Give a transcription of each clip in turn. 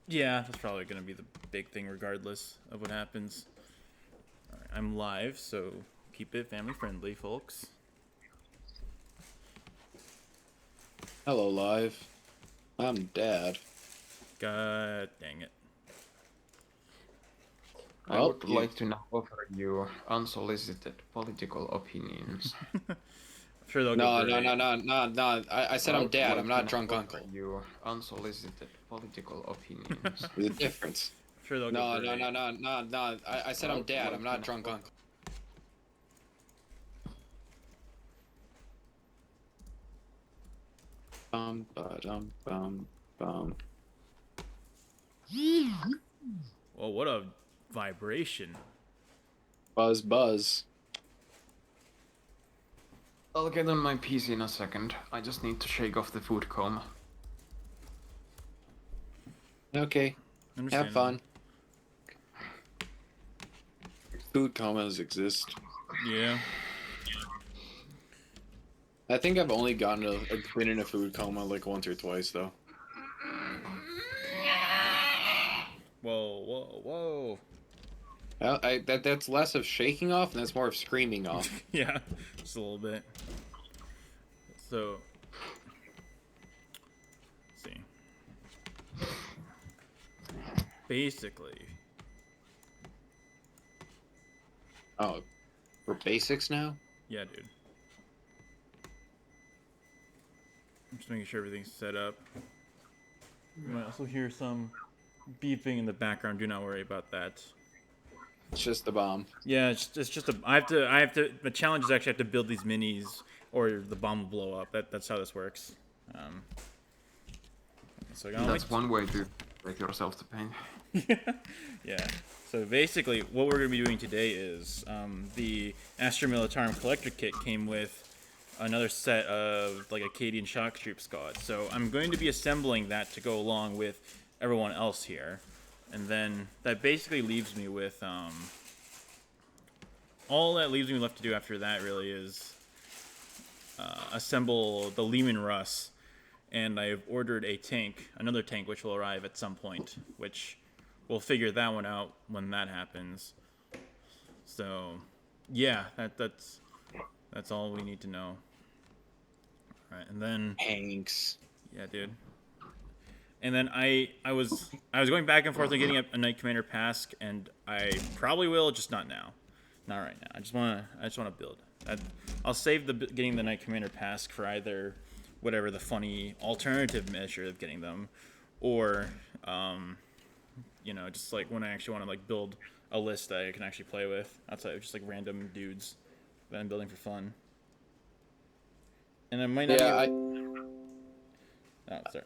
Yeah, that's probably going to be the big thing regardless of what happens. All right, I'm live, so keep it family friendly, folks. Hello, live. I'm Dad. God dang it. I would like to now offer you unsolicited political opinions. I'm sure they'll No, go no, great. no, no, no, no. I said I'm Dad. I'm not drunk offer uncle. you unsolicited political opinions. There's a difference. I'm sure they'll go No, great. no, no, no, no, no. I said I'm Dad. I'm not drunk uncle. Bum, bum. Well, what a vibration. Buzz, buzz. I'll get on my PC in a second. I just need to shake off the food coma. Okay. Have Understandable. fun. Food comas exist. Yeah. I think I've only been in a food coma like once or twice though. Whoa, whoa, whoa. That's less of shaking off and that's more of screaming off. Yeah, just a little bit. So, let's see. Basically, Oh, we're basics now? yeah, dude. I'm just making sure everything's set up. You might also hear some beeping in the background. Do not worry about that. It's just the bomb. Yeah, it's just a. I have to. The challenge is actually I have to build these minis, or the bomb will blow up. That's how this works. So That's one way to break yourself to pain. Yeah. So basically, what we're going to be doing today is the Astra Militarum Collector Kit came with another set of like Acadian Shock Troop squad. So I'm going to be assembling that to go along with everyone else here, and then that basically leaves me with all that leaves me left to do after that really is assemble the Lehman Russ, and I've ordered a tank, another tank, which will arrive at some point, which we'll figure that one out when that happens. So, yeah, that's all we need to know. All right, and then Hanks. yeah, dude. And then I was going back and forth on getting a Knight Commander pass, and I probably will, just not now, not right now. I just wanna build. I'll save getting the Knight Commander pass for either whatever the funny alternative measure of getting them, or just like when I actually want to like build a list that I can actually play with outside of just like random dudes that I'm building for fun. And I might not. Yeah, Oh, sorry.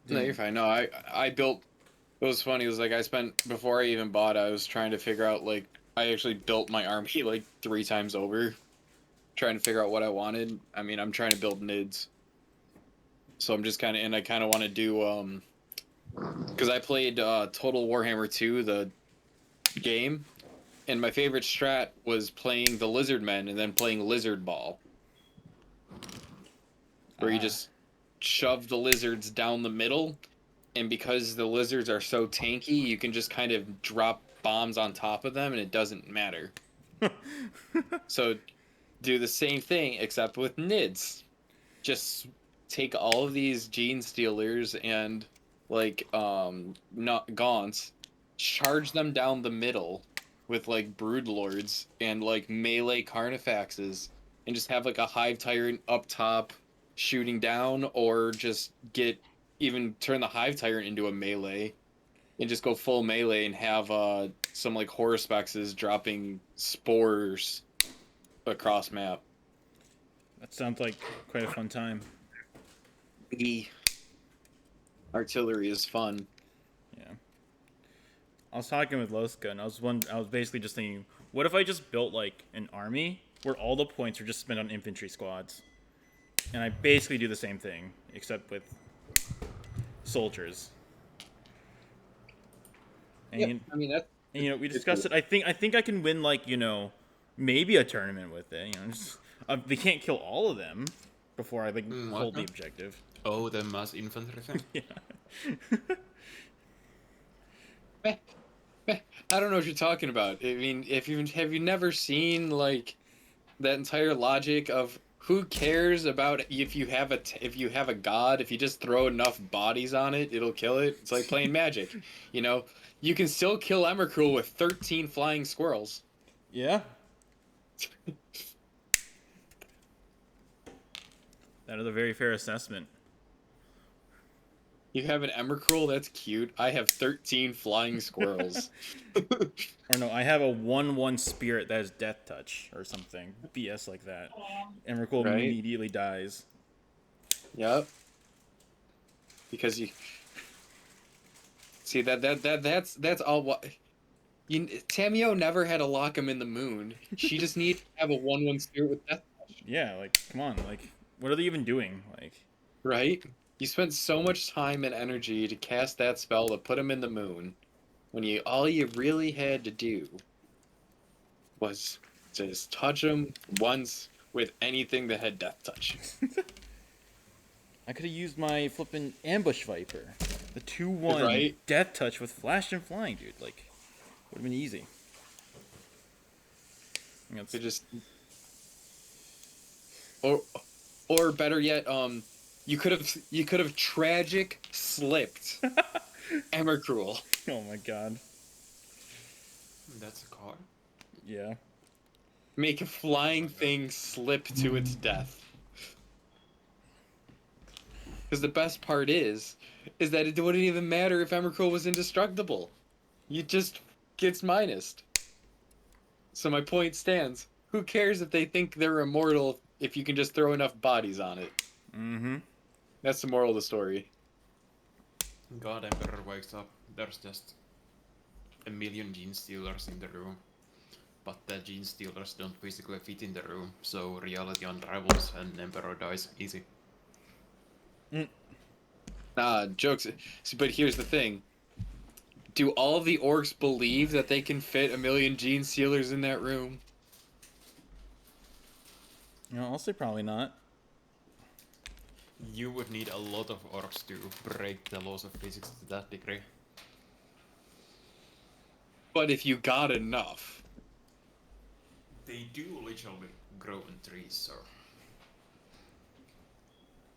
No, you're fine. No, I built. It was funny. It was like I spent before I even bought. I was trying to figure out like I actually built my army like 3 times over, trying to figure out what I wanted. I mean, I'm trying to build nids, so I'm just kind of I kind of want to do because I played Total Warhammer 2, the game, and my favorite strat was playing the Lizard Men and then playing Lizard Ball, where you just shove the lizards down the middle, and because the lizards are so tanky, you can just kind of drop bombs on top of them and it doesn't matter. So do the same thing except with nids. Just take all of these gene stealers and like not gaunts, charge them down the middle with like brood lords and like melee carnifexes, and just have like a hive tyrant up top shooting down, or just turn the hive tyrant into a melee and just go full melee and have some like Horspexes dropping spores across map. That sounds like quite a fun time. The artillery is fun. Yeah. I was talking with Loska, and I was basically just thinking, what if I just built like an army where all the points are just spent on infantry squads, and I basically do the same thing except with soldiers. And Yeah, I mean that's we discussed it. I think I can win like maybe a tournament with it. They can't kill all of them before I like hold the objective. Oh, the mass infantry thing? Yeah. I don't know what you're talking about. I mean, have you never seen like that entire logic of who cares about if you have if you have a god, if you just throw enough bodies on it, it'll kill it. It's like playing Magic, you know. You can still kill Emrakul with 13 flying squirrels. Yeah. That is a very fair assessment. You have an Emrakul, that's cute. I have 13 flying squirrels. Or no, I have a 1/1 spirit that has death touch or something. BS like that. Emrakul Right? immediately dies. Yep. Because you see that's all what Tamio never had to lock him in the moon. She just needed to have a 1/1 spirit with death touch. Yeah, like, come on, like, what are they even doing? Like, Right? You spent so much time and energy to cast that spell to put him in the moon when all you really had to do was just touch him once with anything that had death touch. I could have used my flippin' ambush viper, the 2/1 Right? death touch with flash and flying, dude. Like, would have been easy. To just or better yet, you could have tragic slipped Emrakul. Oh my god. That's a card. Yeah. Make a flying thing slip to its death. Because the best part is that it wouldn't even matter if Emrakul was indestructible. You just gets minused. So my point stands. Who cares if they think they're immortal if you can just throw enough bodies on it? Mm-hmm. That's the moral of the story. God Emperor wakes up. There's just a million gene stealers in the room. But the gene stealers don't physically fit in the room, so reality unravels and Emperor dies easy. Jokes. But here's the thing. Do all the orcs believe that they can fit a million gene stealers in that room? You know, I'll say probably not. You would need a lot of orcs to break the laws of physics to that degree. But if you got enough. They do literally grow on trees, so...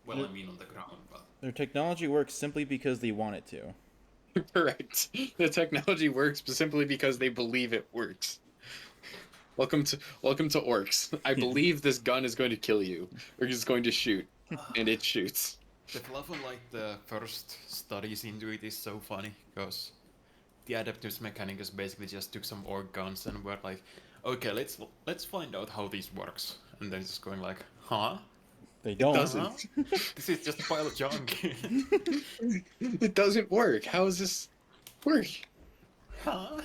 Well, I mean on the ground, but... Their technology works simply because they want it to. Correct. The technology works simply because they believe it works. Welcome to Orcs. I believe this gun is going to kill you, or is going to shoot, and it shoots. The fluff on like the first studies into it is so funny, because the adaptive mechanics basically just took some orc guns and were like, okay, let's find out how this works, and then just going like, huh? They don't. Doesn't. This is just a pile of junk. It doesn't work. How does this work? Huh?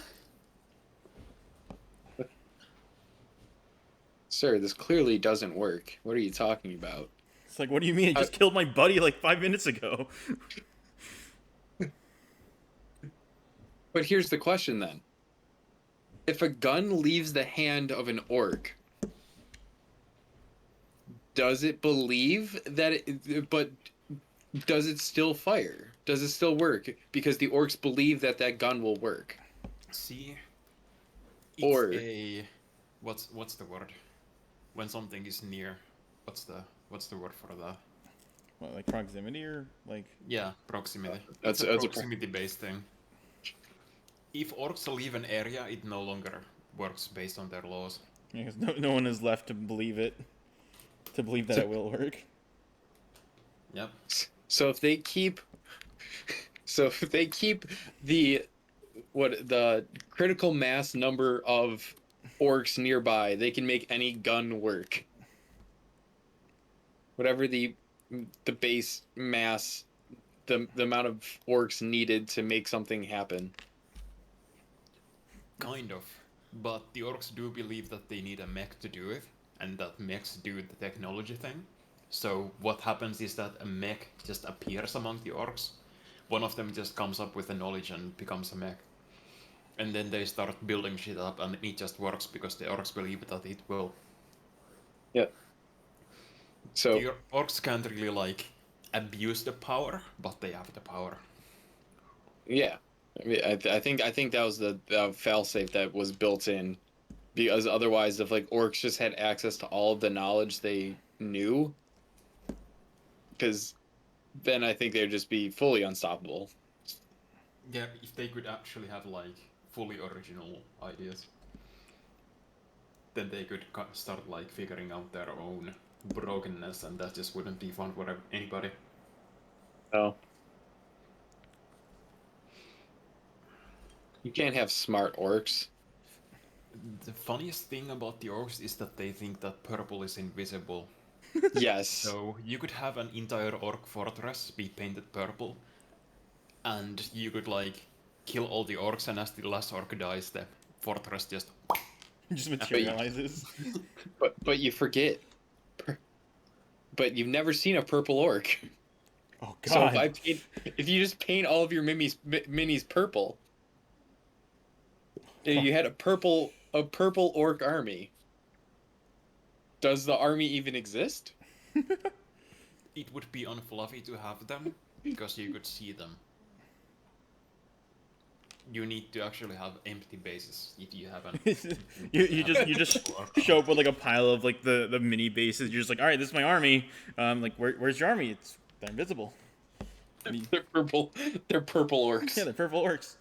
Sir, this clearly doesn't work. What are you talking about? It's like, what do you mean? I just killed my buddy like 5 minutes ago. But here's the question then. If a gun leaves the hand of an orc, does it believe that but does it still fire? Does it still work? Because the orcs believe that gun will work. See? It's Or- a... What's the word? When something is near, what's the word for that? What, like proximity or like? Yeah, proximity. That's It's a a proximity-based thing. If orcs leave an area, it no longer works based on their laws. Yeah, 'cause no one is left to believe it. To believe that it will work. Yep. So if they keep the critical mass number of orcs nearby, they can make any gun work. Whatever the base mass, the amount of orcs needed to make something happen. Kind of. But the orcs do believe that they need a mech to do it, and that mechs do the technology thing. So what happens is that a mech just appears among the orcs. One of them just comes up with the knowledge and becomes a mech. And then they start building shit up, and it just works because the orcs believe that it will. Yeah. So The orcs can't really, like, abuse the power, but they have the power. yeah, I mean, I think that was the failsafe that was built in, because otherwise, if like orcs just had access to all of the knowledge they knew, because then I think they'd just be fully unstoppable. Yeah, if they could actually have like fully original ideas, then they could start like figuring out their own brokenness, and that just wouldn't be fun for anybody. Oh, you can't have smart orcs. The funniest thing about the orcs is that they think that purple is invisible. Yes. So you could have an entire orc fortress be painted purple, and you could like kill all the orcs, and as the last orc dies, the fortress just Just materializes. But you forget. But you've never seen a purple orc. Oh So God. if you just paint all of your minis purple, you had a purple orc army. Does the army even exist? it would be unfluffy to have them because you could see them. You need to actually have empty bases if you haven't. you just show up with like a pile of like the mini bases. You're just like, all right, this is my army. Like, where's your army? They're invisible. They're purple. They're purple orcs. Yeah, they're purple orcs.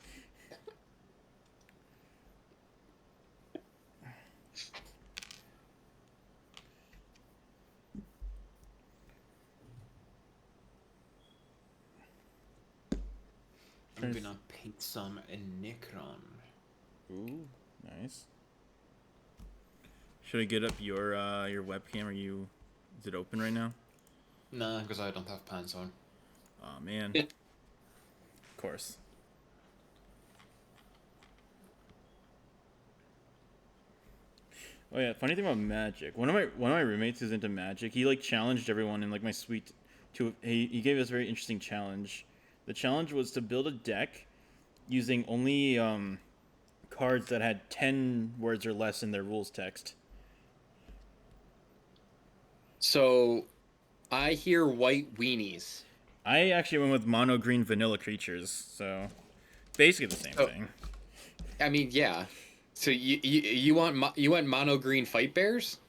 I'm gonna paint some Necron. Ooh, nice. Should I get up your webcam? Is it open right now? Nah, because I don't have pants on. Oh man. Of course. Oh yeah, funny thing about Magic. One of my roommates is into Magic. He like challenged everyone in like my suite to he gave us a very interesting challenge. The challenge was to build a deck using only cards that had 10 words or less in their rules text. So, I hear white weenies. I actually went with mono green vanilla creatures, so basically the same Oh. thing. I mean, yeah. So you want mono green fight bears?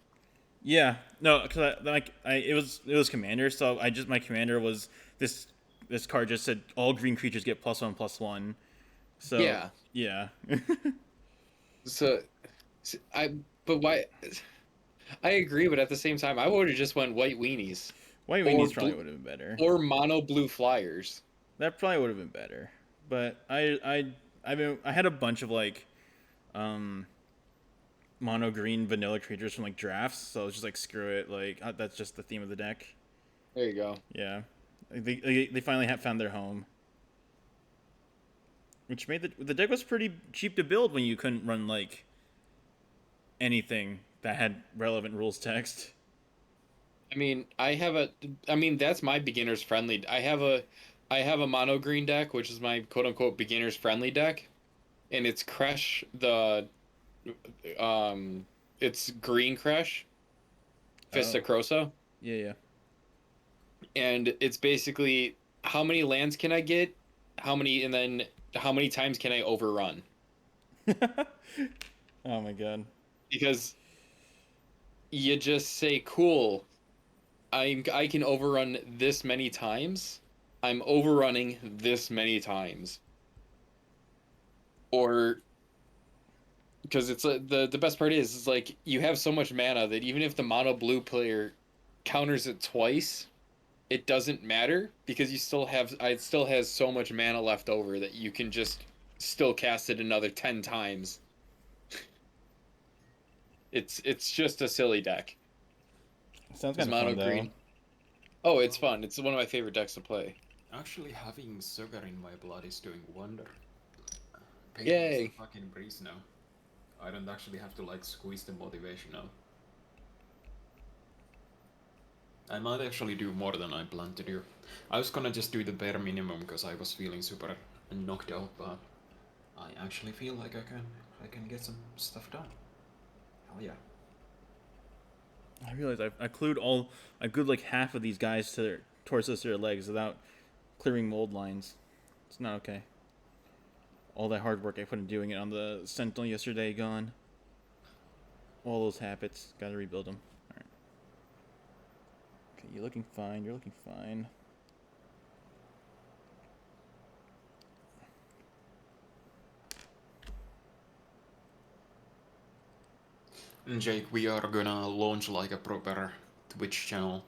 Yeah, no, because it was commander, so my commander was this card just said all green creatures get +1/+1. So Yeah. yeah. So, but why? I agree, but at the same time, I would have just went white weenies White or weenies probably would have been better. or mono blue flyers. That probably would have been better. But I had a bunch of like mono green vanilla creatures from like drafts, so I was just like screw it, like that's just the theme of the deck. There you go. Yeah. They finally found their home. Which made the deck was pretty cheap to build when you couldn't run like anything that had relevant rules text. I mean, that's my beginner's friendly. I have a mono green deck, which is my quote unquote beginner's friendly deck, and it's Crash it's green Crash, Fist of Croso, Yeah. and it's basically how many lands can I get, and then how many times can I overrun? Oh my god. Because you just say, cool, I can overrun this many times. I'm overrunning this many times. Or because it's the best part is like you have so much mana that even if the mono blue player counters it twice, it doesn't matter because it still has so much mana left over that you can just still cast it another 10 times. It's just a silly deck. Sounds It's kind of mono fun though. green. Oh, it's fun. It's one of my favorite decks to play. Actually, having sugar in my blood is doing wonder. Pain Yay. is a fucking breeze now. I don't actually have to like squeeze the motivation now. I might actually do more than I planned to do. I was gonna just do the bare minimum because I was feeling super knocked out, but I actually feel like I can get some stuff done. Hell yeah. I realized I glued like half of these guys to their torsos to their legs without clearing mold lines. It's not okay. All that hard work I put in doing it on the Sentinel yesterday gone. All those habits, gotta rebuild them. All right. Okay, you're looking fine. You're looking fine. And Jake, we are gonna launch like a proper Twitch channel,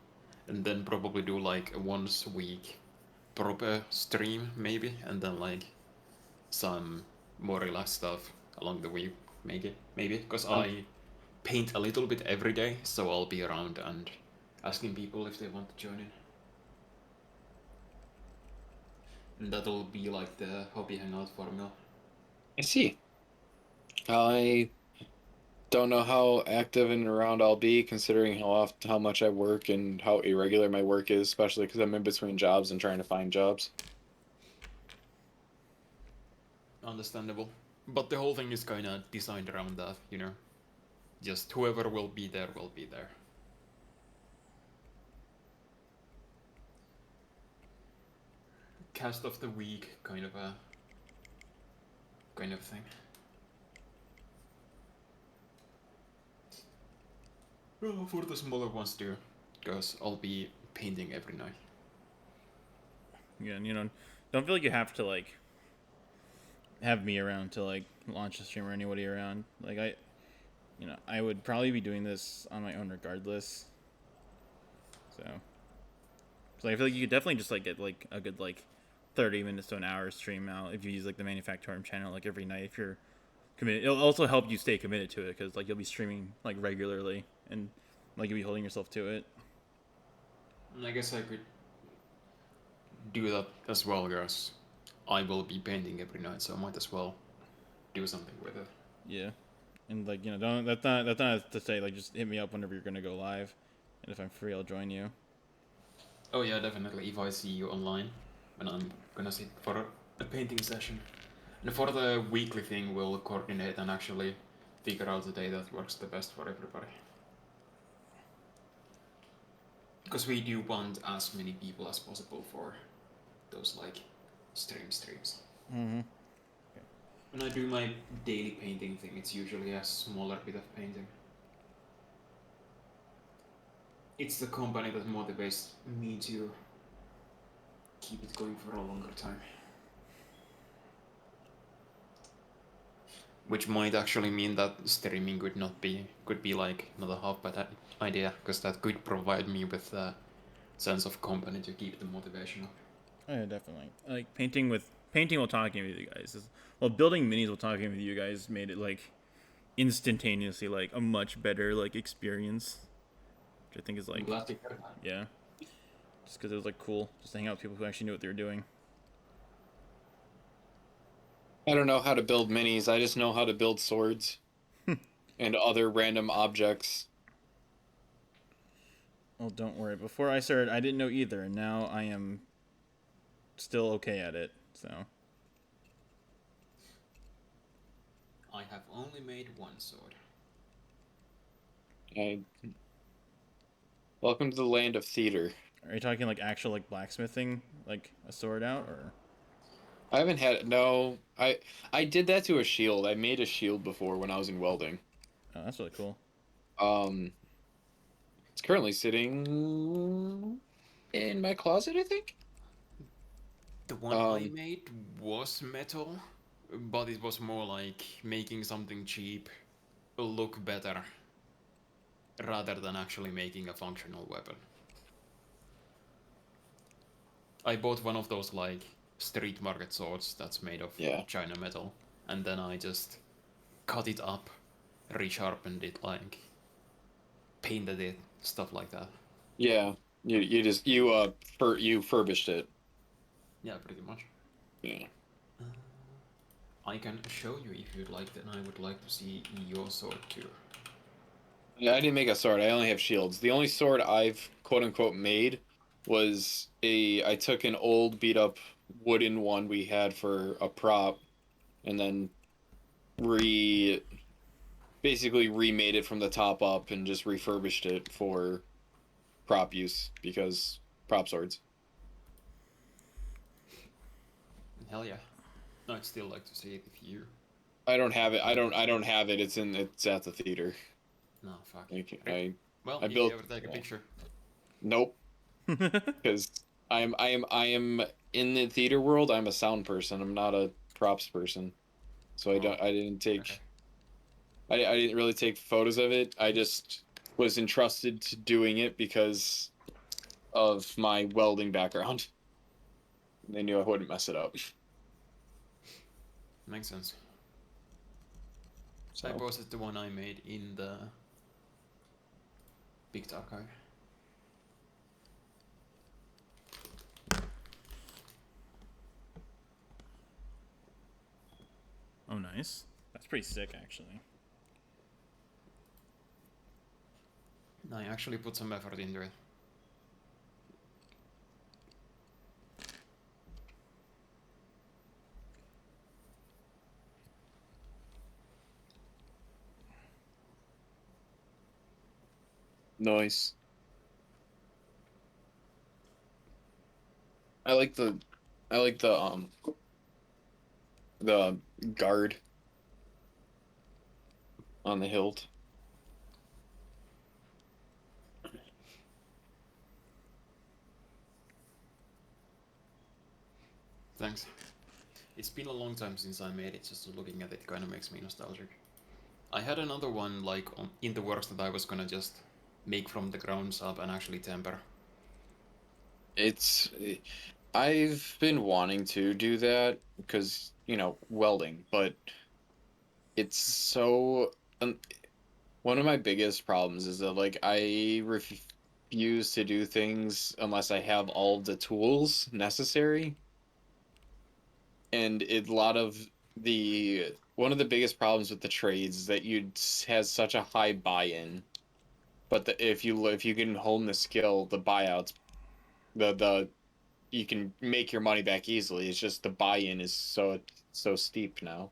and then probably do like a once a week proper stream maybe, and then like some more relaxed stuff along the way, maybe, because I paint a little bit every day, so I'll be around and asking people if they want to join in. And that'll be like the hobby hangout formula. I see. I don't know how active and around I'll be, considering how much I work and how irregular my work is, especially because I'm in between jobs and trying to find jobs. Understandable. But the whole thing is kinda designed around that, you know? Just whoever will be there will be there. Cast of the week, kind of thing. Well, for the smaller ones too, because I'll be painting every night. Yeah, and, you know, don't feel like you have to like have me around to like launch a stream or anybody around. Like I would probably be doing this on my own regardless. So I feel like you could definitely just like get like a good like 30 minutes to an hour stream out if you use like the Manufactorum channel like every night if you're committed. It'll also help you stay committed to it because like you'll be streaming like regularly and like you'll be holding yourself to it. I guess I could do that as well, guys. I will be painting every night, so I might as well do something with it. Yeah, and like, you know, don't that's not to say like just hit me up whenever you're gonna go live, and if I'm free, I'll join you. Oh yeah, definitely. If I see you online, when I'm gonna sit for a painting session. And for the weekly thing, we'll coordinate and actually figure out the day that works the best for everybody. Because we do want as many people as possible for those like streams. Mm-hmm. When I do my daily painting thing, it's usually a smaller bit of painting. It's the company that motivates me to keep it going for a longer time. Which might actually mean that streaming could be like not a half bad idea, because that could provide me with a sense of company to keep the motivation up. Oh, yeah, definitely. Like painting while talking with you guys well, building minis while talking with you guys made it like instantaneously like a much better like experience, which I think is like, I'm glad to hear that. yeah, just because it was like cool just to hang out with people who actually knew what they were doing. I don't know how to build minis. I just know how to build swords and other random objects. Well, don't worry. Before I started, I didn't know either, and now I am still okay at it. So I have only made one sword. Welcome to the land of theater. are you talking like actual like blacksmithing, like a sword out, or? I haven't had no. I did that to a shield. I made a shield before when I was in welding. Oh, that's really cool. It's currently sitting in my closet, I think. The one I made was metal, but it was more like making something cheap look better rather than actually making a functional weapon. I bought one of those like street market swords that's made of China metal, and then I just cut it up, resharpened it, like painted it, stuff like that. Yeah, you furbished it. Yeah, pretty much. Yeah. I can show you if you'd like, then I would like to see your sword too. Yeah, I didn't make a sword. I only have shields. The only sword I've quote unquote made was I took an old beat up wooden one we had for a prop and then basically remade it from the top up and just refurbished it for prop use because prop swords. Hell yeah. I'd still like to see it if you. I don't have it. I don't have it. It's at the theater. No, fuck. Like, Rip. I Well, I if you built. ever take a Yeah. picture. Nope, because I am in the theater world. I'm a sound person. I'm not a props person. So I Oh, don't. I didn't okay. take. I didn't really take photos of it. I just was entrusted to doing it because of my welding background. They knew I wouldn't mess it up. Makes sense. I So posted the one I made in the Big archive. Oh, nice. That's pretty sick, actually. I actually put some effort into it. nice. I like the I like the guard on the hilt. Thanks. It's been a long time since I made it, just looking at it kind of makes me nostalgic. I had another one like in the works that I was gonna just make from the ground up and actually temper. It's I've been wanting to do that because, welding, but it's so one of my biggest problems is that like I refuse to do things unless I have all of the tools necessary. And a lot of the one of the biggest problems with the trades is that has such a high buy-in, but if you can hone the skill, the buyouts, the you can make your money back easily. It's just the buy-in is so steep now.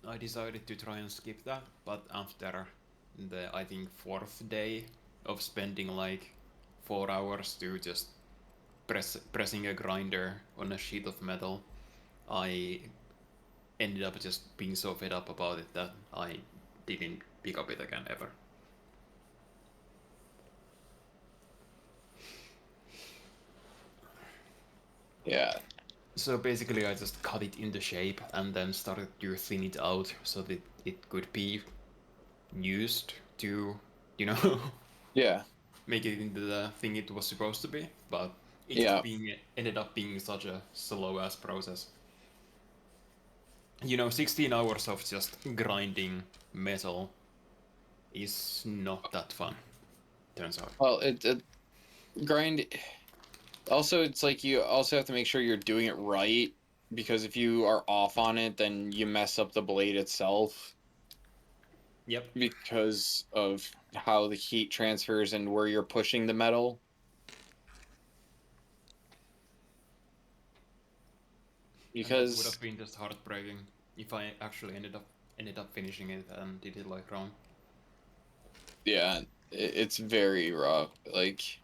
I decided to try and skip that, but after the I think fourth day of spending like 4 hours to just pressing a grinder on a sheet of metal, I ended up just being so fed up about it that I didn't pick up it again ever. Yeah. So basically, I just cut it into shape and then started to thin it out so that it could be used to, you know, Yeah. make it into the thing it was supposed to be. But it just Yeah. being ended up being such a slow ass process. 16 hours of just grinding metal is not that fun. Turns out. Well, it grind. Also, it's like you also have to make sure you're doing it right because if you are off on it, then you mess up the blade itself Yep. because of how the heat transfers and where you're pushing the metal. And that would Because have been just heartbreaking if I actually ended up finishing it and did it like wrong. yeah, it's very rough. Like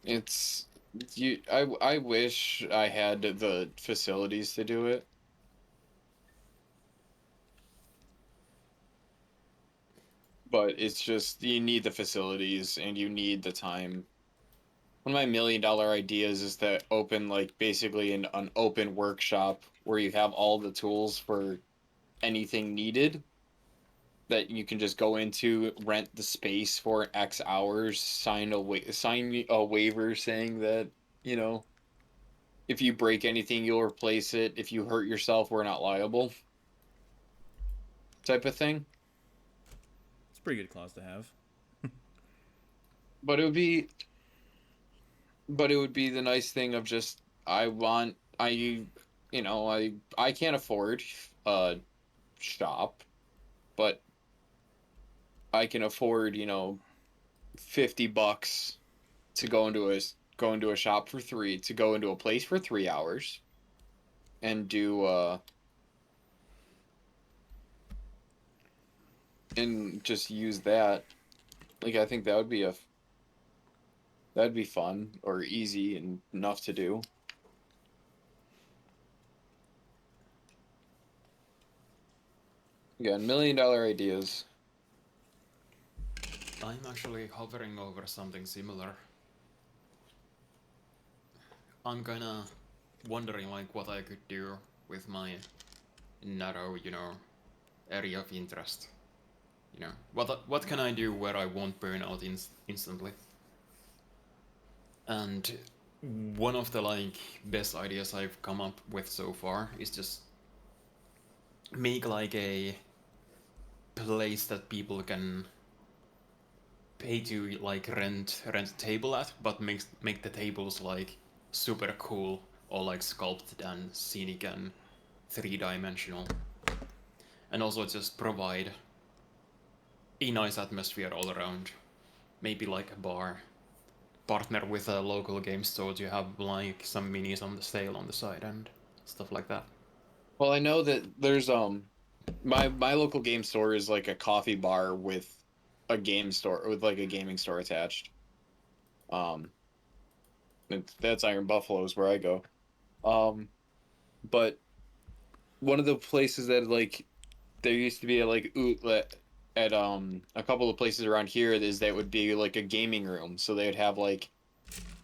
it's you. I wish I had the facilities to do it. But it's just you need the facilities and you need the time. One of my $1 million ideas is to open like basically an open workshop where you have all the tools for anything needed that you can just go into, rent the space for X hours, sign a waiver saying that, you know, if you break anything, you'll replace it. If you hurt yourself, we're not liable. Type of thing. It's a pretty good clause to have. But it would be but it would be the nice thing of just I can't afford a shop, but I can afford, $50 to go into a shop for three, to go into a place for 3 hours and do and just use that. Like I think that'd be fun or easy and enough to do. You got $1 million ideas. I'm actually hovering over something similar. I'm kinda wondering like what I could do with my narrow, area of interest. What can I do where I won't burn out instantly? And one of the like best ideas I've come up with so far is just make like a place that people can pay to like rent a table at, but make the tables like super cool or like sculpted and scenic and three-dimensional, and also just provide a nice atmosphere all around. Maybe like a bar. Partner with a local game store to have like some minis on the sale on the side and stuff like that. Well, I know that there's my local game store is like a coffee bar with a game store with like a gaming store attached. Um, that's Iron Buffalo is where I go. Um, but one of the places that like there used to be a like outlet at a couple of places around here is that would be like a gaming room. So they would have like,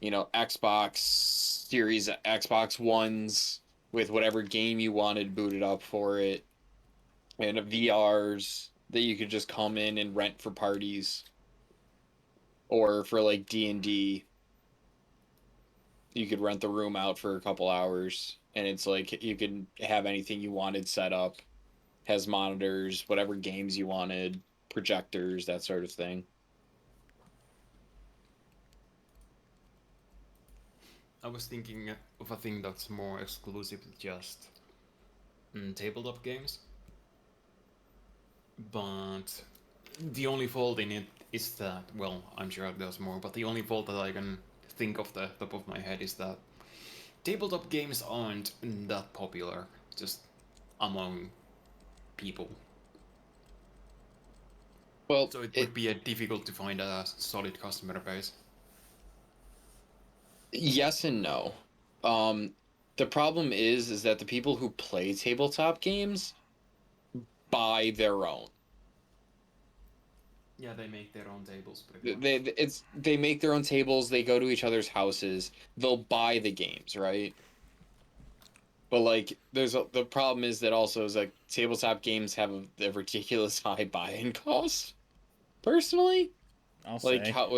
Xbox Series Xbox Ones with whatever game you wanted booted up for it, and VRs that you could just come in and rent for parties or for like D&D. You could rent the room out for a couple hours and it's like you could have anything you wanted set up. Has monitors, whatever games you wanted, projectors, that sort of thing. I was thinking of a thing that's more exclusive to just tabletop games, but the only fault in it is that, well, I'm sure there's more, but the only fault that I can think of the top of my head is that tabletop games aren't that popular just among people. Well, So it would be difficult to find a solid customer base. yes and no. Um, the problem is that the people who play tabletop games buy their own. Yeah, they make their own tables pretty much. They make their own tables. They go to each other's houses. They'll buy the games, right? But like, the problem is that also is like tabletop games have a ridiculous high buy-in cost. Personally, I'll like say. how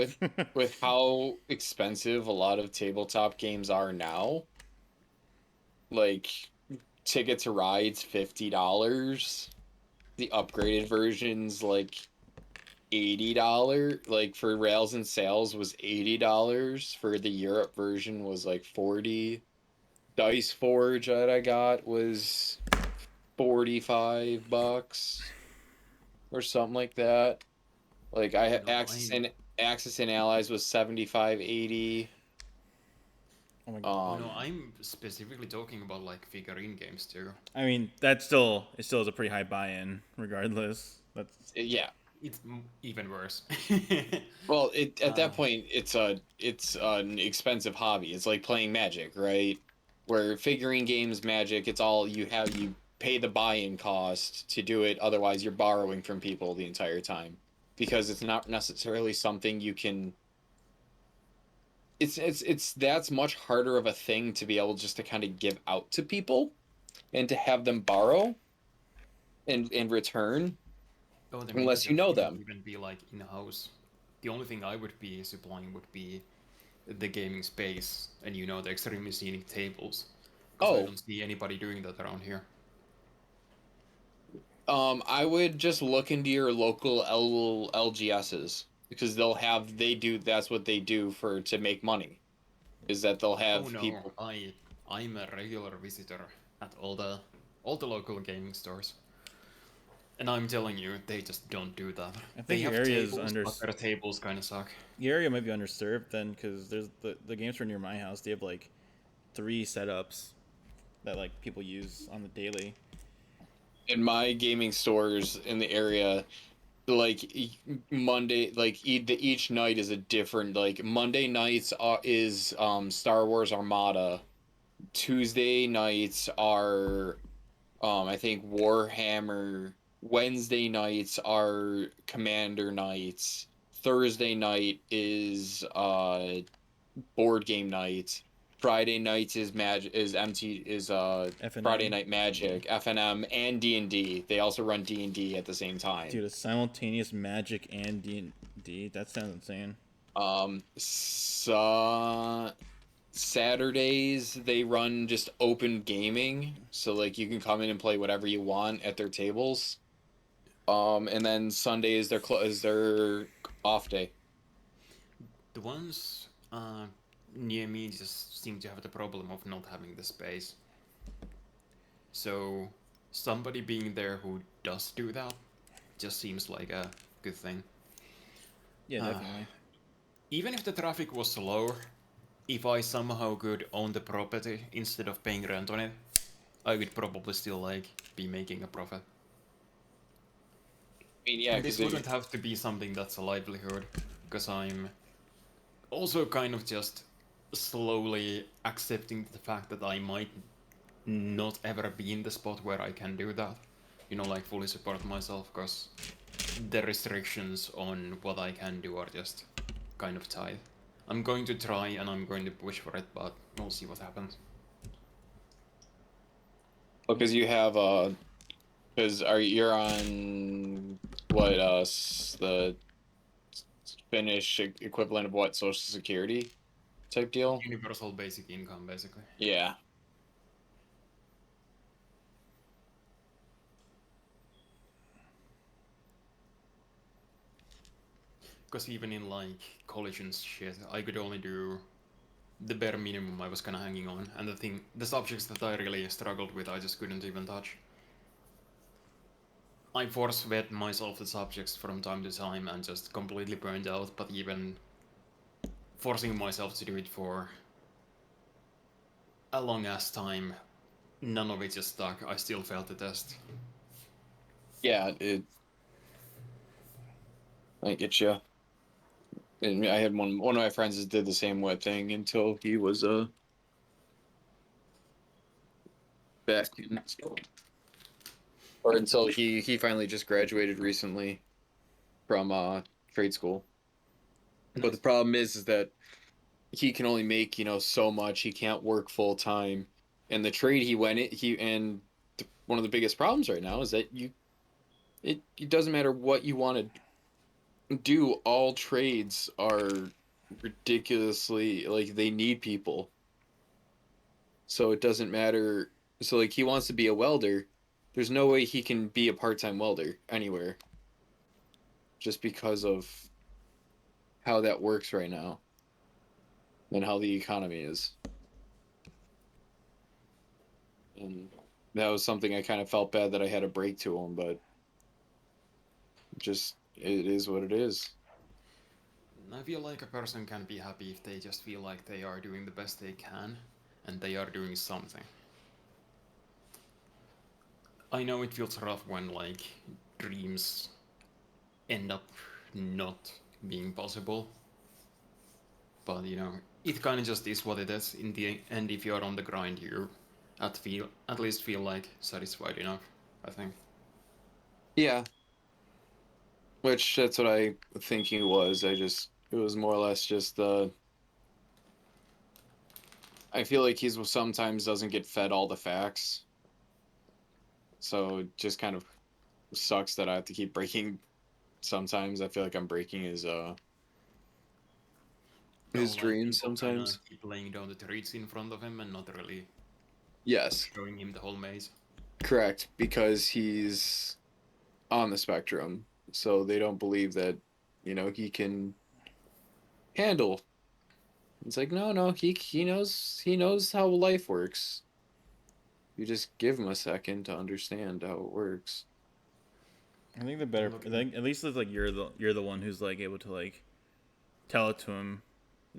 with how expensive a lot of tabletop games are now, like Ticket to Ride's $50. The upgraded version's like $80. Like for Rails and Sales was $80. For the Europe version was like 40. Dice Forge that I got was $45 or something like that. Like I had No, I'm Axis and Allies was 75, 80. Oh my. Oh no, Um I'm specifically talking about like figurine games too. I mean, that's still it still is a pretty high buy-in, regardless. That's yeah. It's even worse. Well, it at uh, that point it's an expensive hobby. It's like playing Magic, right? Where figurine games, Magic, it's all you pay the buy-in cost to do it. Otherwise, you're borrowing from people the entire time because it's not necessarily something you can. It's that's much harder of a thing to be able just to kind of give out to people and to have them borrow and return oh, the mini unless you shops know wouldn't them. even be like in house. The only thing I would be supplying would be the gaming space and the extremely scenic tables, because I Oh, don't see anybody doing that around here. I would just look into your local LGSs because they do that's what they do for to make money is that they'll Oh have no, people. I'm a regular visitor at all the local gaming stores. And I'm telling you, they just don't do that. I They think your have area is tables, but their tables kind of suck. your area might be underserved then, because there's the game store near my house. They have like 3 setups that like people use on the daily. In my gaming stores in the area, like Monday, like each night is a different. Like Monday nights is Star Wars Armada. Tuesday nights are I think Warhammer. Wednesday nights are commander nights. Thursday night is board game night. Friday nights is Friday FNM. Night Magic, FNM, and D&D. They also run D&D at the same time. Dude, a simultaneous magic and D&D. That sounds insane. Saturdays they run just open gaming, so like you can come in and play whatever you want at their tables. And then Sunday is their off day. The ones near me just seem to have the problem of not having the space. So somebody being there who does do that just seems like a good thing. Yeah, definitely. Even if the traffic was slow, if I somehow could own the property instead of paying rent on it, I would probably still like be making a profit. I mean, yeah, And this because wouldn't have to be something that's a livelihood, because I'm also kind of just slowly accepting the fact that I might not ever be in the spot where I can do that. You know, like fully support myself, because the restrictions on what I can do are just kind of tight. I'm going to try and I'm going to push for it, but we'll see what happens. because you have because you're on what the Finnish equivalent of what, Social Security type deal? Universal basic income, basically. Yeah. Because even in like college and shit, I could only do the bare minimum I was kind of hanging on, and the subjects that I really struggled with, I just couldn't even touch. I force fed myself the subjects from time to time and just completely burned out, but even forcing myself to do it for a long ass time, none of it just stuck. I still failed the test. Yeah, I get you. And I had one of my friends that did the same thing until he was back in school, or until he finally just graduated recently from trade school. But the problem is that he can only make, so much. He can't work full time, and the trade he went it he and one of the biggest problems right now is that it doesn't matter what you want to do. All trades are ridiculously, like, they need people, so it doesn't matter. So like he wants to be a welder, there's no way he can be a part-time welder anywhere, just because of how that works right now and how the economy is. And that was something I kind of felt bad that I had to break to him, but just it is what it is. I feel like a person can be happy if they just feel like they are doing the best they can and they are doing something. I know it feels rough when like dreams end up not being possible, but it kind of just is what it is. In the end, if you're on the grind, you at least feel like satisfied enough, I think. Yeah, which that's what I think he was. It was more or less just I feel like he's sometimes doesn't get fed all the facts, so it just kind of sucks that I have to keep breaking. Sometimes I feel like I'm breaking Oh, his like dreams people kind of sometimes. keep laying down the treats in front of him and not really Yes, showing him the whole maze. correct, because he's on the spectrum, so they don't believe that, he can handle. It's like, no, he knows how life works. You just give him a second to understand how it works. I think the better, I Looking think at least it's like you're the one who's like able to like tell it to him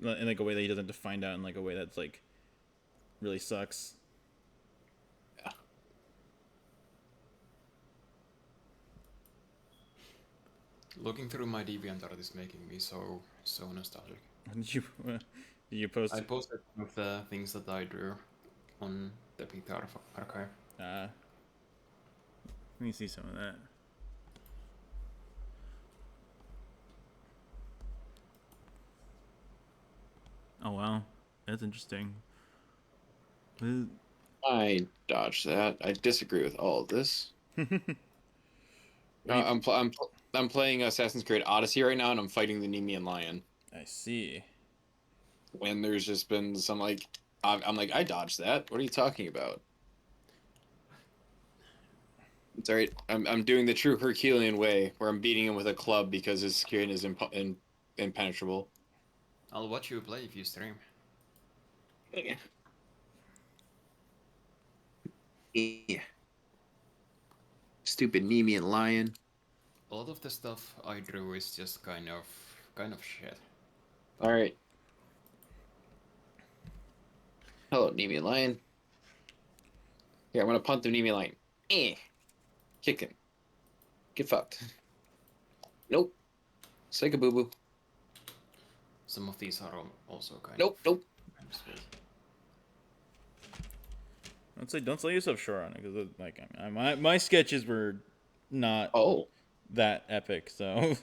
in like a way that he doesn't have to find out in like a way that's like really sucks. Yeah. looking through my DeviantArt is making me so nostalgic. Did you post? I posted some of the things that I drew on the Picture archive. Let me see some of that. Oh wow, that's interesting. Uh, I dodged that. I disagree with all of this. What do you? I'm playing Assassin's Creed Odyssey right now, and I'm fighting the Nemean Lion. I see. When there's just been some like, I'm like, I dodged that. What are you talking about? It's all right. I'm doing the true Herculean way, where I'm beating him with a club because his skin is impenetrable. I'll watch you play if you stream. Yeah. Yeah. Stupid Nemean Lion. A lot of the stuff I drew is just kind of shit. All right. Hello, Nemean Lion. Here, I'm gonna punt the Nemean Lion. Kick him. Get fucked. Nope. Psych a boo boo. Some of these are also kind Nope. Nope. of sweet. Don't sell yourself short on it because like my sketches were not Oh. that epic. So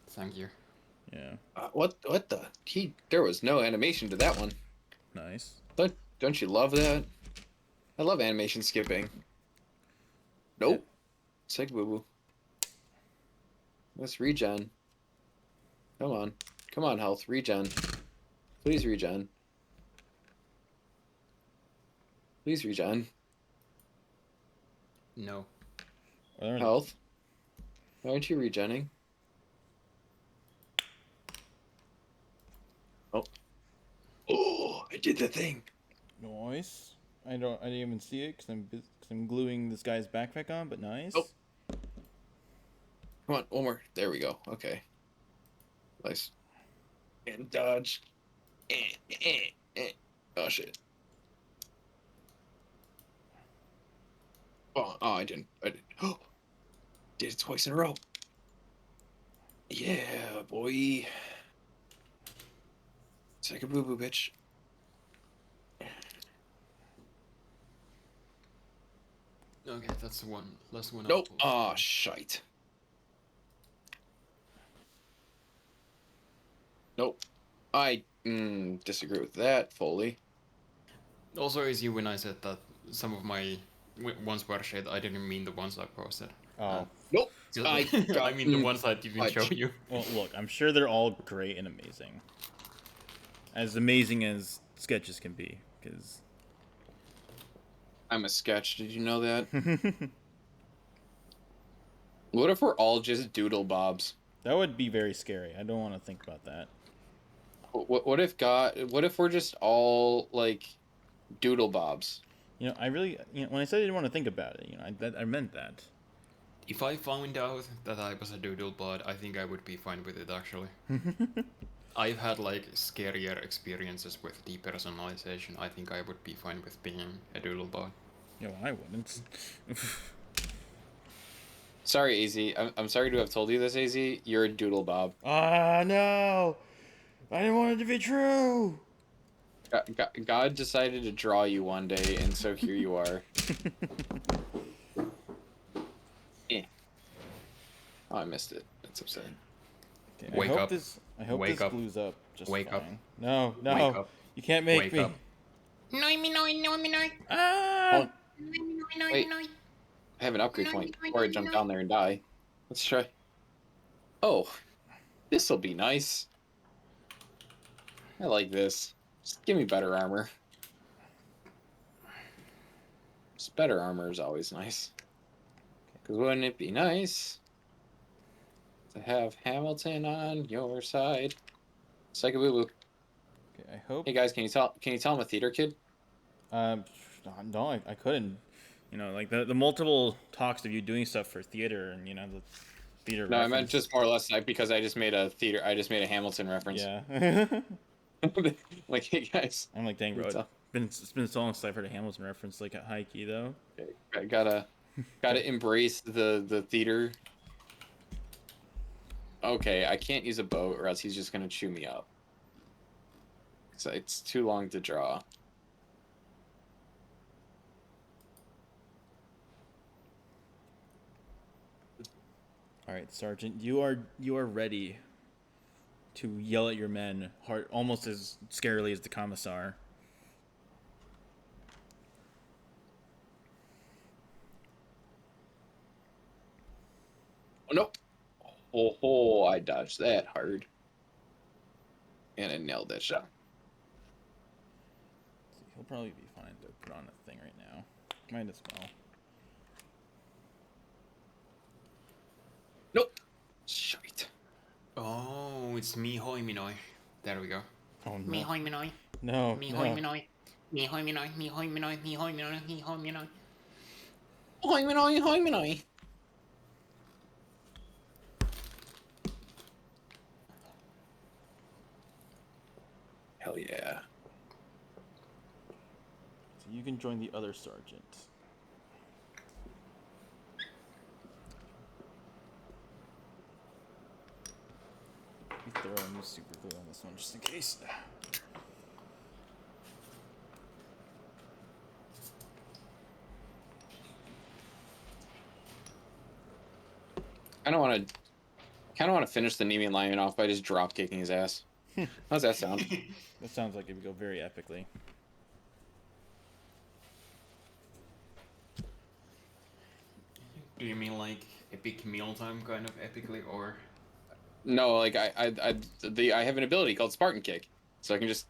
Thank you. yeah, What the? There was no animation to that one. nice. Don't you love that? I love animation skipping. Nope. Psych boo boo. Let's regen. Come on. Come on, health. Regen. Please regen. Please regen. No. Health. Why aren't you regenning? Oh. Oh, I did the thing. Nice. I didn't even see it because I'm gluing this guy's backpack on, but nice. Oh. Come on, one more. There we go. Okay. Nice. And dodge. Oh, shit. Oh, I didn't. Oh, did it twice in a row. Yeah, boy. It's like a boo boo, bitch. Okay, that's one last one. Nope. Oh, shite. Nope. I disagree with that fully. Also, is you when I said that some of my ones were shit, I didn't mean the ones I posted. Oh. Nope. I mean the ones I didn't show you. Well, look, I'm sure they're all great and amazing. As amazing as sketches can be, because I'm a sketch. Did you know that? What if we're all just doodle bobs? that would be very scary. I don't want to think about that. What if we're just all like doodle bobs? You know, I really, when I said I didn't want to think about it, I meant that. If I found out that I was a doodlebot, I think I would be fine with it actually. I've had like scarier experiences with depersonalization. I think I would be fine with being a doodlebot. I wouldn't. Sorry, AZ. I'm sorry to have told you this, AZ. You're a doodle bob. Ah, no! I didn't want it to be true! God decided to draw you one day, and so here you are. Oh, I missed it. That's upsetting. Okay, Wake up. I hope Wake this up. glues up just Wake fine. up. No, Wake up. you can't make Wake me. up. Ah! Wait, I have an upgrade point before I jump down there and die. Let's try. Oh, this'll be nice. I like this. Just give me better armor. Just better armor is always nice. Because wouldn't it be nice to have Hamilton on your side? Psycho boo boo. Okay, I hope. Hey guys, can you tell I'm a theater kid? No, I couldn't. Like the multiple talks of you doing stuff for theater and the theater. No, reference. I meant just more or less because I just made a Hamilton reference. Yeah. Like, hey guys. I'm like, dang, bro. It's been so long since I've heard a Hamilton reference like at high key though. I gotta embrace the theater. Okay, I can't use a boat or else he's just gonna chew me up. So it's too long to draw. All right, Sergeant, you are ready to yell at your men hard, almost as scarily as the commissar. Oh, nope. Oh, I dodged that hard. And I nailed that shot. He'll probably be fine to put on a thing right now. Might as well. Nope. Shite. Oh, it's me hoi minoi. There we go. Oh no. Me hoi minoi. No. Me no. hoi minoi. Me hoi minoi. Me hoi minoi. Me hoi minoi. Me hoi minoi. Hoi minoi, hoi minoi. Hell yeah. So you can join the other sergeant. Let me throw a new super glue on this one just in case. I don't want to. Kind of want to finish the Nemean lion off by just drop kicking his ass. How's that sound? That sounds like it would go very epically. Do you mean like epic mealtime kind of epically, or? No, like I have an ability called Spartan Kick, so I can just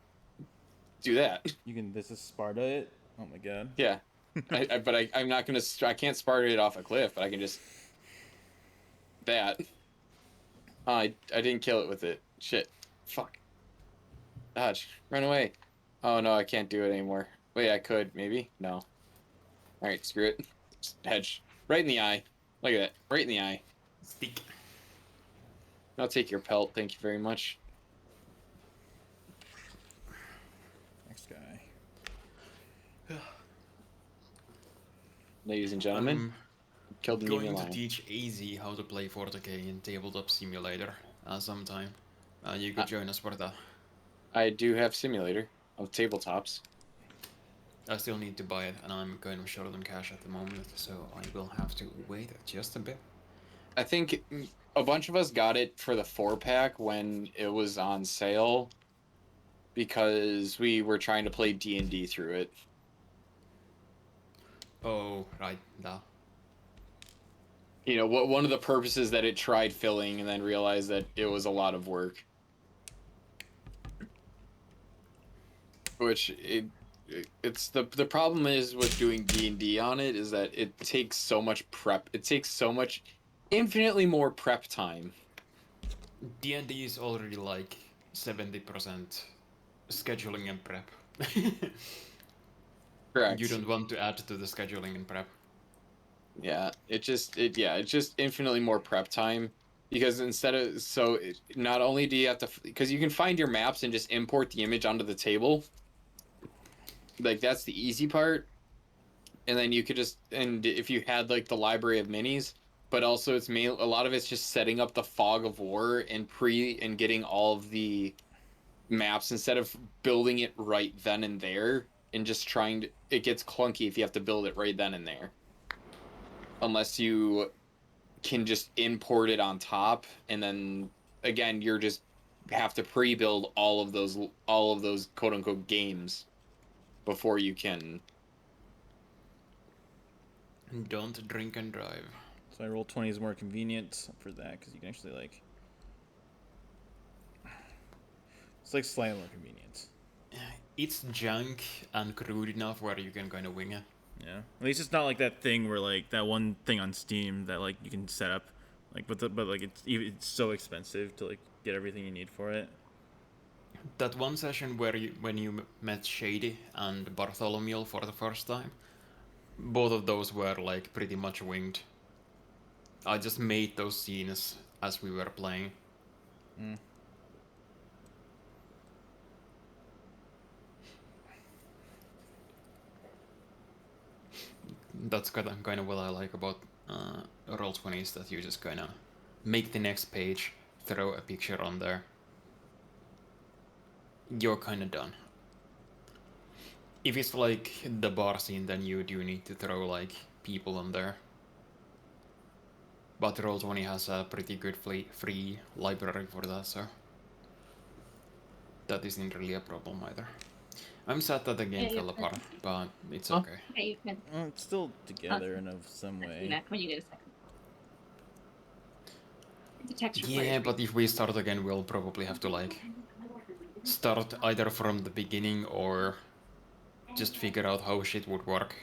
do that. You can. This is Sparta it. Oh my god. Yeah, I'm not gonna. I can't Sparta it off a cliff, but I can just that. I didn't kill it with it. Shit. Fuck. Dodge. Run away. Oh no, I can't do it anymore. Wait, I could maybe. No. All right, screw it. Just hedge right in the eye. Look at that. Right in the eye. Stick. I'll take your pelt. Thank you very much. Next guy. Ladies and gentlemen, killed the Going Nemean to lion. teach AZ how to play 40k in Tabletop Simulator sometime. You could join us for that. I do have simulator of tabletops. I still need to buy it, and I'm kind of short on cash at the moment, so I will have to wait just a bit. I think a bunch of us got it for the 4-pack when it was on sale because we were trying to play D&D through it. Oh, right, that. You know, one of the purposes that it tried filling and then realized that it was a lot of work. Which it's the problem is with doing D&D on it is that it takes so much prep. It takes so much infinitely more prep time. D&D is already like 70% scheduling and prep. Correct. You don't want to add to the scheduling and prep. Yeah, it's just infinitely more prep time because not only do you have to because you can find your maps and just import the image onto the table. Like that's the easy part. And then you could and if you had like the library of minis, but also a lot of it's just setting up the fog of war and getting all of the maps instead of building it right then and there and just it gets clunky if you have to build it right then and there. Unless you can just import it on top, and then again you're just have to pre-build all of those quote unquote games before you can. Don't drink and drive. So I roll 20 is more convenient for that because you can actually like. It's like slightly more convenient. It's junk and crude enough where you can kind of wing it. Yeah. At least it's not like that thing where like that one thing on Steam that like you can set up, like but like it's so expensive to like get everything you need for it. That one session when you met Shady and Bartholomew for the first time, both of those were like pretty much winged. I just made those scenes as we were playing. Mm. That's kind of what I like about Roll20s, that you just kind of make the next page, throw a picture on there. You're kind of done. If it's like the bar scene, then you do need to throw like people on there. But Roll20 has a pretty good free library for that, so. that isn't really a problem either. I'm sad that the game Yeah, you fell can. apart, but it's Oh. okay. Okay, you can. It's still together in some Do way. that when you get a second. The text Yeah, required. but if we start again, we'll probably have to like start either from the beginning or just figure out how shit would work.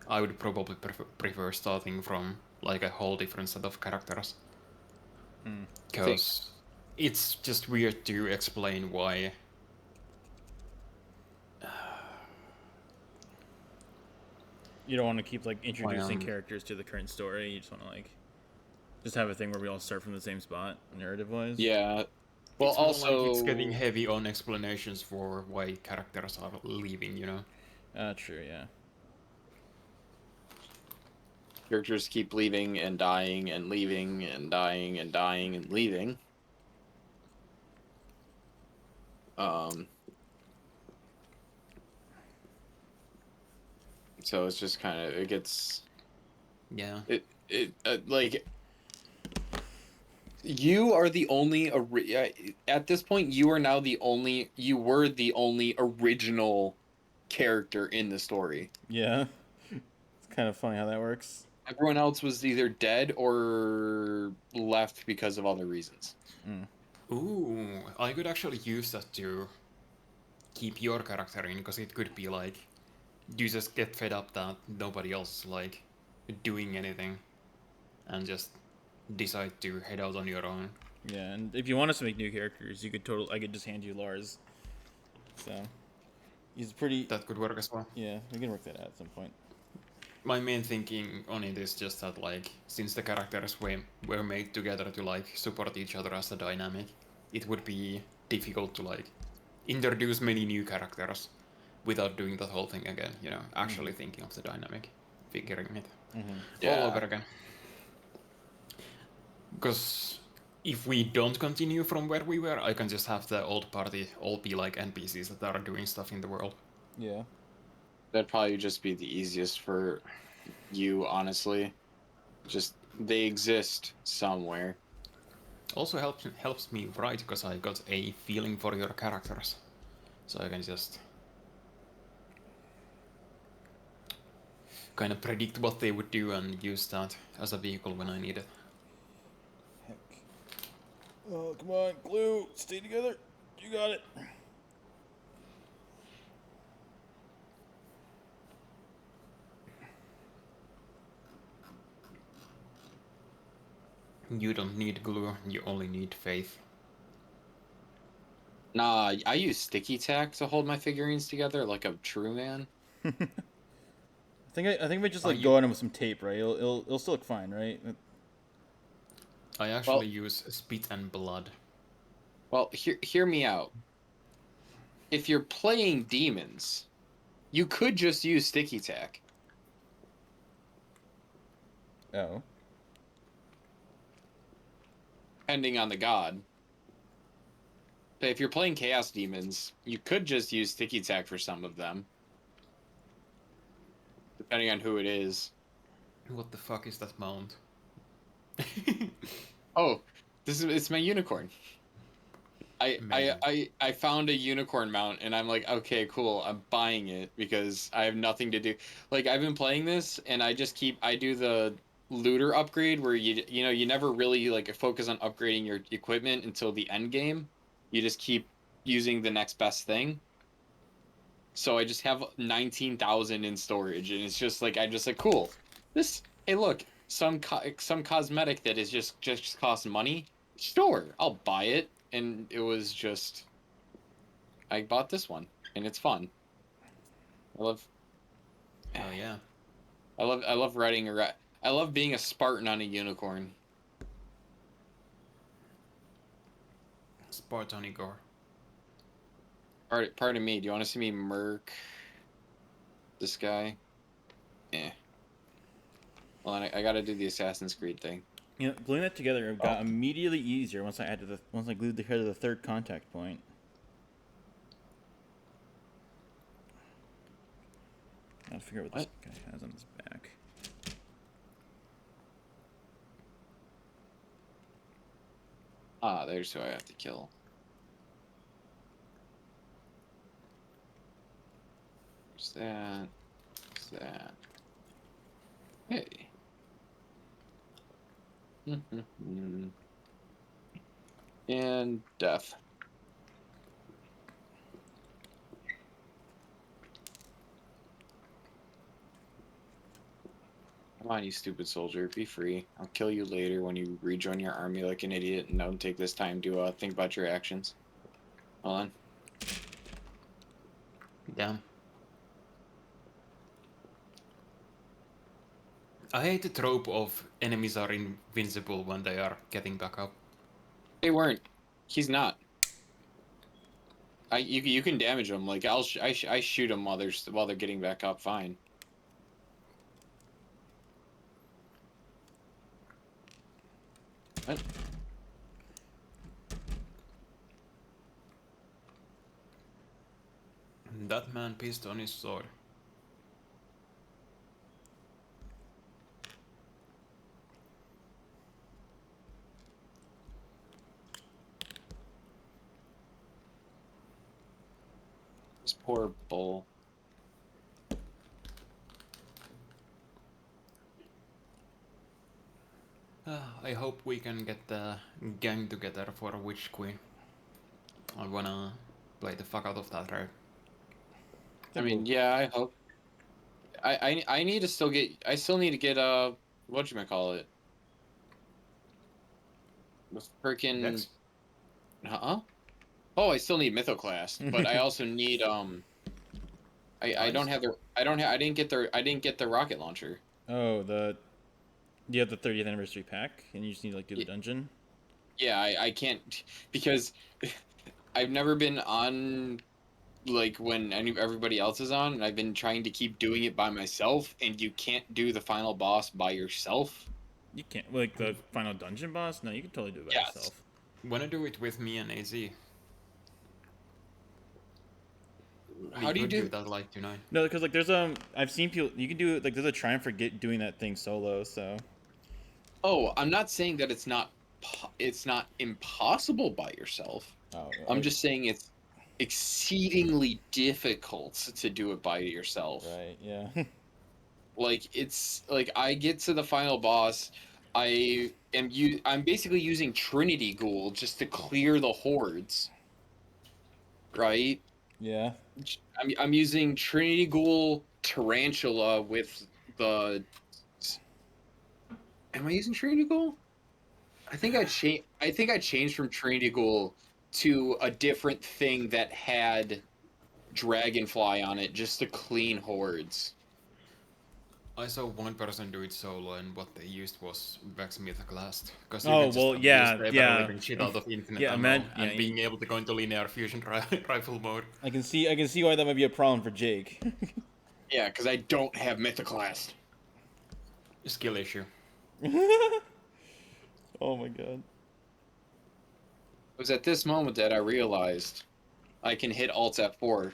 I would probably prefer starting from like a whole different set of characters. Because it's just weird to explain why. You don't want to keep like introducing Why, characters to the current story. You just want to like just have a thing where we all start from the same spot, narrative-wise. Yeah. Well, it's more also like it's getting heavy on explanations for why characters are leaving, you know? True. Yeah. characters keep leaving and dying and leaving and dying and dying and leaving. So it's just kind of, it gets, Yeah. like, you are the only, at this point, you were the only original character in the story. Yeah. It's kind of funny how that works. Everyone else was either dead or left because of other reasons. Ooh, I could actually use that to keep your character in, because it could be like, you just get fed up that nobody else is like doing anything and just decide to head out on your own. Yeah, and if you want us to make new characters, I could just hand you Lars. So he's pretty. That could work as well. Yeah, we can work that out at some point. My main thinking on it is just that, like, since the characters were made together to like support each other as a dynamic, it would be difficult to like introduce many new characters without doing that whole thing again, you know, actually thinking of the dynamic, figuring it all over again. Because if we don't continue from where we were, I can just have the old party all be like NPCs that are doing stuff in the world. Yeah. That'd probably just be the easiest for you, honestly. Just, they exist somewhere. Also helps me write, because I got a feeling for your characters, so I can just kind of predict what they would do and use that as a vehicle when I need it. Heck. Oh, come on, glue, stay together. You got it. You don't need glue, you only need faith. Nah, I use sticky tack to hold my figurines together like a true man. I think we just like you- go at him with some tape, right? It'll still look fine, right? I actually use spit and blood. Well, hear me out. If you're playing demons, you could just use sticky tack. Oh. Depending on the god. But if you're playing chaos demons, you could just use sticky tack for some of them. Depending on who it is. What the fuck is that mount? Oh, it's my unicorn. I found a unicorn mount and I'm like, okay, cool, I'm buying it because I have nothing to do. Like, I've been playing this and I do the looter upgrade where you never really like focus on upgrading your equipment until the end game. You just keep using the next best thing. So I just have 19,000 in storage and it's just like, I'm just like, cool. Hey, look, some cosmetic that is just costs money. Sure, I'll buy it. And it was just, I bought this one, and it's fun. Oh yeah. I love riding I love being a Spartan on a unicorn. Spartan Igor. Pardon me. Do you want to see me murk this guy? Well, I got to do the Assassin's Creed thing. You know, gluing that together got immediately easier once I glued the head to the third contact point. I gotta figure out what this guy has on his back. There's who I have to kill. What's that? What's that? Hey. And death. Come on, you stupid soldier. Be free. I'll kill you later when you rejoin your army like an idiot and don't take this time to think about your actions. Hold on. Damn. I hate the trope of enemies are invincible when they are getting back up. They weren't. He's not. You can damage them. Like I shoot them while they're getting back up. Fine. What? That man pissed on his sword. This poor bull. I hope we can get the gang together for a Witch Queen. I wanna play the fuck out of that right? I mean, yeah, I hope. I need to still get. I still need to get whatchamacallit? The freaking. Dex? Huh? Oh, I still need Mythoclast, but I also need I don't have the I didn't get the rocket launcher. Oh, you have the 30th anniversary pack, and you just need to like do the dungeon. Yeah, I can't because I've never been on like when everybody else is on, and I've been trying to keep doing it by myself, and you can't do the final boss by yourself. You can't like the final dungeon boss. No, you can totally do it by Yes. yourself. Wanna do it with me and AZ? How do you do that like tonight? No, because like there's I've seen people you can do like there's a try and forget doing that thing solo. So Oh, I'm not saying that it's not impossible by yourself. oh, I'm just saying it's exceedingly difficult to do it by yourself. right, yeah. Like it's like I get to the final boss, I'm basically using Trinity Ghoul just to clear the hordes. Right? Yeah. I'm using Trinity Ghoul Tarantula with the. Am I using Trinity Ghoul? I think I changed from Trinity Ghoul to a different thing that had Dragonfly on it just to clean hordes. I saw one person do it solo, and what they used was Vex Mythoclast. Because Oh, you can well, just yeah, abuse the yeah. ever-living shit out of infinite Yeah, ammo, yeah, and being able to go into linear fusion rifle mode. I can see why that might be a problem for Jake. Yeah, because I don't have Mythoclast. Skill issue. Oh my god. It was at this moment that I realized I can hit Alt F4.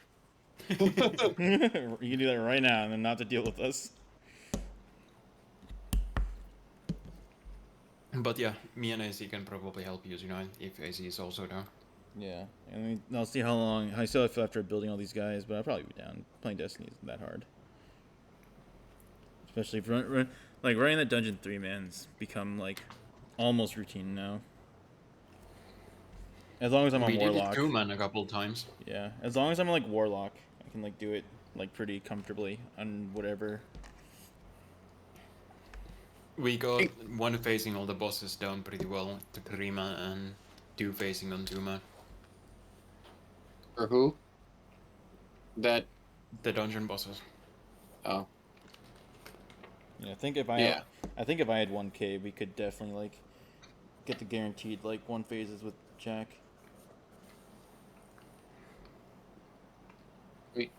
You can do that right now and then not have to deal with us. But yeah, me and AZ can probably help you tonight, if AZ is also down. Yeah, I mean, I'll see how long. I still have after building all these guys, but I'll probably be down. Playing Destiny isn't that hard. Especially if like running the dungeon 3-man's become like almost routine now. As long as I'm on We Warlock. did it 2-man a couple times. Yeah, as long as I'm like Warlock, I can like do it like pretty comfortably on whatever. We got one facing all the bosses down pretty well to 3-man and 2 facing on 2-man. For who? That. The dungeon bosses. Oh. Yeah, I think if I had 1K, we could definitely like get the guaranteed like 1 phases with Jack. Wait.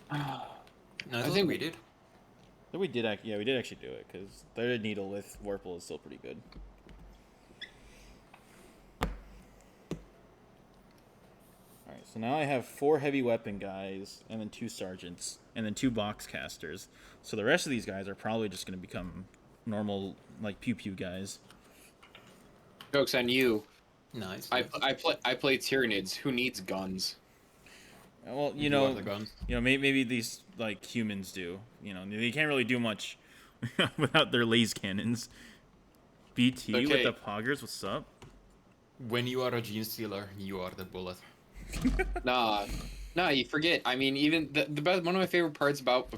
I think we did. But we did actually do it because Threaded Needle with Warple is still pretty good. Alright, so now I have 4 heavy weapon guys, and then 2 sergeants, and then 2 box casters. So the rest of these guys are probably just going to become normal, like, pew-pew guys. Joke's on you. Nice. I play Tyranids. Who needs guns? Well, You are the guns. maybe these like humans do. They can't really do much without their laser cannons. BT with the Okay, poggers. What's up? When you are a gene stealer, you are the bullet. nah, nah. You forget. I mean, even the best. One of my favorite parts about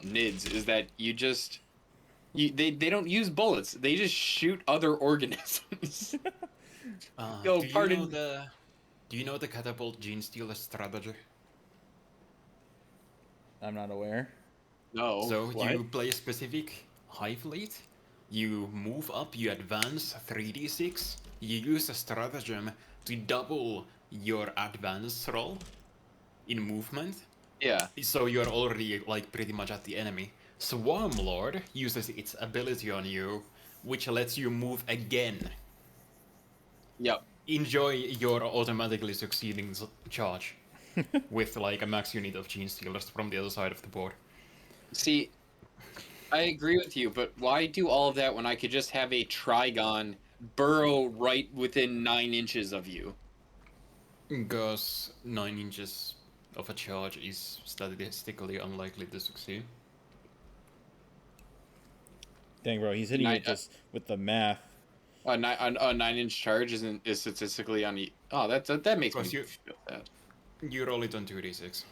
NIDS is that they don't use bullets. They just shoot other organisms. Yo, Do you know pardon. the catapult gene stealer strategy? I'm not aware. No. So What? you play a specific hive lead, you move up, you advance 3d6, you use a stratagem to double your advance roll in movement, Yeah. so you're already like pretty much at the enemy. Swarm Lord uses its ability on you, which lets you move again. Yep. Enjoy your automatically succeeding charge with like a max unit of Gene Stealers from the other side of the board. See, I agree with you, but why do all of that when I could just have a Trigon burrow right within 9 inches of you? Because 9 inches of a charge is statistically unlikely to succeed. Dang, bro, he's hitting Nine, it just with the math. a 9 inch charge is statistically oh that makes me Because feel bad. you roll it on 2d6.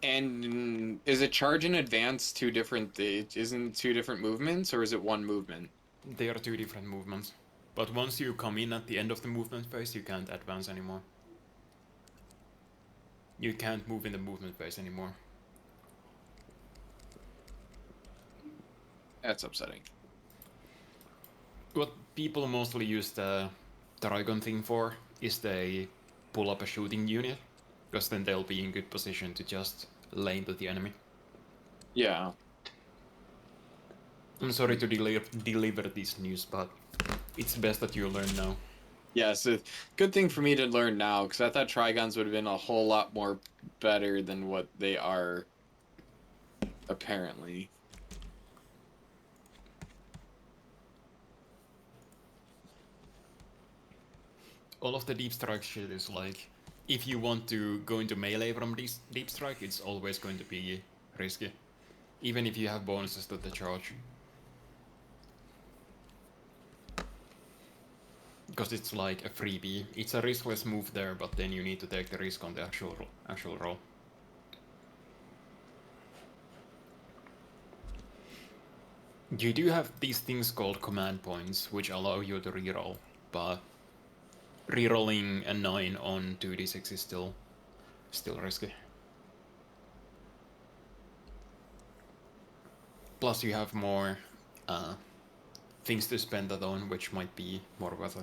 And is a charge in advance two different isn't two different movements, or is it one movement? They are 2 different movements. But once you come in at the end of the movement phase, you can't advance anymore. You can't move in the movement phase anymore. That's upsetting. What people mostly use the Trigon thing for is they pull up a shooting unit, because then they'll be in good position to just lay into the enemy. Yeah. I'm sorry to deliver this news, but it's best that you learn now. Yes, good thing for me to learn now, because I thought Trigons would have been a whole lot more better than what they are, apparently. All of the deep strike shit is like, if you want to go into melee from this deep strike, it's always going to be risky, even if you have bonuses to the charge. Because it's like a freebie. It's a riskless move there, but then you need to take the risk on the actual roll. You do have these things called command points, which allow you to reroll, but rerolling a 9 on 2d6 is still risky. Plus you have more things to spend that on, which might be more worth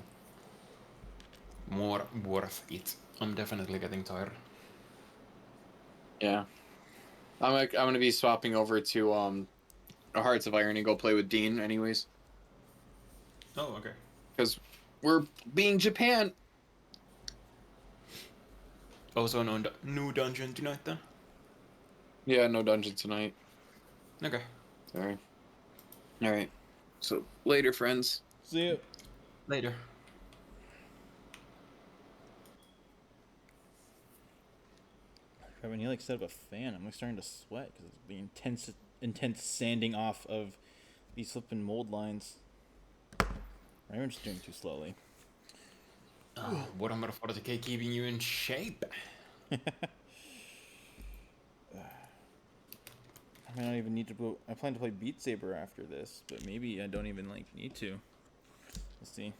it. I'm definitely getting tired. Yeah. I'm gonna be swapping over to Hearts of Iron and go play with Dean anyways. Oh, okay. Because we're being Japan. Also, no new dungeon tonight then? Yeah, no dungeon tonight. Okay. Sorry. Alright. So later, friends. See ya. Later. When he like set up a fan, I'm like starting to sweat because it's the intense sanding off of these flipping mold lines. Or I'm just doing too slowly. Warhammer 40k keeping you in shape. I might not even need to go. I plan to play Beat Saber after this, but maybe I don't even like need to. We'll see.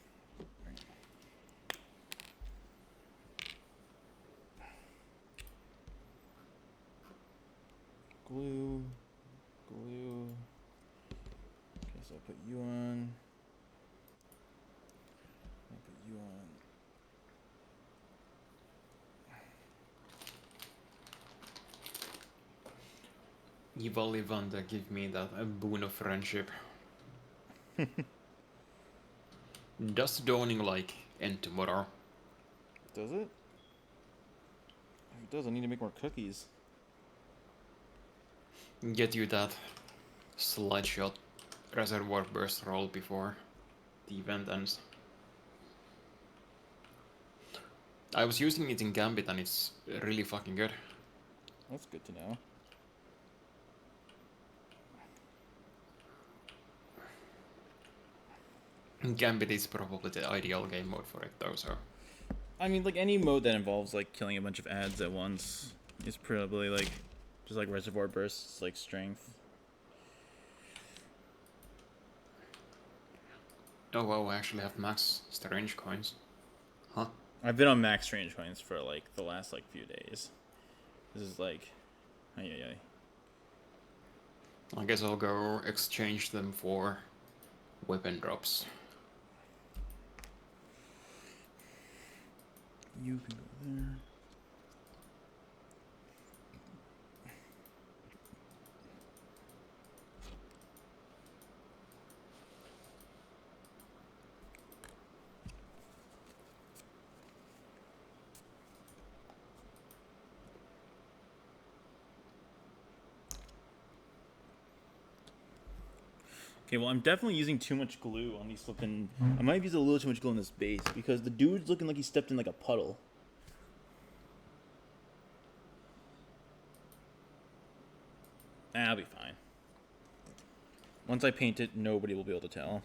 Glue. Okay, so I'll put you on. I'll put you on. Evil Evander, give me that a boon of friendship. Does dawning like end tomorrow? Does it? If it does, I need to make more cookies. Get you that slide shot reservoir burst roll before the event ends. I was using it in Gambit and it's really fucking good. That's good to know. Gambit is probably the ideal game mode for it though, so... I mean, like, any mode that involves, like, killing a bunch of ads at once is probably, like, just like Reservoir Bursts, like, strength. Oh wow, I actually have max strange coins. Huh? I've been on max strange coins for, like, the last, like, few days. This is, like... Ay. I guess I'll go exchange them for weapon drops. You can go there. Okay, well, I'm definitely using too much glue on these flipping... I might have used a little too much glue on this base, because the dude's looking like he stepped in, like, a puddle. I'll be fine. Once I paint it, nobody will be able to tell.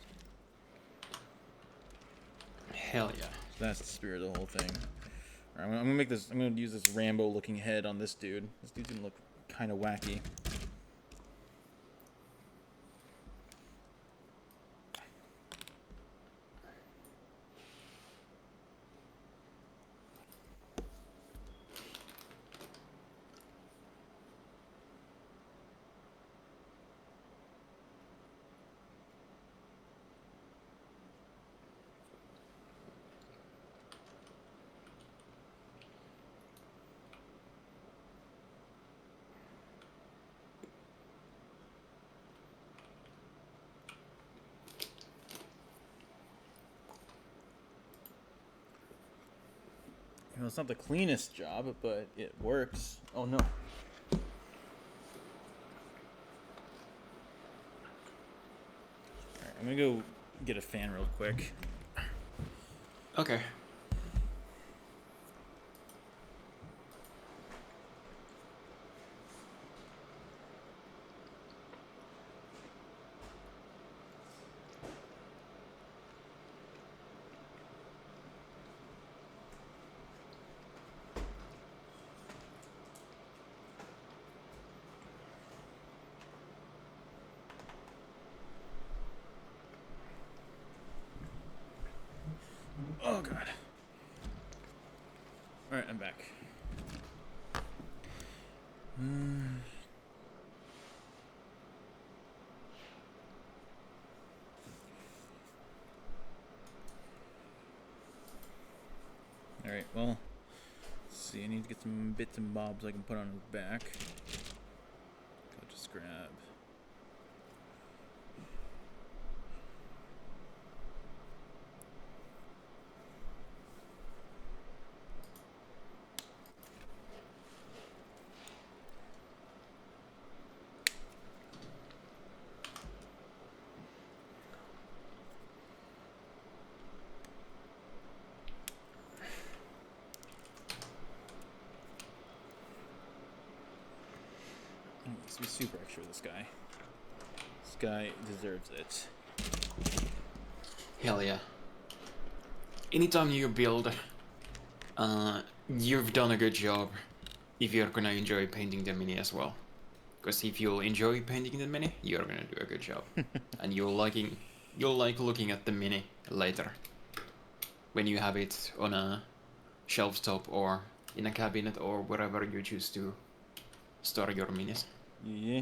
Hell yeah. That's the spirit of the whole thing. Alright, I'm gonna make this... I'm gonna use this Rambo-looking head on this dude. This dude's gonna look kind of wacky. You know, it's not the cleanest job, but it works. Oh no. Alright, I'm gonna go get a fan real quick. Okay. Oh god. Alright, I'm back. Alright, well, let's see, I need to get some bits and bobs I can put on his back. I'll just grab. Let's be super extra with this guy. This guy deserves it. Hell yeah. Anytime you build, you've done a good job if you're gonna enjoy painting the mini as well. Because if you'll enjoy painting the mini, you're gonna do a good job. And you'll like looking at the mini later. When you have it on a shelf top or in a cabinet or wherever you choose to store your minis. Yeah.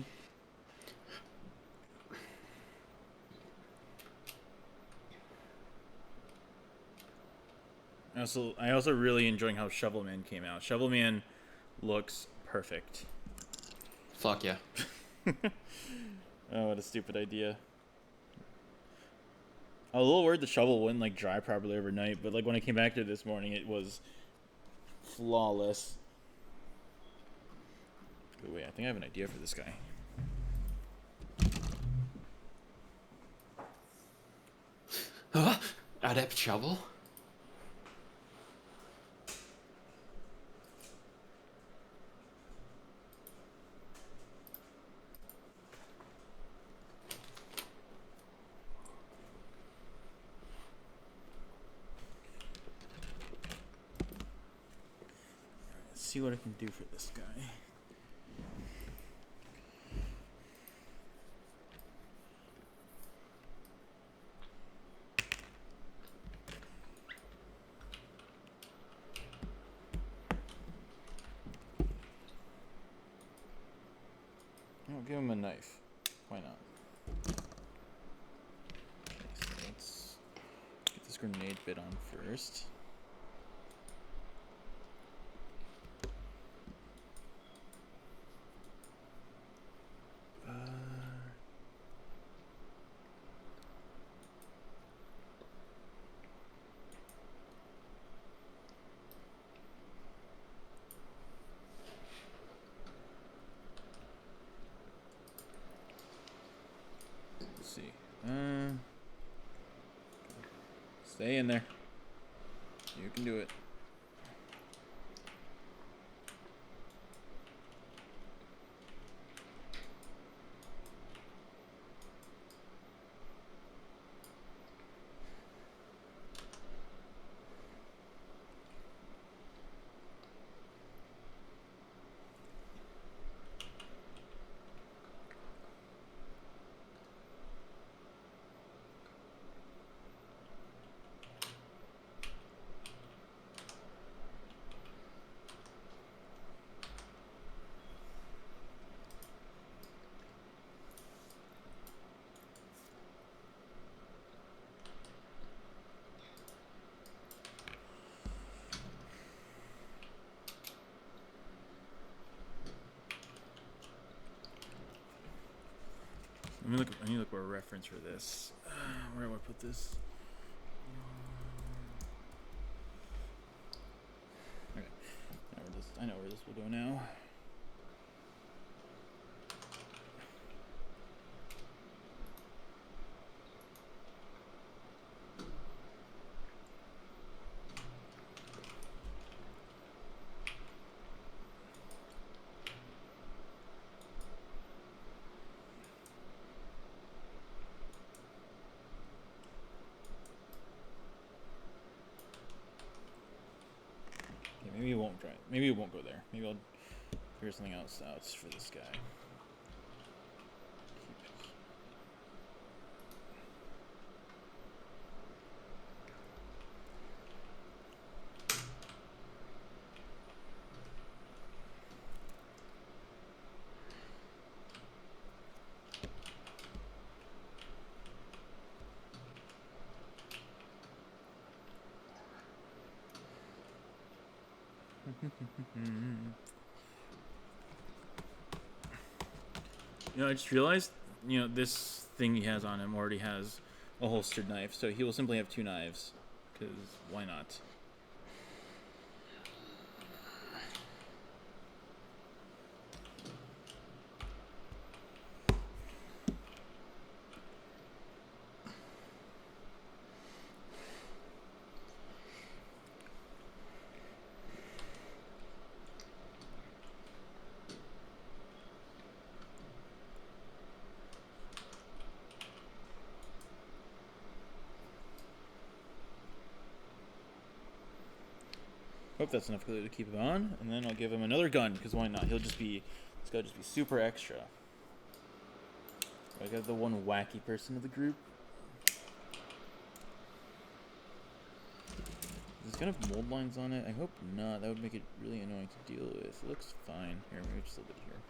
I also really enjoying how Shovelman came out. Shovelman looks perfect. Fuck yeah. Oh, what a stupid idea. I was a little worried the shovel wouldn't like dry properly overnight, but like when I came back to it this morning, it was flawless. But wait, I think I have an idea for this guy. Adept shovel? see what I can do for this guy. I'll give him a knife. Why not? Okay, so let's get this grenade bit on first. Let's see. Stay in there. You can do it. Let me look. I need to look for a reference for this. Where do I put this? Okay. I know where this will go now. Maybe it won't try. Maybe it won't go there. Maybe I'll figure something else out for this guy. You know, I just realized, you know, this thing he has on him already has a holstered knife, so he will simply have 2 knives, because why not? Hope that's enough glue to keep him on, and then I'll give him another gun, because why not? This guy just be super extra. So I got the one wacky person of the group. Does this gonna have mold lines on it? I hope not. That would make it really annoying to deal with. It looks fine. Here, maybe just a little bit here.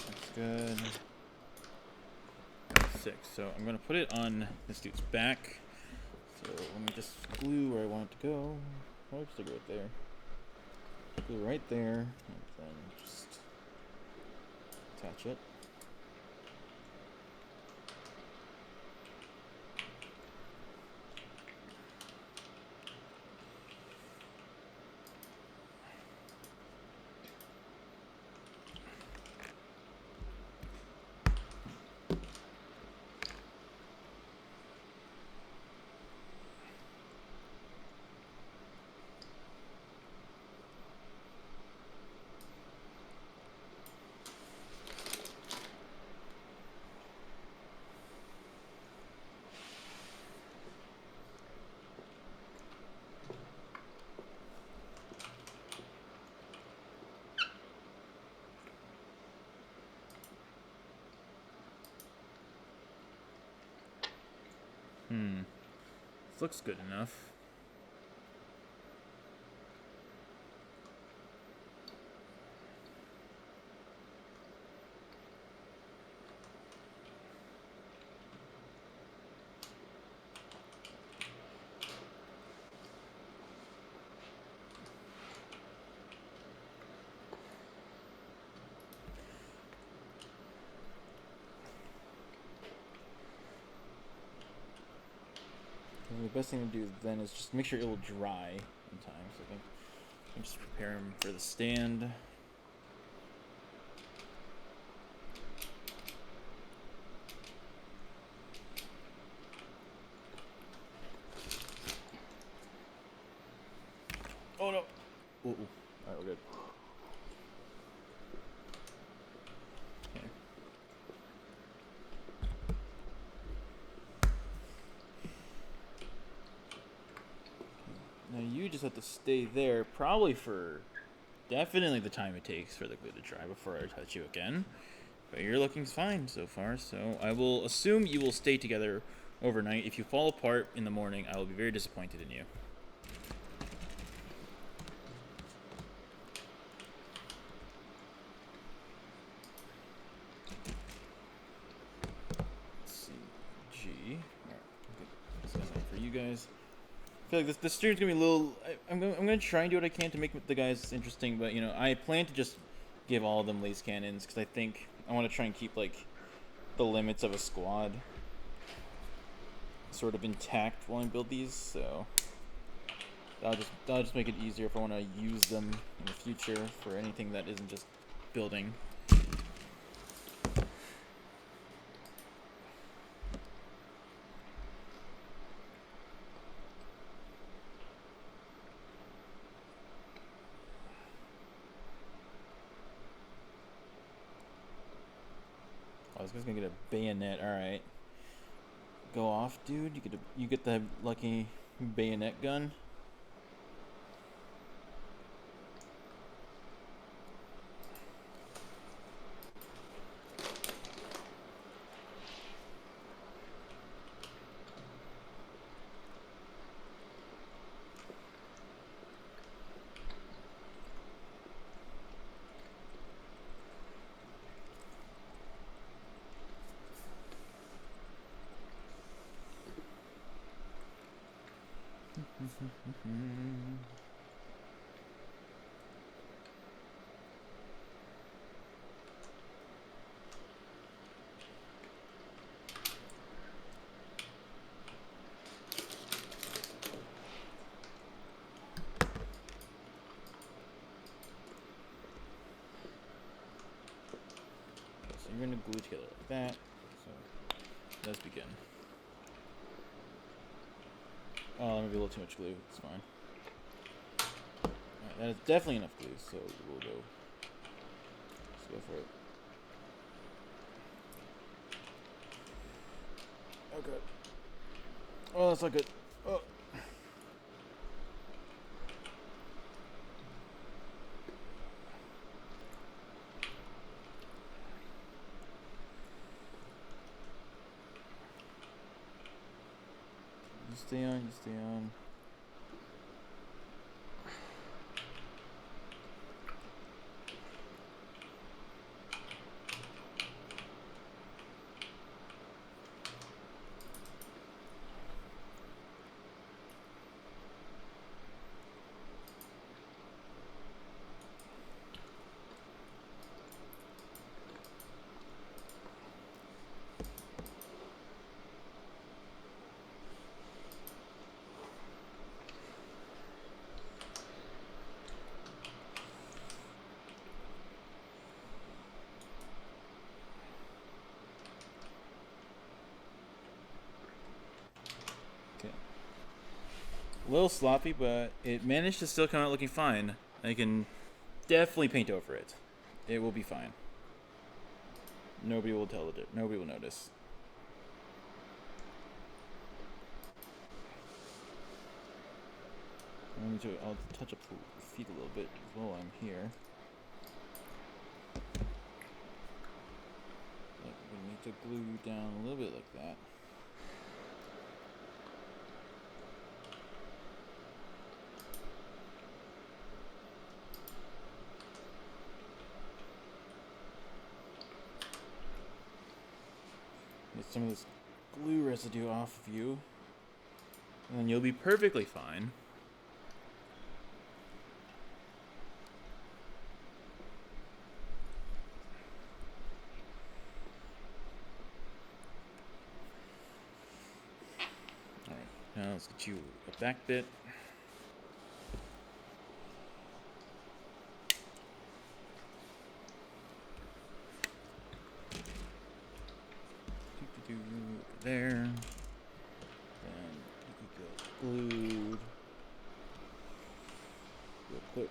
That's good. 6. So I'm going to put it on this dude's back. So let me just glue where I want it to go. Oh, just stick it right there. Glue right there, and then just attach it. This looks good enough. And the best thing to do then is just make sure it will dry in time. So I can just prepare them for the stand. Oh no! Ooh, ooh. Alright, we're good. Okay. Now you just have to stay there, probably for definitely the time it takes for the glue to dry before I touch you again. But you're looking fine so far, so I will assume you will stay together overnight. If you fall apart in the morning, I will be very disappointed in you. Let's see. G. Alright, good. This guy's on for you guys. I feel like this stream's gonna be a little. I'm gonna try and do what I can to make the guys interesting, but you know, I plan to just give all of them lace cannons because I think I want to try and keep like the limits of a squad sort of intact while I build these. So that'll just make it easier if I want to use them in the future for anything that isn't just building. Oh, this guy's gonna get a bayonet. All right, go off, dude. You get the lucky bayonet gun. So you're gonna glue together like that. So let's begin. Oh, that might be a little too much glue. It's fine. Alright, that is definitely enough glue, so we'll go. Let's go for it. Oh god. Oh, that's not good. Oh. You stay on, you stay on. A little sloppy, but it managed to still come out looking fine. I can definitely paint over it. It will be fine. Nobody will tell it. Nobody will notice. I'll touch up the feet a little bit while I'm here. We need to glue down a little bit like that. some of this glue residue off of you, and then you'll be perfectly fine. Alright, now let's get you a back bit. There. Then you could go glued. Real quick.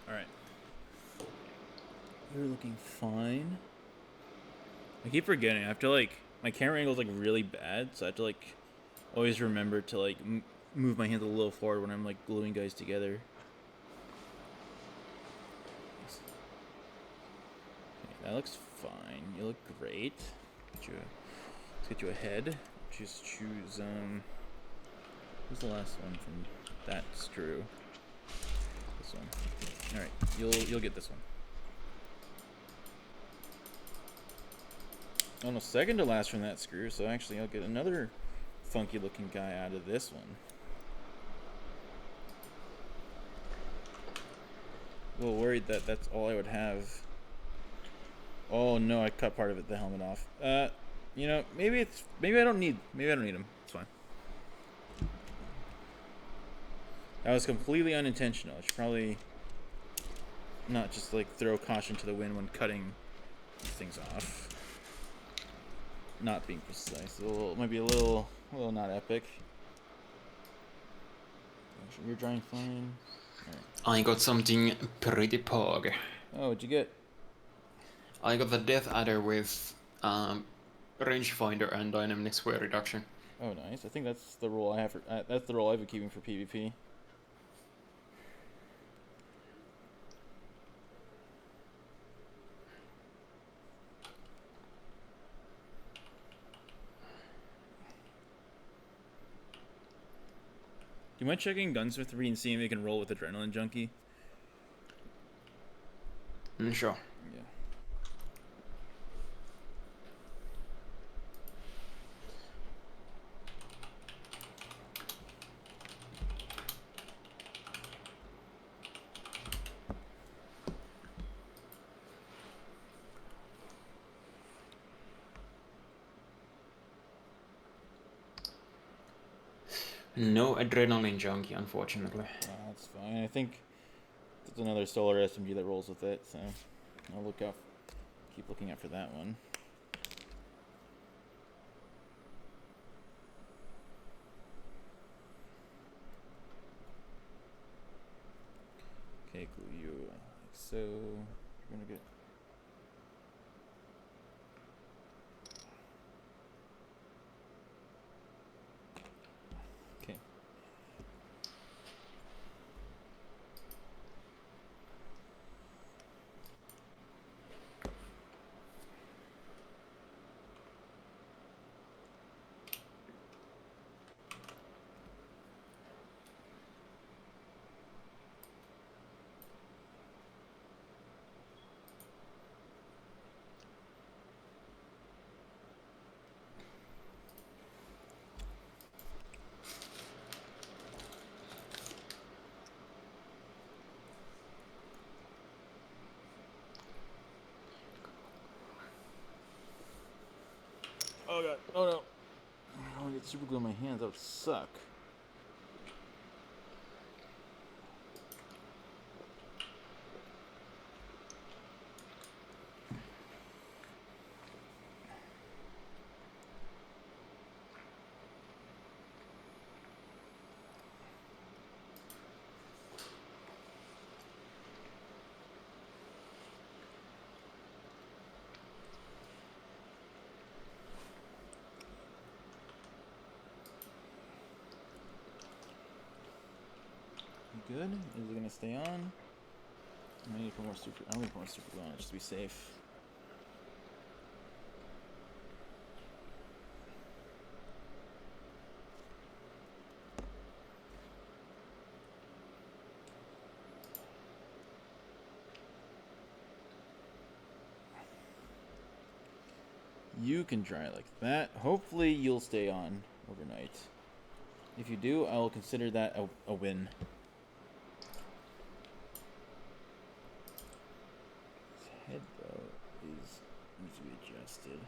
Alright. You're looking fine. I keep forgetting. I have to, like, my camera angle is, like, really bad, so I have to, like, always remember to, like, move my hands a little forward when I'm, like, gluing guys together. Okay, that looks fine. You look great. Let's get you a head. Just choose, who's the last one from that screw? This one. Alright, you'll get this one. Oh no, second to last from that screw, so actually I'll get another funky looking guy out of this one. A little worried that that's all I would have. Oh no, I cut part of it, the helmet off. You know, maybe I don't need him. It's fine. That was completely unintentional. I should probably not just like throw caution to the wind when cutting these things off. Not being precise. Might be a little not epic. You're drying fine. I got something pretty pog. Oh, what'd you get? I got the Death Adder with rangefinder and dynamic square reduction. Oh, nice. I think that's the role I have. That's the role I've been keeping for PvP. Do you mind checking Gunsmith 3 and seeing if you can roll with Adrenaline Junkie? Sure. Yeah. No adrenaline junkie, unfortunately. That's fine. I think there's another solar SMG that rolls with it, so I'll keep looking out for that one. Okay, glue you like so. You're gonna get. Okay. Oh god. Oh no. I don't get super glue on my hands. That would suck. good. Is it gonna stay on? I need to put more super. I'm gonna put more super glue on it just to be safe. You can dry like that. Hopefully you'll stay on overnight. If you do, I will consider that a win. His head, though, needs to be adjusted.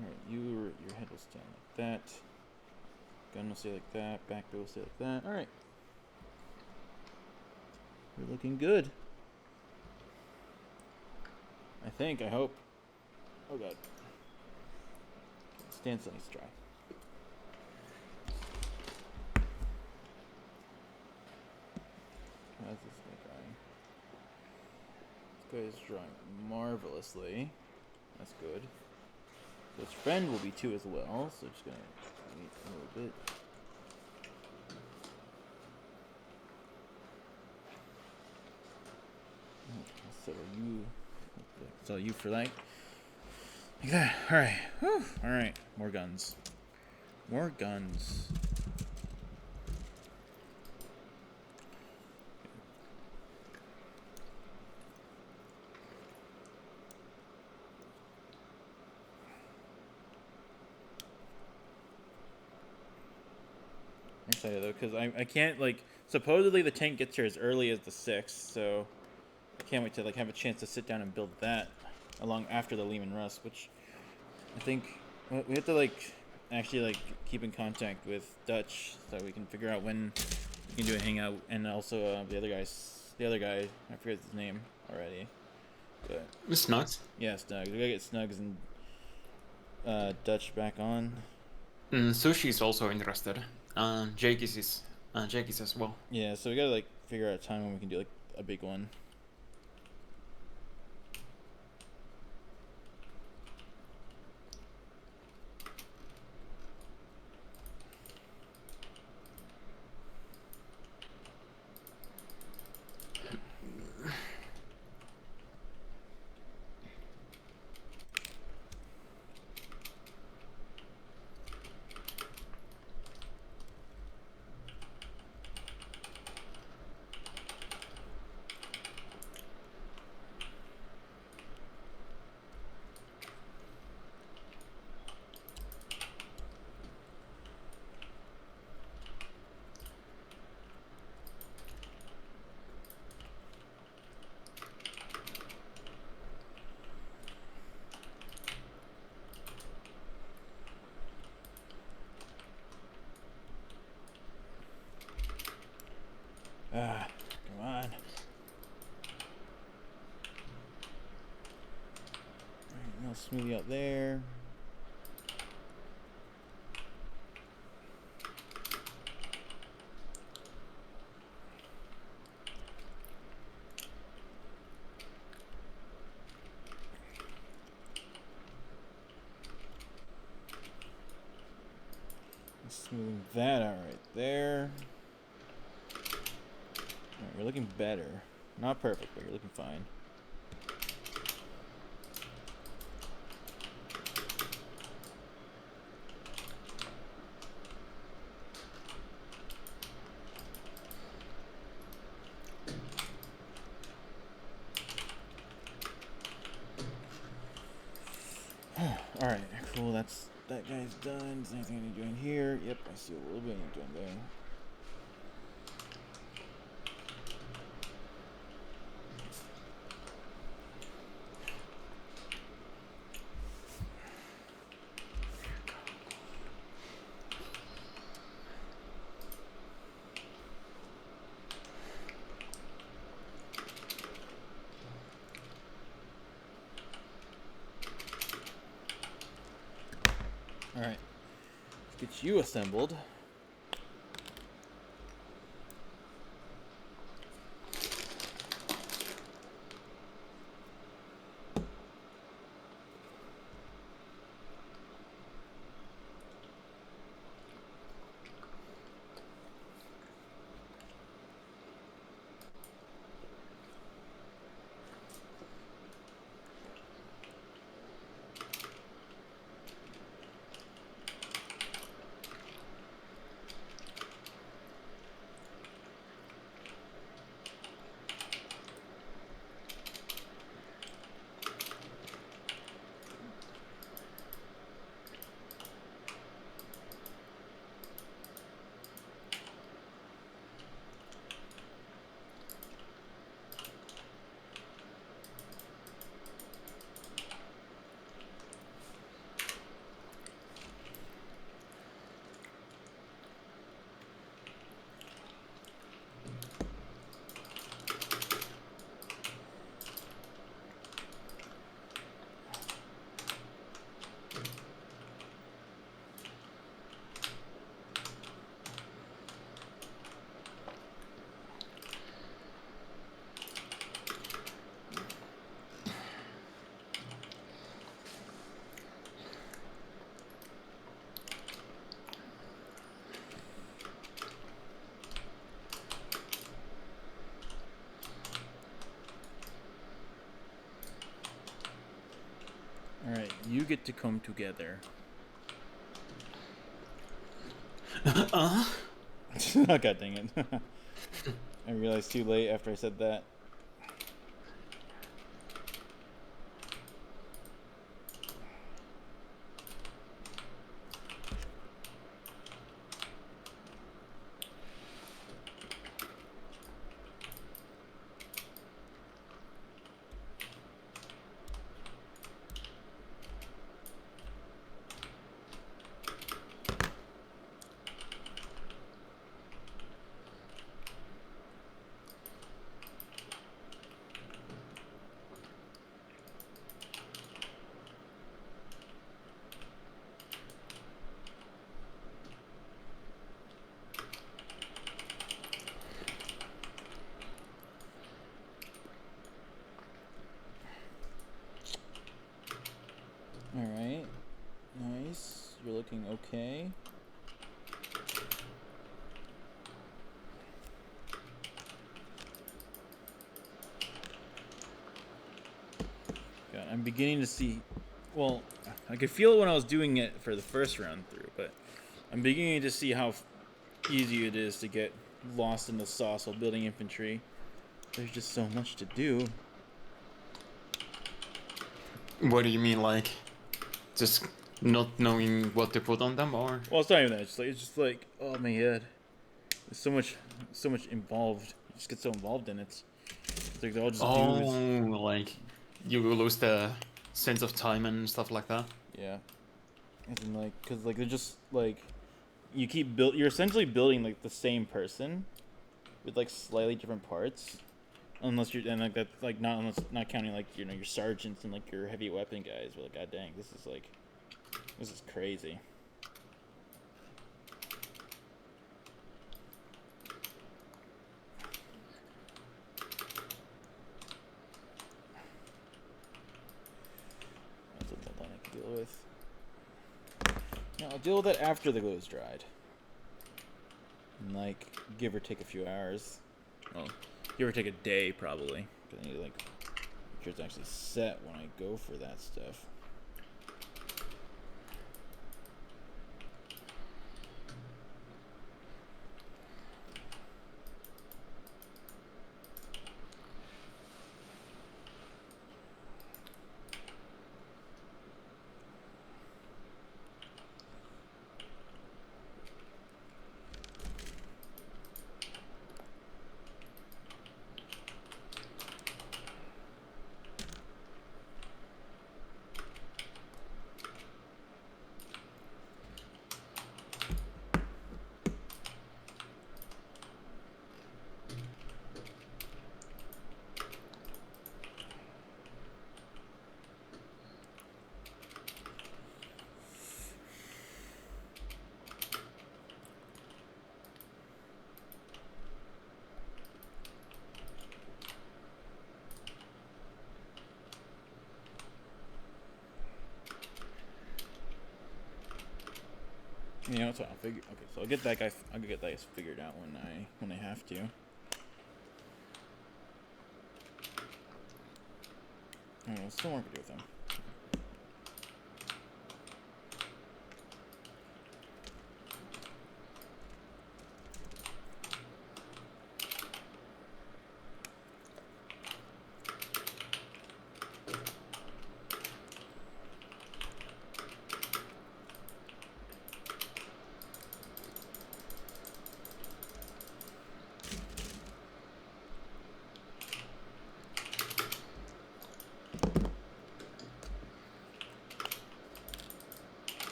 Alright, your head will stand like that. Gun will stay like that. Back will stay like that. Alright. You're looking good. I think, I hope. Oh god. Stand still, needs to dry. How's this guy drying? This guy is drying marvelously. That's good. So his friend will be too as well, so just gonna wait a little bit. So you for like that. Alright. Alright. More guns. More guns. I'm excited though, because I can't, like, supposedly the tank gets here as early as the 6th, so I can't wait to like have a chance to sit down and build that along after the Lehman Russ, which I think we have to like actually like keep in contact with Dutch so we can figure out when we can do a hangout, and also the other guy, I forget his name already, but Snugs. yeah, Snugs. We gotta get Snugs and Dutch back on. Sushi is also interested. Jake is as well. Yeah, so we gotta like figure out a time when we can do like a big one. Come on. Alright, now smoothie out there. Smoothing that out right there. Alright, you're looking better. Not perfect, but you're looking fine. Alright, cool, that guy's done. Is there anything I need to do in here? Yep, I see a little bit I need to do in there. Alright, let's get you assembled. you get to come together. Uh? God dang it. I realized too late after I said that. Alright. Nice. You're looking okay. God, I'm beginning to see... Well, I could feel it when I was doing it for the first round through, but I'm beginning to see how easy it is to get lost in the sauce while building infantry. There's just so much to do. What do you mean, like, just not knowing what to put on them, or? Well, it's not even that. It's just like, oh my god, there's so much involved. You just get so involved in it. It's like they all just do. Like, you will lose the sense of time and stuff like that. Yeah, and like, cause like they're just like, you're essentially building like the same person, with like slightly different parts, unless you're and like that like not counting like your sergeants and like your heavy weapon guys. But like, god dang, this is crazy. That's a deadline I can deal with. No, I'll deal with it after the glue is dried. And like, give or take a few hours. Well, give or take a day, probably. But I need to like, make sure it's actually set when I go for that stuff. You know, so I'll figure. Okay, so I'll get that guy. I'll get that guy figured out when I have to. Alright, still more to do with him.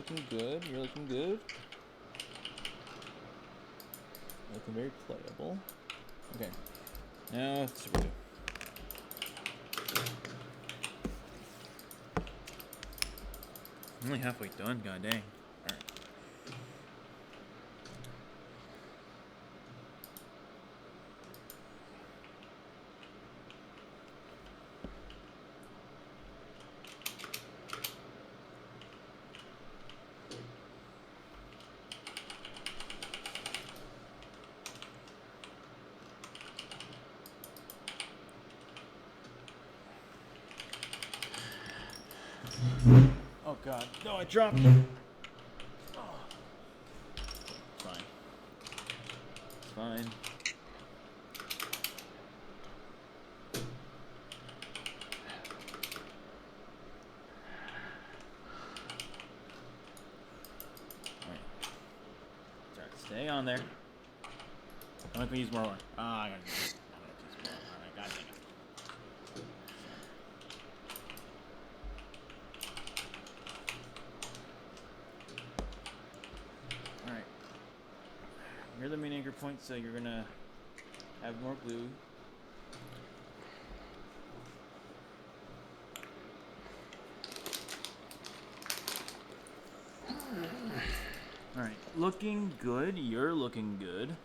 looking good. You're looking good. Looking very playable. Okay. Now, let's see what we do. I'm only halfway done, god dang. Alright. Oh god. No, I dropped it. Oh. It's fine. It's fine. Alright. Stay on there. I'm not gonna use more one. Ah, I gotta use more. Alright, god dang it. Alright. You're the main anchor point, so you're gonna have more glue. Alright, looking good. You're looking good.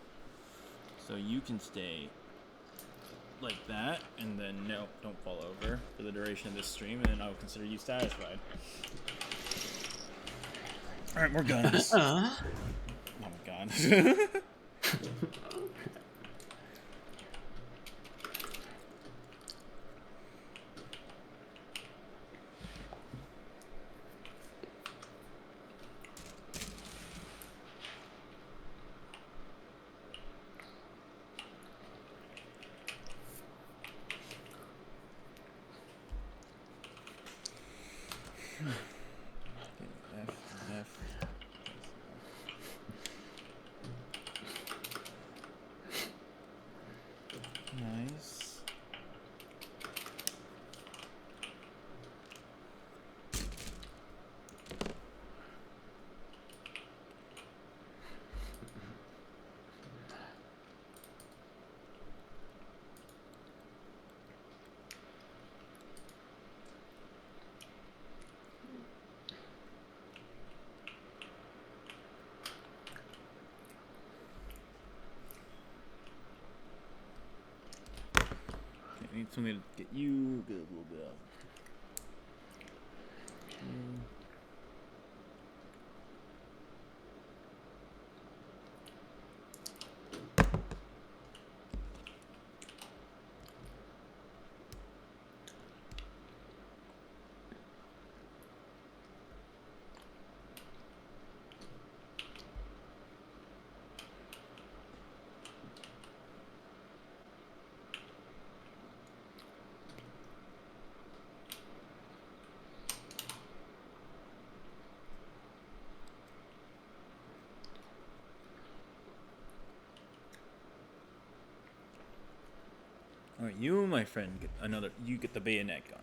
So you can stay like that, and then no, don't fall over for the duration of this stream, and then I will consider you satisfied. Alright, more guns. Oh my god. Nice. I need something to get you good a little bit up. Alright, you, my friend, get another. You get the bayonet gun.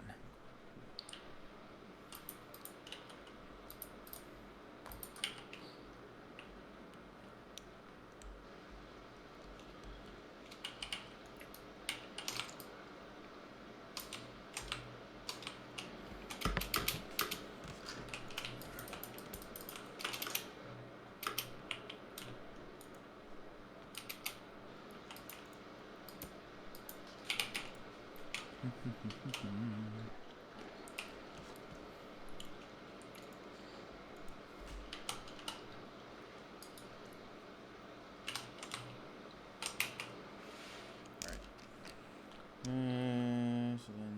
So then.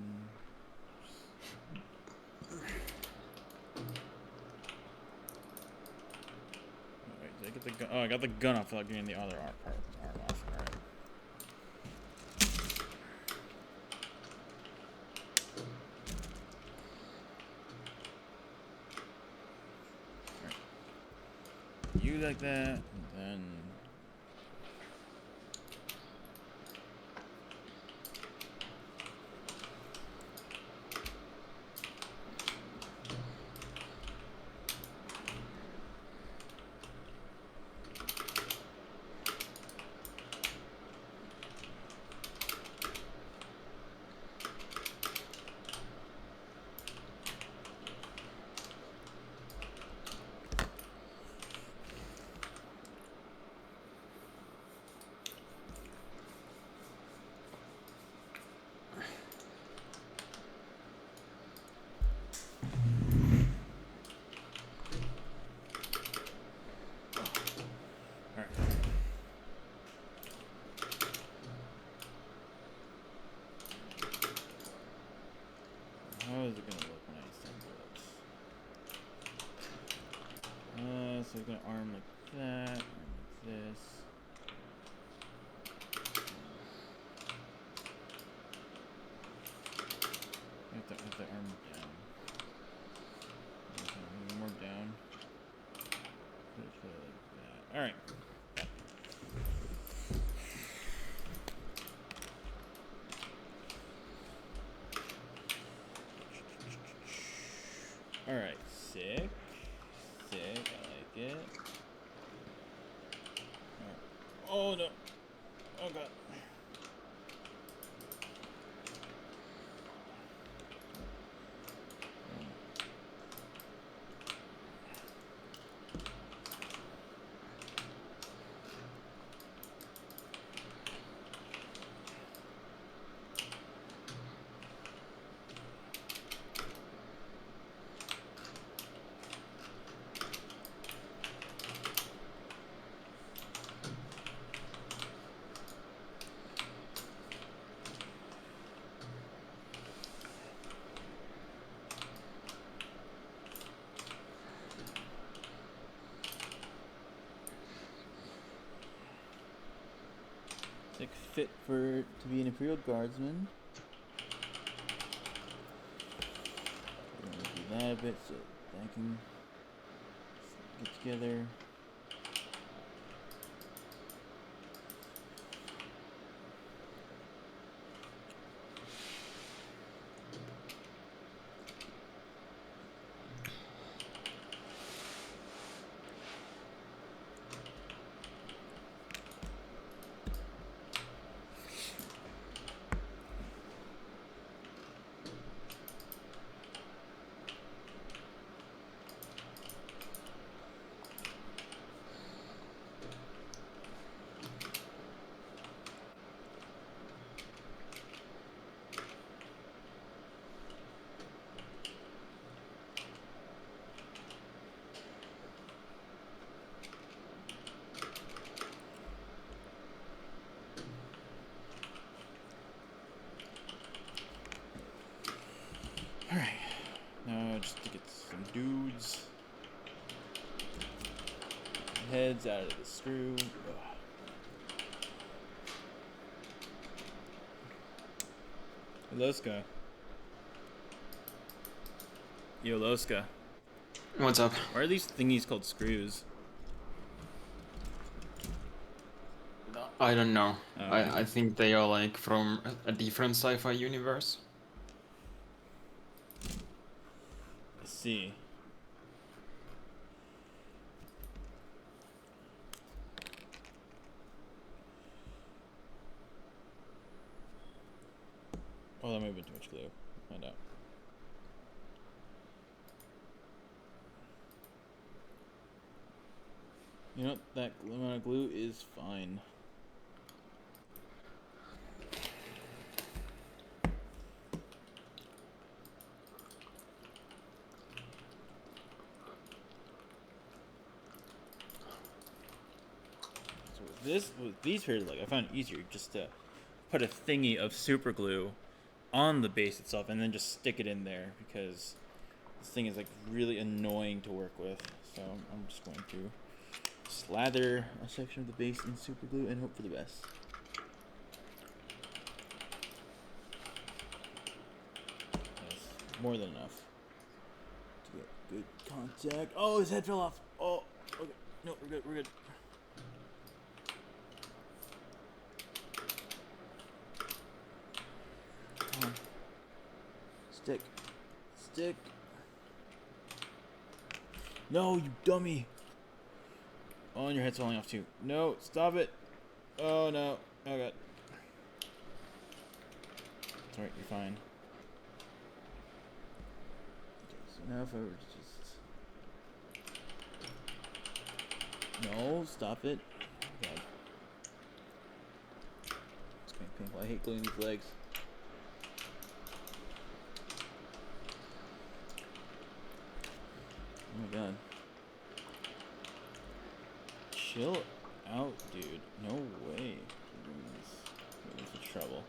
Wait, did I get the gun? Oh, I got the gun off without getting the other arm off. Alright. You like that, and then. gonna arm like that, like this. Have to arm down. Okay, more down. Put it like that. All right. All right, sick. I like it. All right. Oh no! Oh god! Like fit to be an Imperial Guardsman. I'm gonna do that a bit so I can get together. Alright, now just to get some dudes. Heads out of the screw. Loska. Yo, Loska. What's up? Why are these thingies called screws? I don't know. Oh. I think they are like from a different sci-fi universe. I see. Oh, that might have been too much glue. Find out. You know what? That amount of glue is fine. So with these pairs, like I found it easier just to put a thingy of super glue on the base itself and then just stick it in there because this thing is like really annoying to work with. So I'm just going to slather a section of the base in super glue and hope for the best. That's more than enough to get good contact. Oh, his head fell off. Oh, okay. No, we're good. We're good. Come on. Stick. Stick. No, you dummy. Oh, and your head's falling off too. No, stop it. Oh, no. Oh, God. It's alright, you're fine. Okay, so now if I were to just... No, stop it. God. It's kind of painful. I hate gluing these legs. Oh my God. Chill out, dude. No way. This is trouble.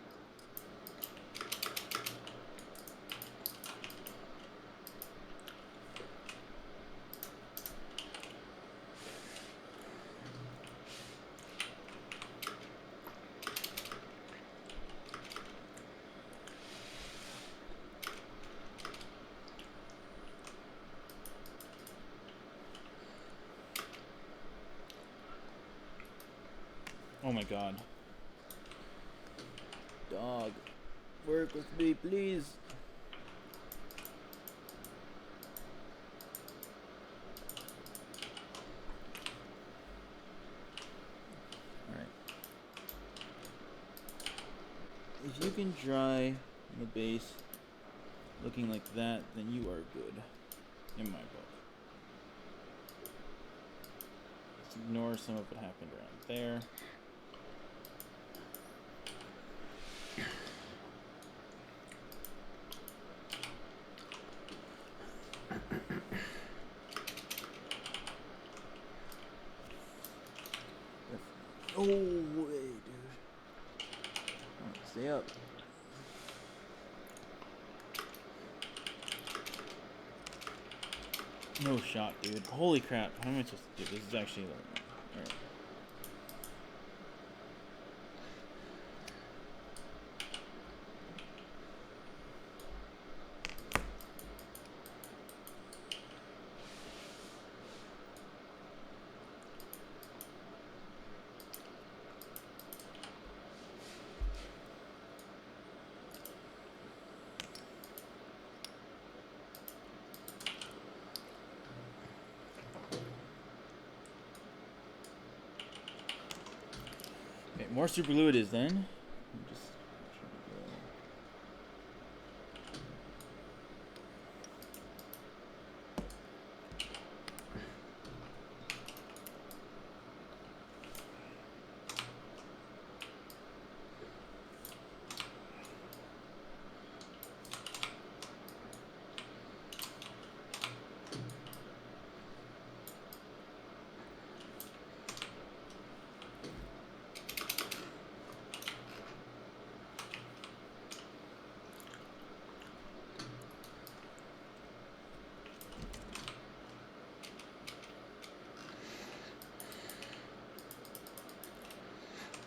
my god. Dog, work with me, please. Alright. If you can dry the base looking like that, then you are good. In my book. Let's ignore some of what happened around there. No way, dude. Alright, stay up. No shot, dude. Holy crap. How am I supposed to do this? This is actually alright. Okay, more super glue it is then. Just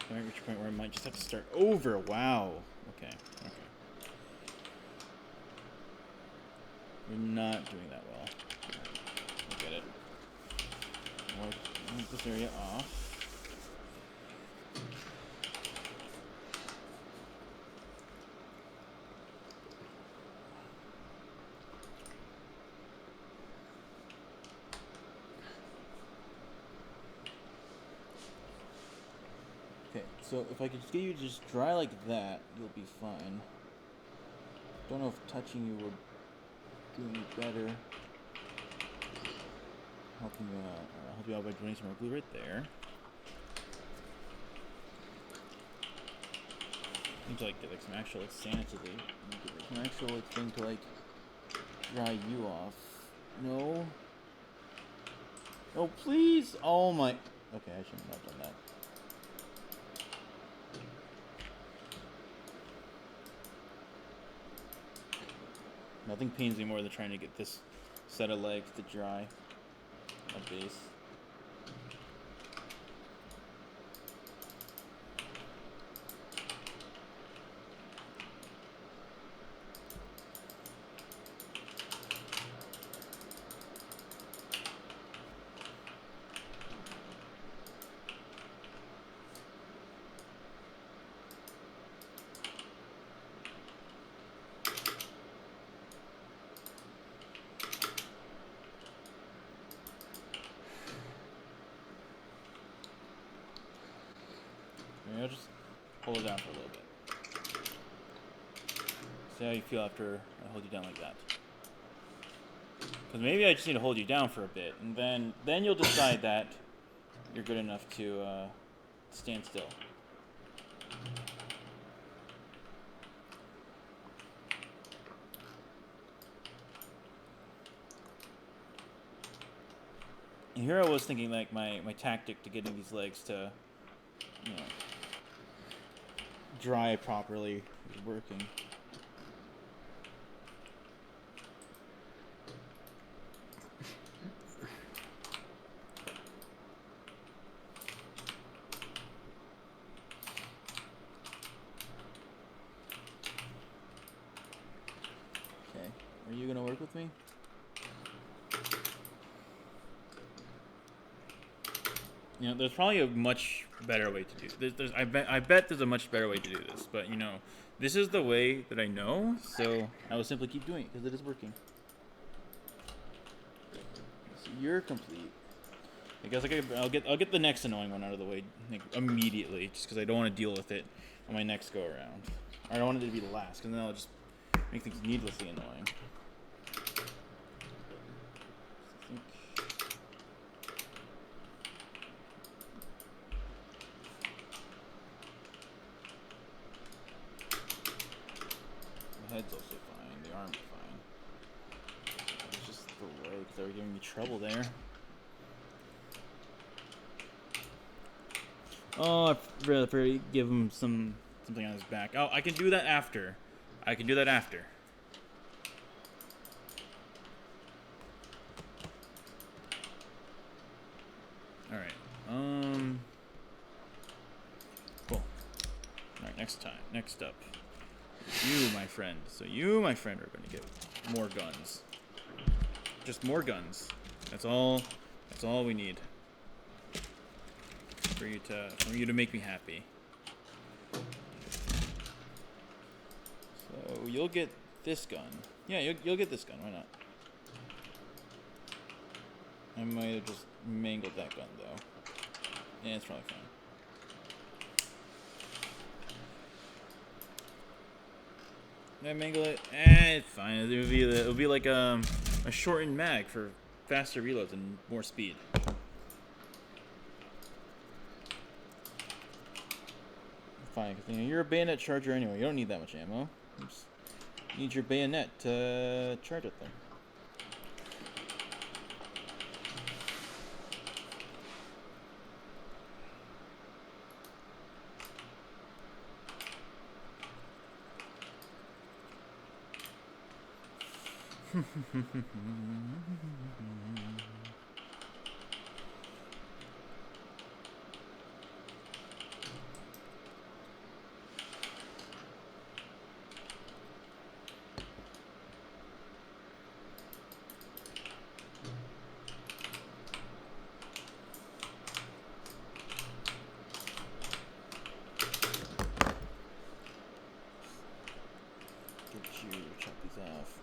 I reach a point where I might just have to start over. Wow. Okay. Okay. We're not doing that well. I get it. Move this area off. Okay, so if I could just get you to just dry like that, you'll be fine. Don't know if touching you would do any better. Helping you out. I'll help you out by doing some more glue right there. Need to like get like some actual like sanity. Get like, some actual like thing to like dry you off. No. Oh please! Oh my. Okay, I shouldn't have done that. Nothing pains me more than trying to get this set of legs to dry at base. Maybe I'll just hold it down for a little bit. See how you feel after I hold you down like that. Because maybe I just need to hold you down for a bit, and then you'll decide that you're good enough to stand still. And here I was thinking like my tactic to getting these legs to, you know, dry properly is working. Okay, are you gonna work with me? You know, there's probably a much better way to do this. I bet there's a much better way to do this, but you know, this is the way that I know, so I will simply keep doing it because it is working. So you're complete. I guess I'll get the next annoying one out of the way like, immediately, just because I don't want to deal with it on my next go around. I don't want it to be the last, because then I'll just make things needlessly annoying. The head's also fine. The arm's fine. It's just the legs that were giving me trouble there. Oh, I'd rather give him something on his back. Oh, I can do that after. I can do that after. All right. Cool. All right. Next time. Next up. You, my friend. So you, my friend, are going to get more guns. Just more guns. That's all. That's all we need. For you to make me happy. So you'll get this gun. Yeah, you'll get this gun. Why not? I might have just mangled that gun though. Yeah, it's probably fine. Did I mangle it? It's fine. It'll be like a shortened mag for faster reloads and more speed. Fine, because you're a bayonet charger anyway. You don't need that much ammo. You just need your bayonet to charge it there. Chop these off.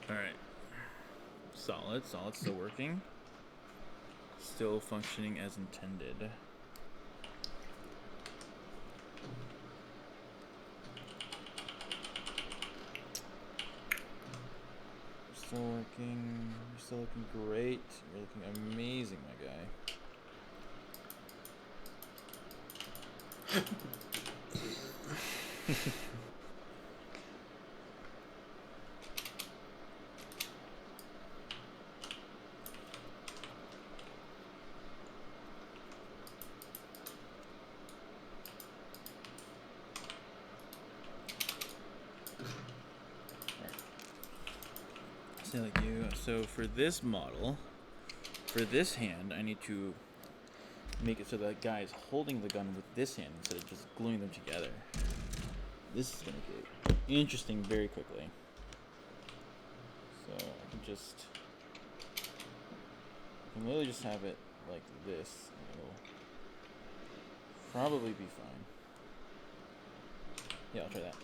All right. Solid, still working. Still functioning as intended. Still working. You're still looking great. You're looking amazing, my guy. Like you. So for this model, for this hand, I need to make it so that guy is holding the gun with this hand instead of just gluing them together. This is going to get interesting very quickly. So I can literally just have it like this. And it'll probably be fine. Yeah, I'll try that.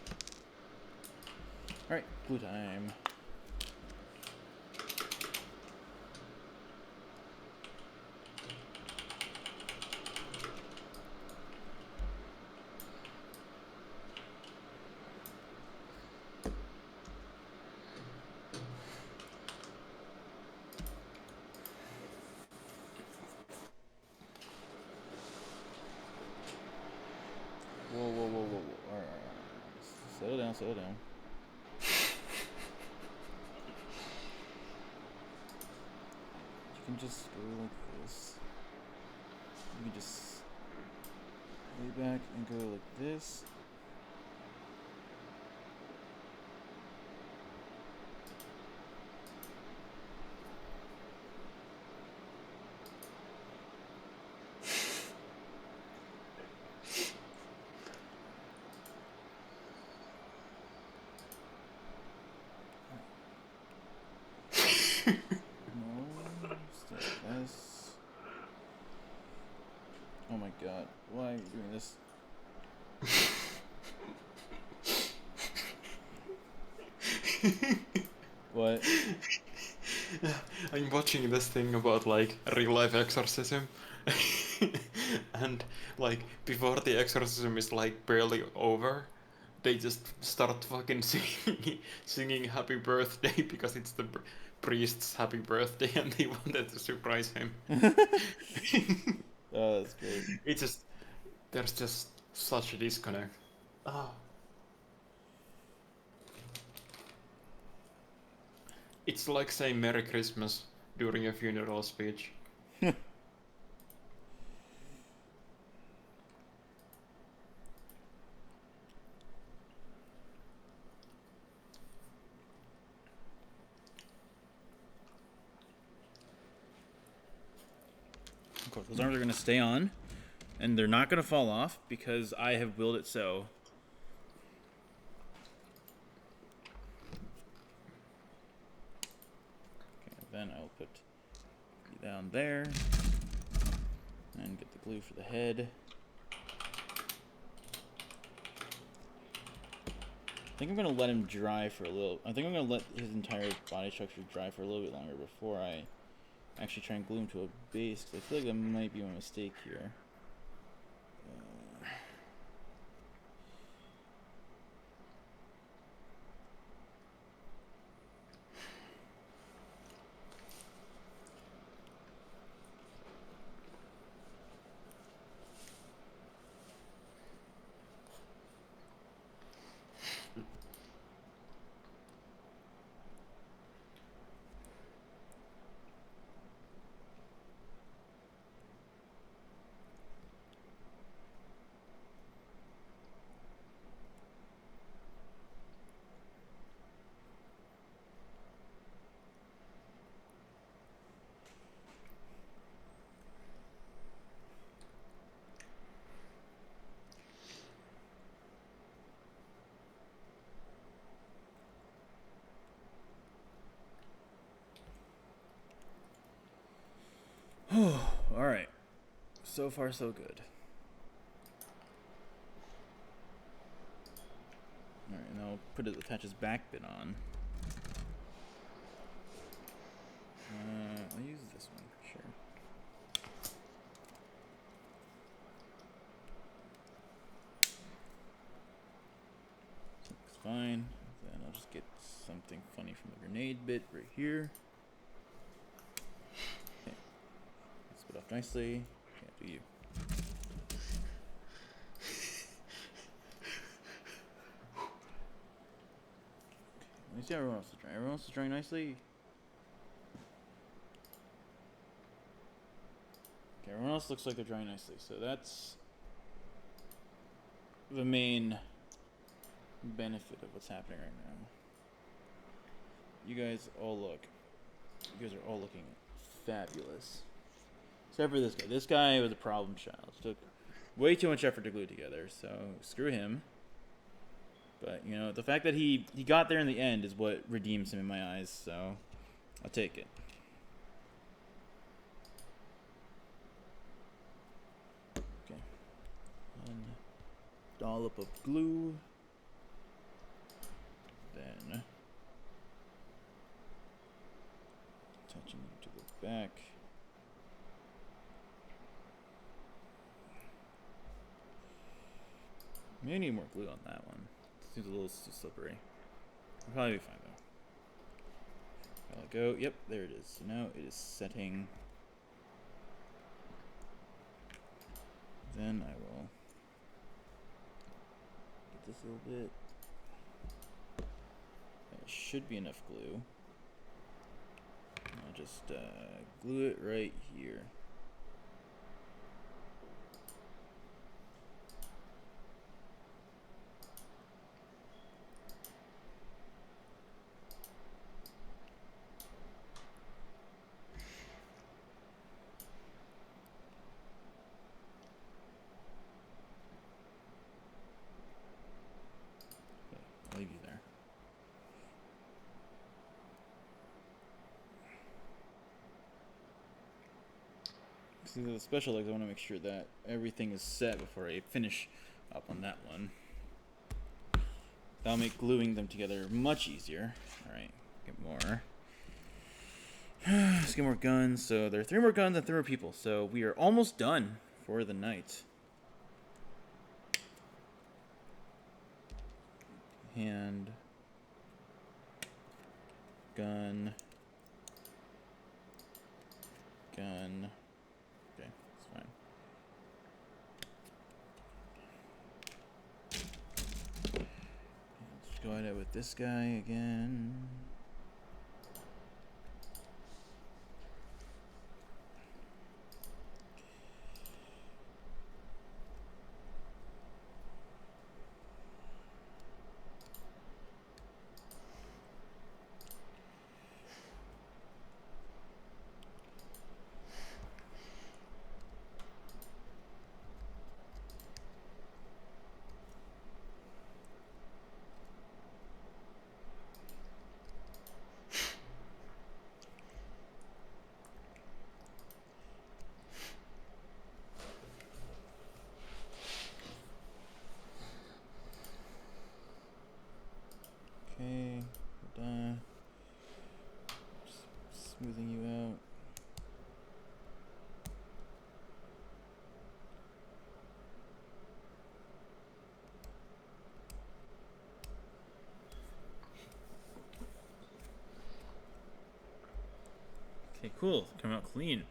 Alright, glue time. Whoa. Alright. Settle down. You can just go like this. You can just lay back and go like this. this. Oh my god, why are you doing this? What? I'm watching this thing about like real life exorcism. And like before the exorcism is like barely over, they just start fucking singing happy birthday because it's the priest's happy birthday and they wanted to surprise him. Oh, that's great. It's just there's just such a disconnect. Ah. It's like saying Merry Christmas during a funeral speech. Of course, those arms are going to stay on, and they're not going to fall off because I have willed it so. Okay, then I'll put you down there, and get the glue for the head. I think I'm going to let him dry for a little. I think I'm going to let his entire body structure dry for a little bit longer before I actually try and glue him to a base, because I feel like that might be a mistake here. Alright. So far, so good. Alright, now attach his back bit on. I'll use this one, sure. Looks fine. Then I'll just get something funny from the grenade bit right here. Okay. Spit off nicely. Can't do you. Let me see how everyone else is drawing. Everyone else is drawing nicely. Okay, everyone else looks like they're drawing nicely. So that's the main benefit of what's happening right now. You guys all are all looking fabulous. Except for this guy. This guy was a problem child. It took way too much effort to glue together, so screw him. But, you know, the fact that he got there in the end is what redeems him in my eyes, so I'll take it. Okay. One dollop of glue. Then attaching him to the back. Maybe need more glue on that one. Seems a little too slippery. I'll probably be fine though. I'll go. Yep, there it is. So now it is setting. Then I will get this a little bit. That should be enough glue. I'll just glue it right here. I'll leave you there. See the special legs, I want to make sure that everything is set before I finish up on that one. That'll make gluing them together much easier. Alright, get more. Let's get more guns. So there are 3 more guns and 3 more people. So we are almost done for the night. Hand. Gun. Gun. Okay, that's fine. Let's go ahead with this guy again. Okay, we're done. Smoothing you out. Okay, cool. Coming out clean.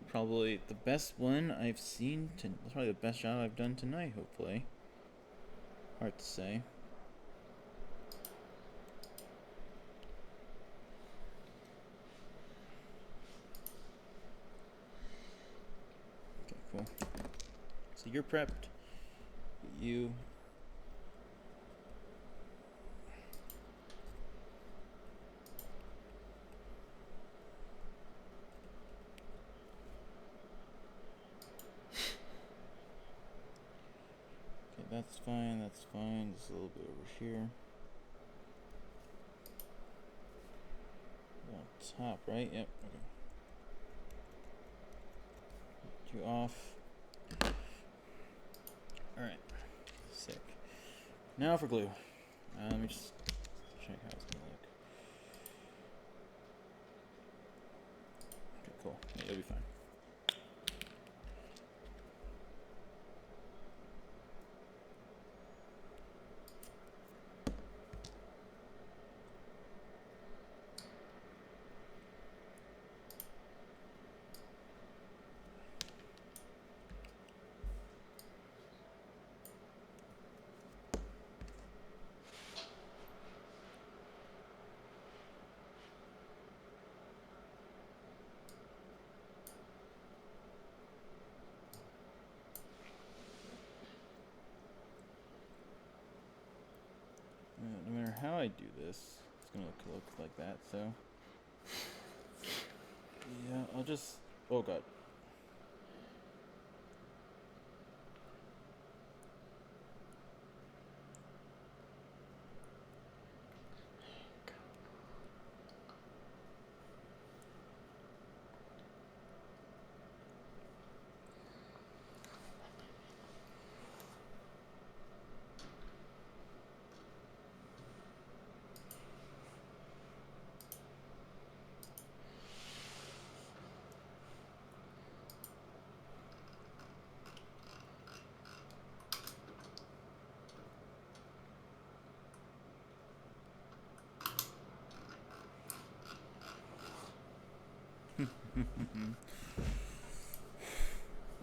Probably the best one I've seen. That's probably the best job I've done tonight, hopefully. Hard to say. Okay, cool. So you're prepped. You. Okay, that's fine, that's fine. Just a little bit over here. On top, right? Yep, okay. Get you off. Alright. Sick. Now for glue. Let me just check how it's gonna look. Okay, cool. Yeah, you'll be fine. No matter how I do this, it's gonna look like that, so. Yeah, I'll just. Oh god.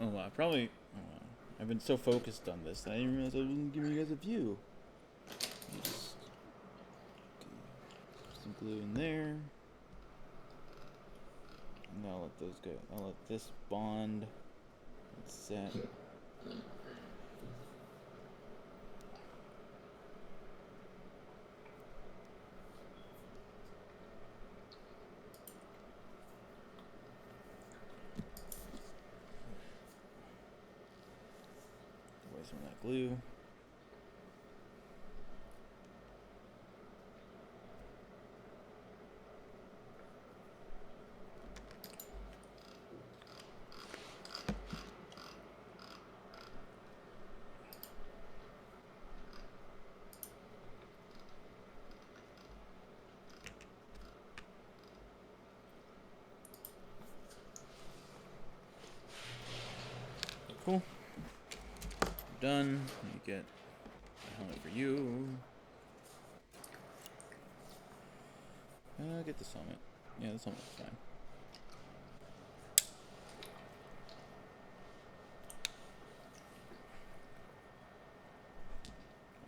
Oh wow, probably. Oh, wow. I've been so focused on this that I didn't realize I wasn't giving you guys a view. Just some glue in there. And I'll let those go. I'll let this bond. It's set. Away some of that glue. Cool. Done. You get a helmet for you. Get this helmet. Yeah, this helmet's fine.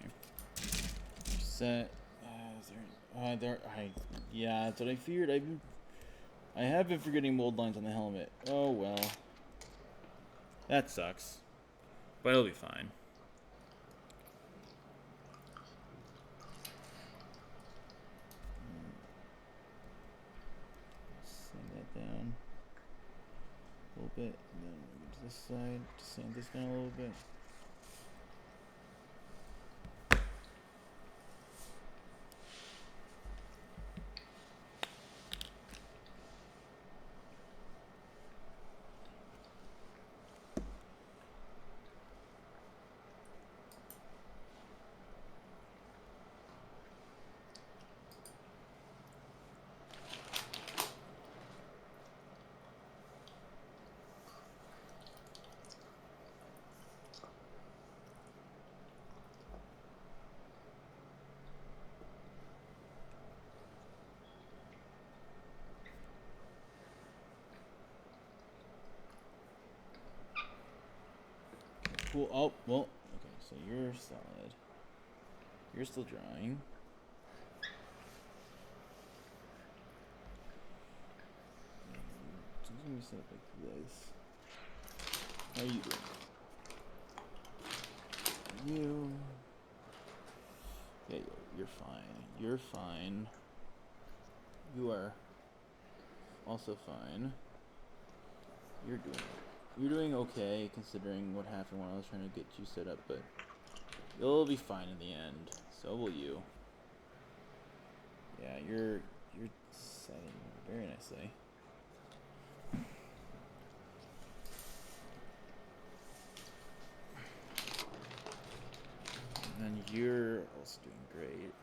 Okay. Set. Yeah, that's what I feared. I have been forgetting mold lines on the helmet. Oh well. That sucks. But it'll be fine. Sand that down a little bit, and then move to this side to sand this down a little bit. Cool. Oh, well. Okay, so you're solid. You're still drawing. So I'm gonna set up like this. How are you doing? You. Yeah, you're fine. You're fine. You are also fine. You're doing okay considering what happened when I was trying to get you set up, but you'll be fine in the end. So will you. Yeah, you're setting very nicely. And you're also doing great.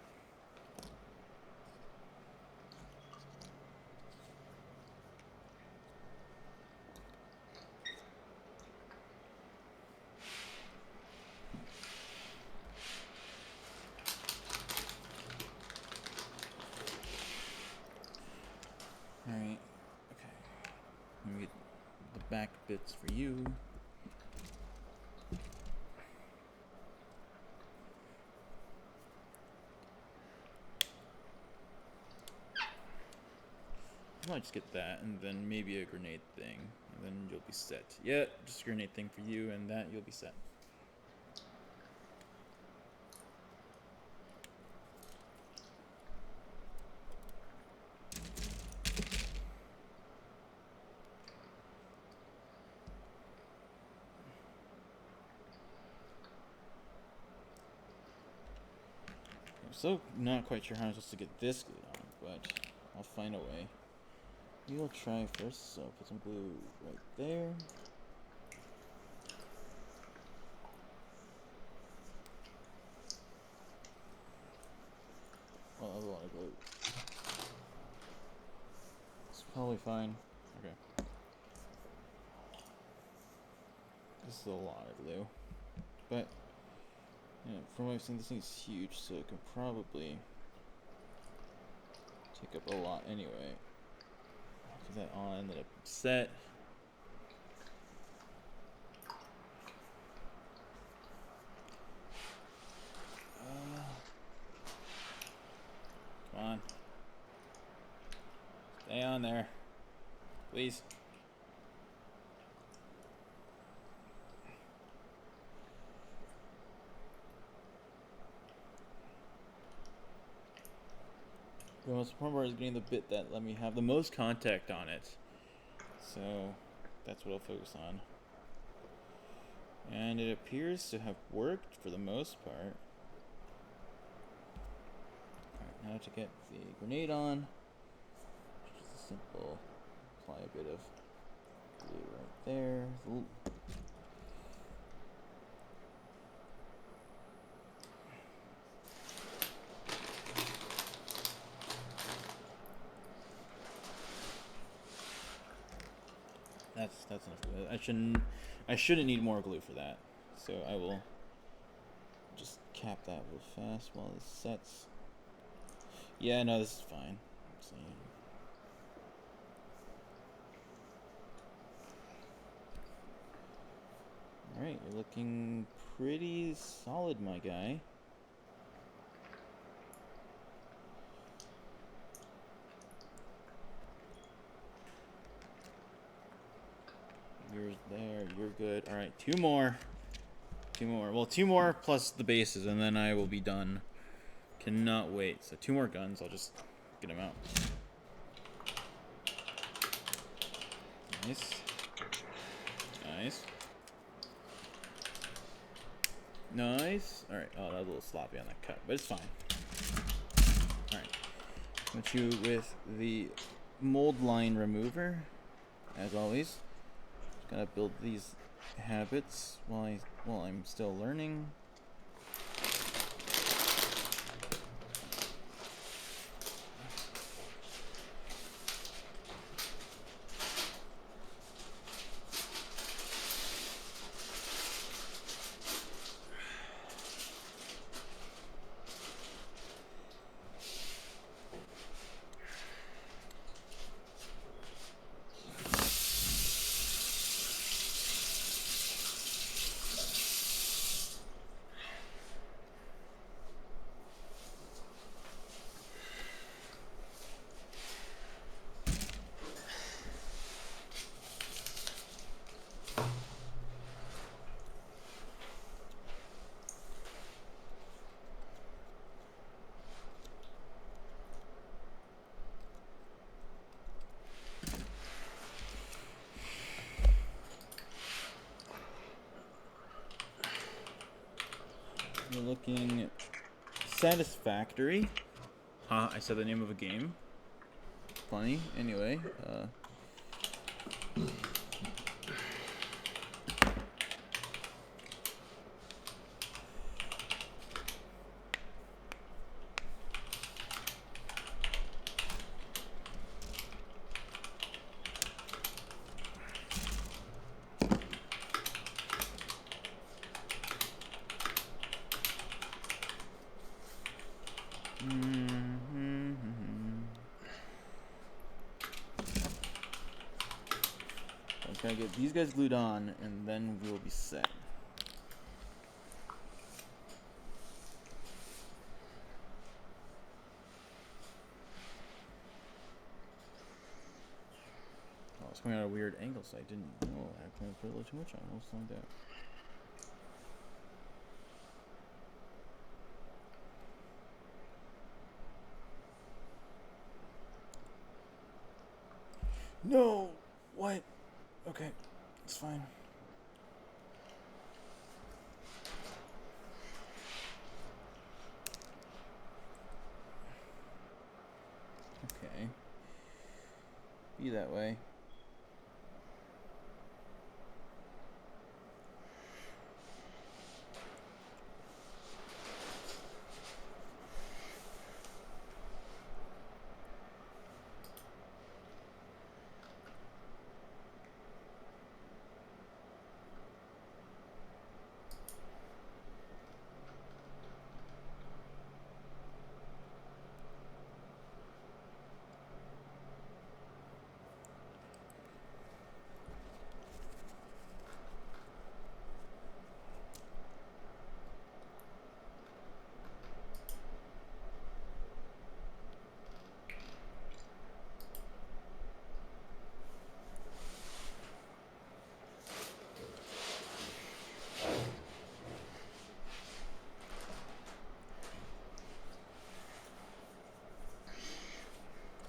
Alright, okay. Let me get the back bits for you. I might just get that, and then maybe a grenade thing, and then you'll be set. Yeah, just a grenade thing for you, and that you'll be set. I'm still not quite sure how I'm supposed to get this glued on, but I'll find a way. We'll try first, so put some glue right there. Well, I have a lot of glue. It's probably fine. Okay. This is a lot of glue. But, you know, from what I've seen, this thing is huge, so it can probably take up a lot anyway. Put that on, let it set. Come on. Stay on there. Please. The most important part is getting the bit that let me have the most contact on it. So that's what I'll focus on. And it appears to have worked for the most part. Alright, now to get the grenade on. Just a simple, apply a bit of glue right there. Ooh. That's enough glue. I shouldn't need more glue for that. So I will just cap that real fast while this sets. Yeah, no, this is fine. So, alright, you're looking pretty solid, my guy. You're there, you're good. Alright, two more. Two more. Well, two more plus the bases, and then I will be done. Cannot wait. So two more guns, I'll just get them out. Nice. Nice. Nice. Alright, oh, that was a little sloppy on that cut, but it's fine. Alright. Put you with the mold line remover, as always. Gotta build these habits while I'm still learning. We're looking satisfactory. Huh, I said the name of a game. Funny. Anyway, I'm trying to get these guys glued on, and then we'll be set. Oh, it's coming at a weird angle, so I didn't know. I accidentally put a little too much on. Almost like that. No! What? Okay, it's fine. Okay. Be that way.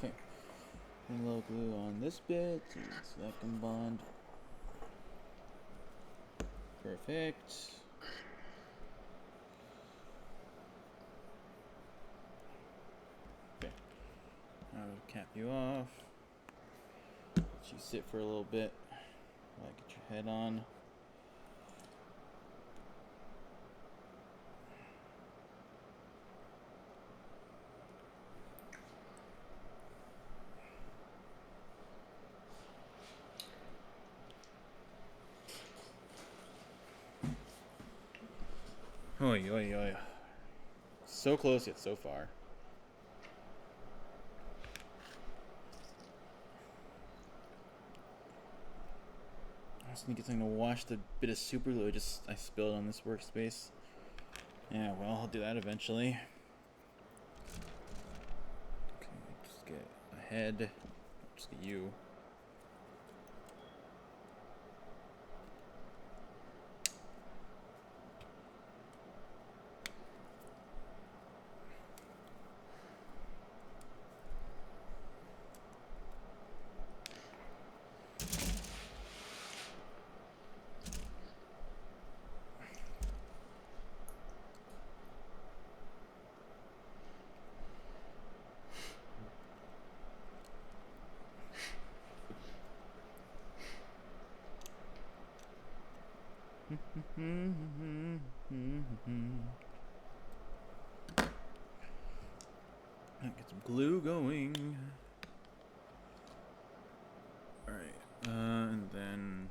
Okay. And a little glue on this bit, so that can bond. Perfect. Okay. I'll cap you off. Let you sit for a little bit while I get your head on. Oy, oy, oy. So close yet so far. I just need to get something to wash the bit of super glue I spilled on this workspace. Yeah, well, I'll do that eventually. Okay, just get a head. Just get you. Get some glue going. Alright, and then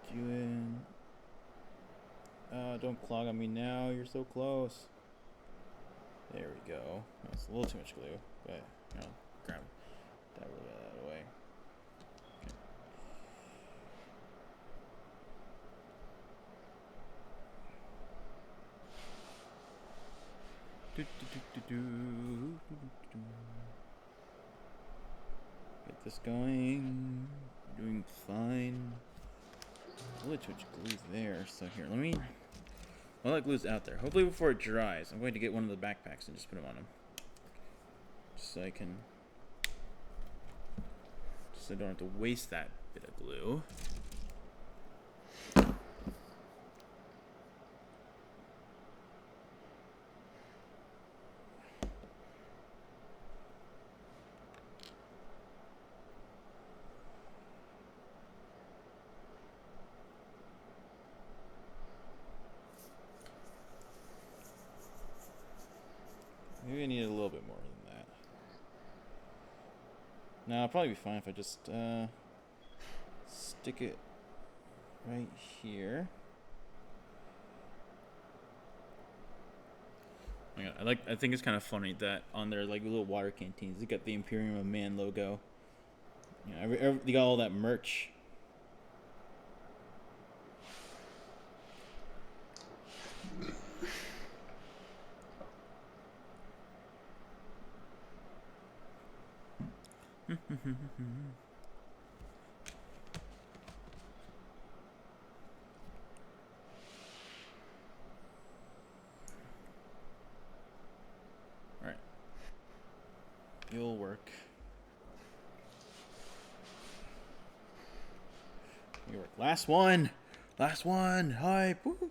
put you in. Don't clog on me now, you're so close. There we go. That's a little too much glue, but grab that little bit out of the way. Get this going. We're doing fine. A little too much glue there. So here, while that glue's out there, hopefully before it dries, I'm going to get one of the backpacks and just put them on them. Just so I don't have to waste that bit of glue. Maybe I need a little bit more than that. No, I'll probably be fine if I just stick it right here. I think it's kind of funny that on their like little water canteens, they got the Imperium of Man logo. You know, they got all that merch. Alright. You'll work. You work. Last one! Last one! Hype! Woo!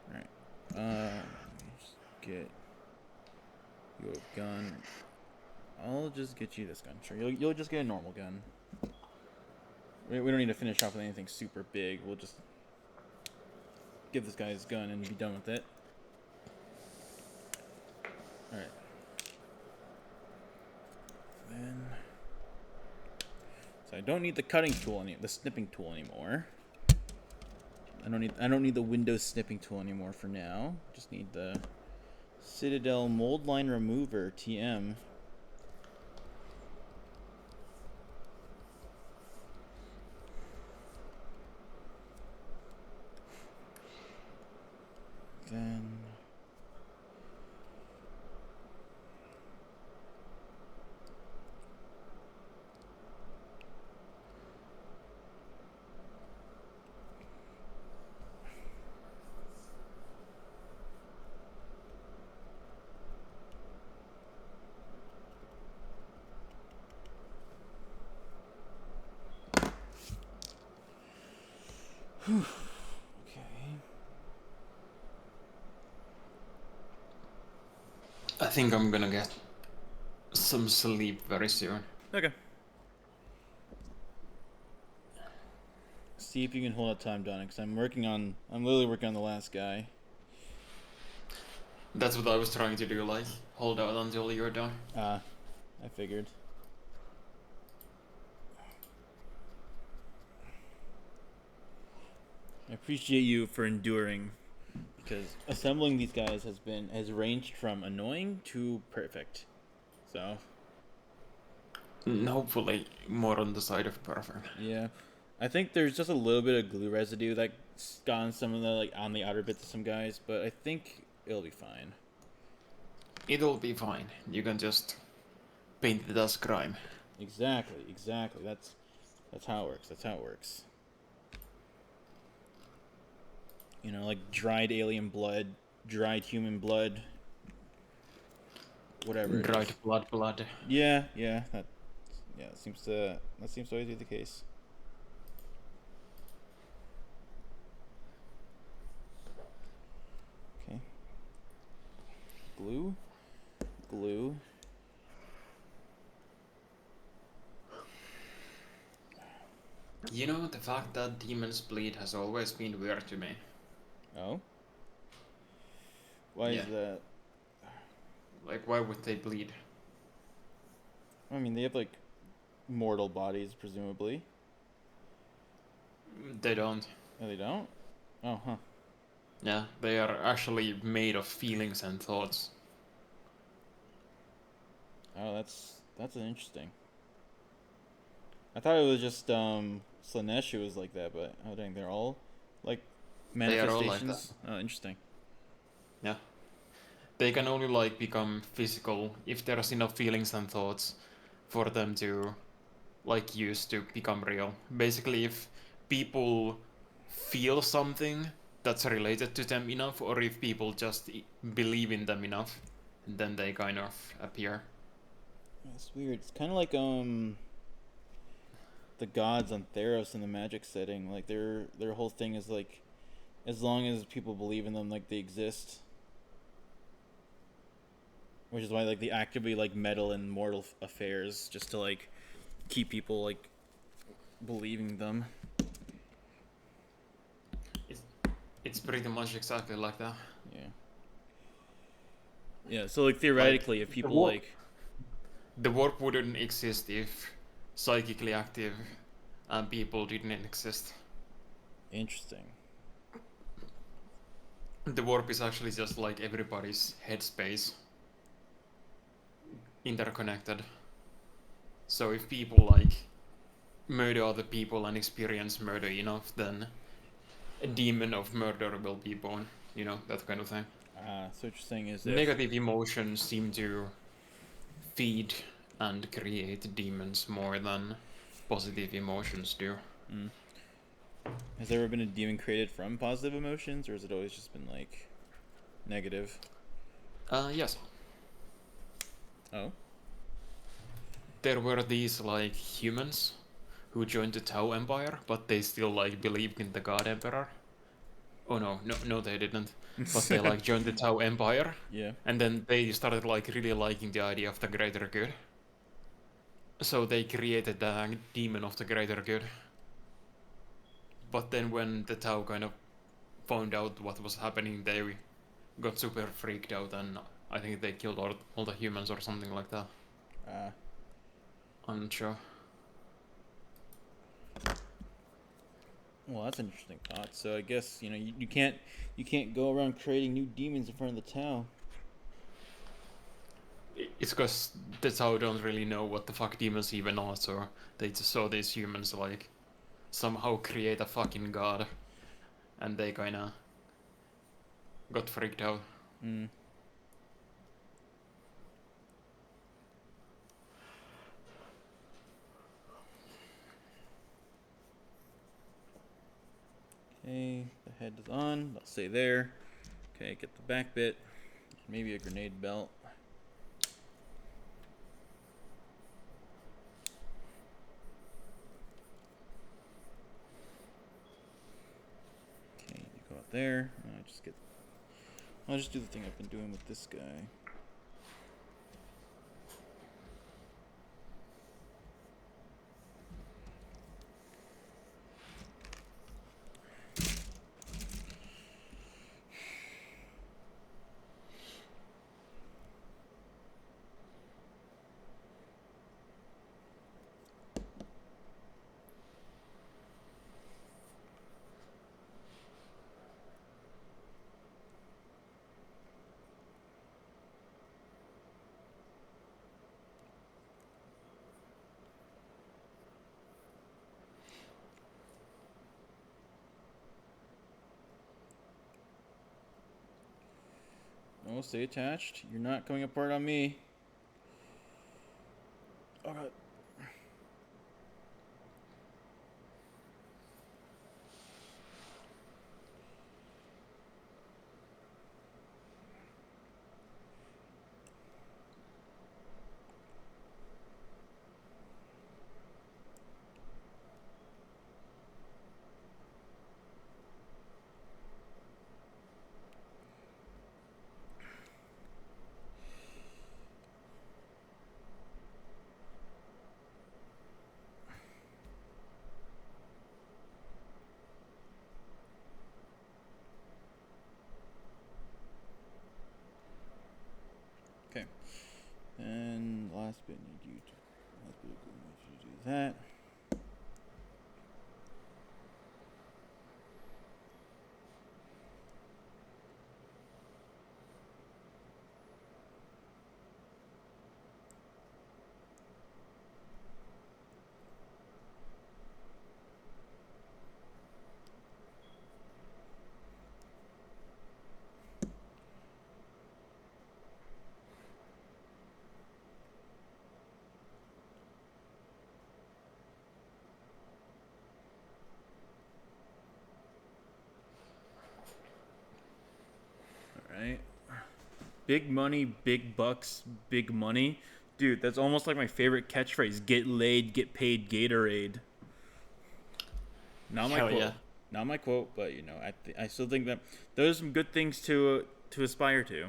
Alright. Just get you a gun. I'll just get you this gun. Sure, you'll just get a normal gun. We don't need to finish off with anything super big. We'll just give this guy his gun and be done with it. Alright. Then so I don't need the cutting tool the snipping tool anymore. I don't need the Windows snipping tool anymore for now. Just need the Citadel Mold Line Remover TM. Then I think I'm gonna get some sleep very soon. Okay. See if you can hold out time, Donna, because I'm literally working on the last guy. That's what I was trying to do, like, hold out until you're done. I figured. I appreciate you for enduring, because assembling these guys has ranged from annoying to perfect. So Hopefully, more on the side of perfect. yeah, I think there's just a little bit of glue residue that's got on some of the like on the outer bits of some guys, but I think it'll be fine. It'll be fine. You can just paint it as crime. Exactly. That's how it works. That's how it works. You know, like dried alien blood, dried human blood, whatever it Dried is. blood. Yeah, that seems to always be the case. Okay. Glue. You know, the fact that demons bleed has always been weird to me. Oh. Why Yeah. is that? Like, why would they bleed? I mean, they have like mortal bodies, presumably. They don't. Oh, they don't? Oh, huh. Yeah, they are actually made of feelings and thoughts. Oh, that's interesting. I thought it was just Slanesh who was like that, but oh dang, they're all like They are all like that. manifestations. Oh, interesting. Yeah. They can only like become physical if there's enough feelings and thoughts for them to like use to become real. Basically, if people feel something that's related to them enough, or if people just believe in them enough, then they kind of appear. It's weird. It's kind of like the gods on Theros in the magic setting. Like their whole thing is like, as long as people believe in them, like they exist. Which is why like they actively like meddle in mortal affairs just to like keep people like believing them. It's pretty much exactly like that. Yeah. Yeah. So like theoretically, if people like The warp wouldn't exist if psychically active people didn't exist. interesting. The warp is actually just like everybody's headspace interconnected. So if people like murder other people and experience murder enough, then a demon of murder will be born. You know, that kind of thing. So what you're saying is if Negative emotions seem to feed and create demons more than positive emotions do. has there ever been a demon created from positive emotions, or has it always just been like negative? Yes. Oh. There were these like humans who joined the Tau Empire, but they still like believed in the God Emperor. Oh no, they didn't. But they like joined the Tau Empire, Yeah. and then they started like really liking the idea of the greater good. So they created the demon of the greater good. But then when the Tau kind of found out what was happening, they got super freaked out, and I think they killed all the humans or something like that. I'm not sure. Well, that's an interesting thought. So I guess you can't go around creating new demons in front of the town. It's because the Tau don't really know what the fuck demons even are, so they just saw these humans like somehow create a fucking god, and they kinda got freaked out. Okay, the head is on. I'll stay there. Okay, get the back bit. Maybe a grenade belt. Okay, you go out there. I'll just do the thing I've been doing with this guy. stay attached. You're not coming apart on me. Oh god. Okay. And last bit need you to do that. Alright. Big money, big bucks, big money. Dude, that's almost like my favorite catchphrase. Get laid, get paid, Gatorade. Not my Hell quote. yeah. Not my quote, but you know, I still think that those are some good things to aspire to.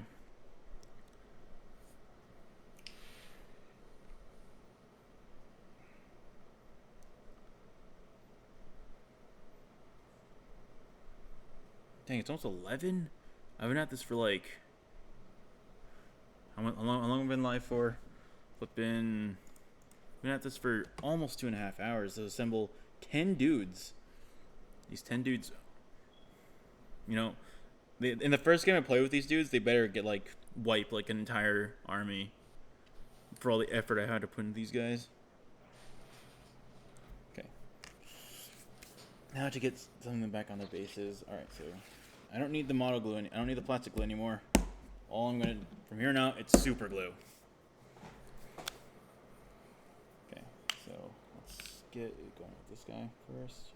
Dang, it's almost 11? I've been at this for like... How long have I been live for? Been at this for almost 2.5 hours to assemble 10 dudes. These 10 dudes... You know, in the first game I play with these dudes, they better get like wipe like an entire army for all the effort I had to put into these guys. Okay. Now to get something back on their bases. Alright, so I don't need the model glue. I don't need the plastic glue anymore. All I'm gonna, from here on out, it's super glue. Okay, so let's get it going with this guy first.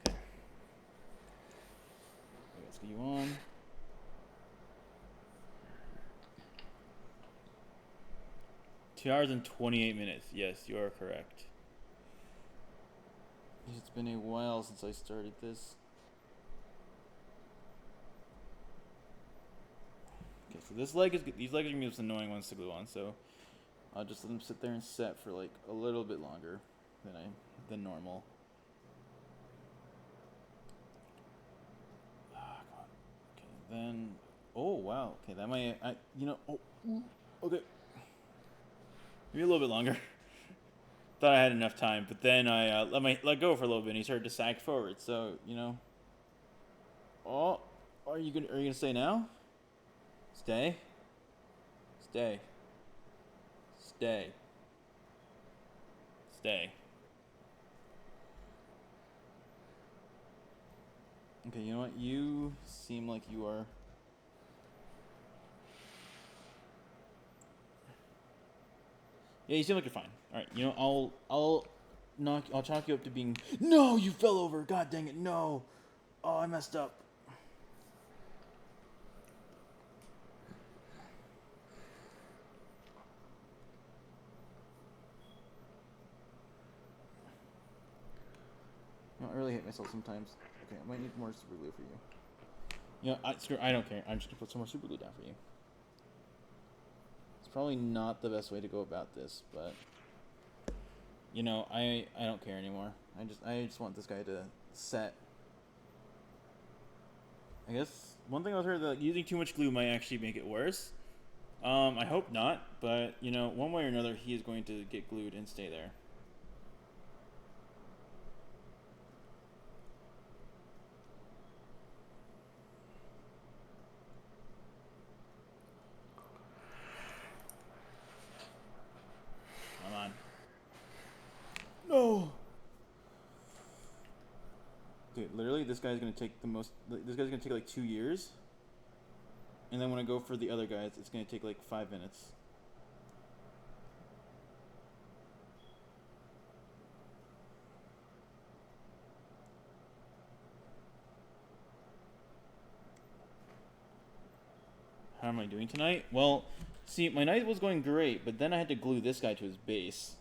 Okay. Let's get you on. Two hours and 28 minutes. Yes, you are correct. It's been a while since I started this. Okay, so these legs are gonna be the most annoying ones to glue on, so I'll just let them sit there and set for like a little bit longer than normal. Ah, come on. Okay, then oh wow. Okay, that might okay. Maybe a little bit longer. Thought I had enough time, but then I let go for a little bit and he started to sag forward, so you know. Oh, are you gonna stay now? Stay. Stay. Stay. Stay. Okay, you know what? You seem like you are. Yeah, you seem like you're fine. All right, you know, I'll chalk you up to being. No, you fell over. God dang it, no. Oh, I messed up. No, I really hate myself sometimes. Okay, I might need more super glue for you. You know, I don't care. I'm just gonna put some more super glue down for you. It's probably not the best way to go about this, but you know, I don't care anymore. I just want this guy to set. I guess one thing I was heard that using too much glue might actually make it worse. I hope not, but you know, one way or another, he is going to get glued and stay there. Come on. No. this guy's gonna take the most. This guy's gonna take like 2 years. And then when I go for the other guys, it's gonna take like 5 minutes. How am I doing tonight? Well, see, my night was going great, but then I had to glue this guy to his base.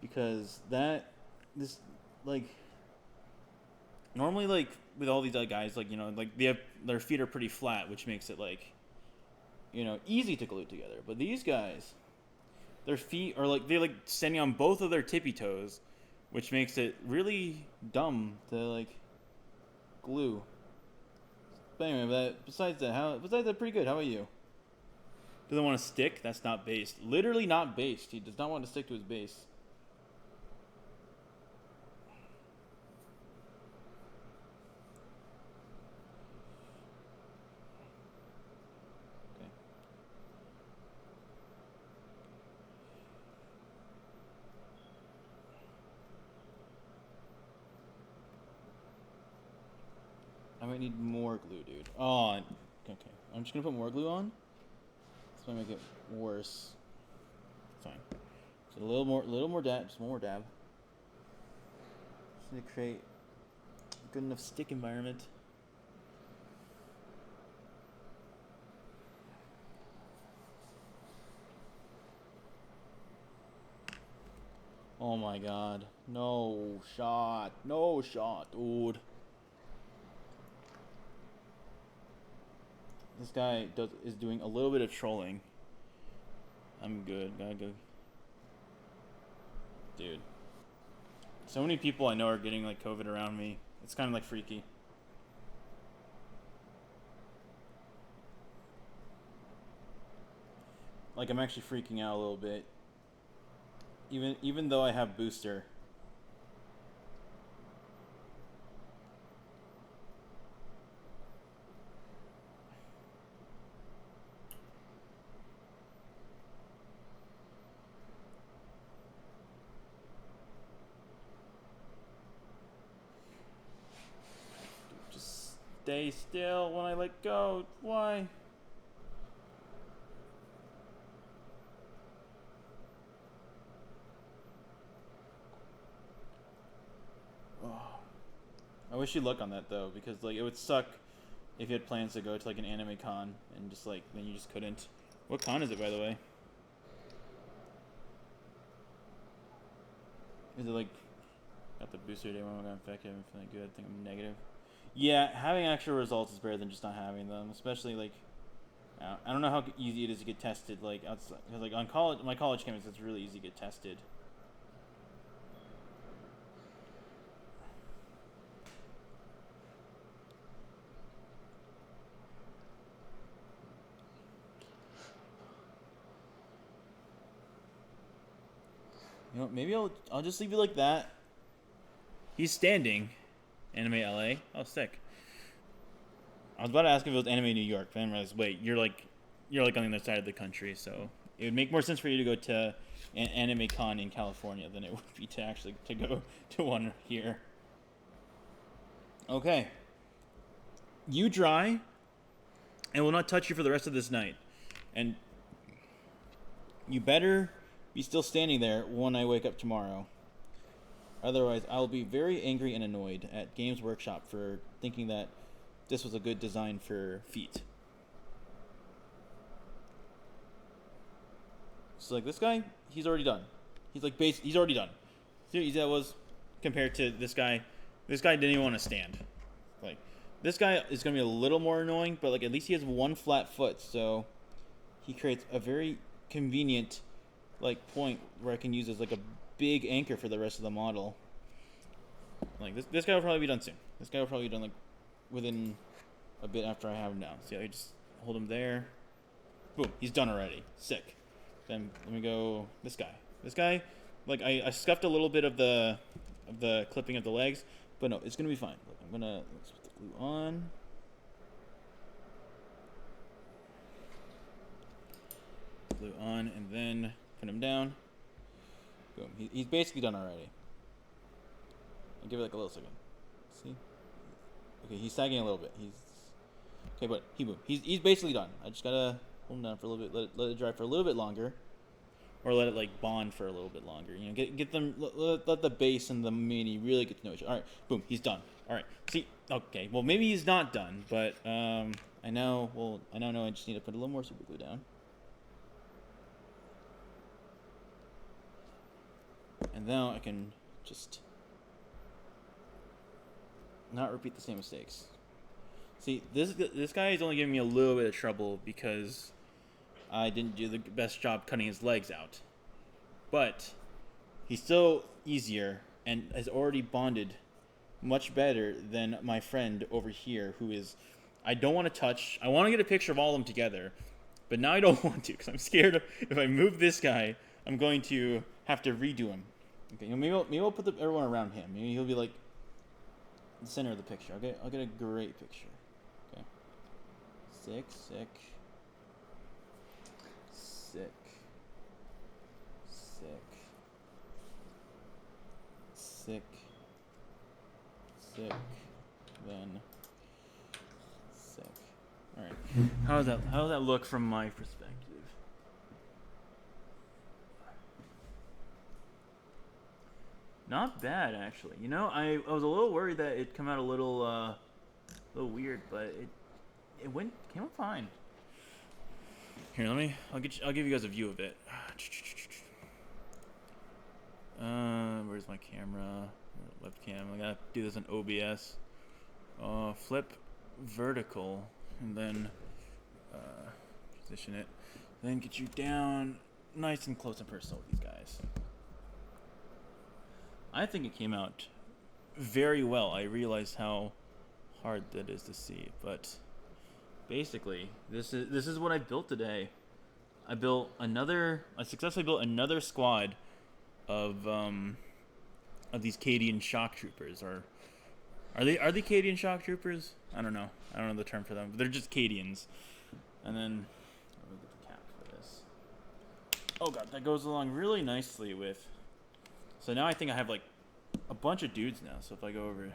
Because normally, like, with all these other guys, like, you know, like, their feet are pretty flat, which makes it, like, you know, easy to glue together. But these guys, their feet are, like, they're, like, standing on both of their tippy toes, which makes it really dumb to, like, glue. But anyway, besides that, pretty good. How about you? Doesn't want to stick? That's not based. Literally not based. He does not want to stick to his base. Okay. I might need more glue, dude. Oh, okay. I'm just gonna put more glue on. This might make it worse. Fine. So a little more dab, just one more dab. Just need to create a good enough stick environment. Oh my god. No shot. No shot, dude. This guy is doing a little bit of trolling. I'm good. Gotta go. Dude. So many people I know are getting like COVID around me. It's kind of like freaky. Like I'm actually freaking out a little bit. Even though I have booster. Stay still when I let go. Why? Oh. I wish you luck on that though, because like it would suck if you had plans to go to like an anime con and just like then you just couldn't. What con is it, by the way? Is it like got the booster day when I got infected? I'm feeling good. I think I'm negative. Yeah, having actual results is better than just not having them, especially like I don't know how easy it is to get tested. Like outside, cause like on college, my college campus, it's really easy to get tested. You know, maybe I'll just leave it like that. He's standing. Anime LA. Oh, sick. I was about to ask if it was Anime New York, but I realized, wait, you're like on the other side of the country, so it would make more sense for you to go to an Anime Con in California than it would be to actually to go to one here. Okay. You dry, and will not touch you for the rest of this night, and you better be still standing there when I wake up tomorrow. Otherwise, I'll be very angry and annoyed at Games Workshop for thinking that this was a good design for feet. So like this guy, he's already done. He's like he's already done. See how easy that was compared to this guy. This guy didn't even want to stand. Like this guy is gonna be a little more annoying, but like at least he has one flat foot, so he creates a very convenient like point where I can use as like a big anchor for the rest of the model. Like this guy will probably be done soon. This guy will probably be done like within a bit after I have him down. See how you just hold him there. Boom, he's done already. Sick. Then let me go this guy. This guy, like I scuffed a little bit of the clipping of the legs, but no, it's gonna be fine. Look, let's put the glue on. Glue on and then put him down. Boom. He's basically done already. I'll give it like a little second. See? Okay, he's sagging a little bit. Okay, but he's basically done. I just gotta hold him down for a little bit. Let it dry for a little bit longer, or let it like bond for a little bit longer. You know, get them let the base and the mini really get to know each other. All right, boom, he's done. All right, see, okay, well maybe he's not done, but I now know I just need to put a little more super glue down, and now I can just not repeat the same mistakes. See, this guy is only giving me a little bit of trouble because I didn't do the best job cutting his legs out. But he's still easier and has already bonded much better than my friend over here, who is... I don't want to touch. I want to get a picture of all of them together, but now I don't want to because I'm scared if I move this guy, I'm going to have to redo him. Okay, maybe I'll put everyone around him. Maybe he'll be like the center of the picture. I'll get a great picture. Okay. Sick. Then sick. All right. How does that look from my perspective? Not bad, actually. You know, I was a little worried that it'd come out a little weird, but it came out fine. Here, I'll give you guys a view of it. Where's my camera? Webcam. I gotta do this in OBS. Flip vertical, and then position it. Then get you down nice and close and personal with these guys. I think it came out very well. I realized how hard that is to see, but basically, this is what I built today. I successfully built another squad of these Cadian shock troopers, or are they Cadian shock troopers? I don't know the term for them, but they're just Cadians. And then let me get the cap for this. Oh god, that goes along really nicely with. So now I think I have like a bunch of dudes now. So if I go over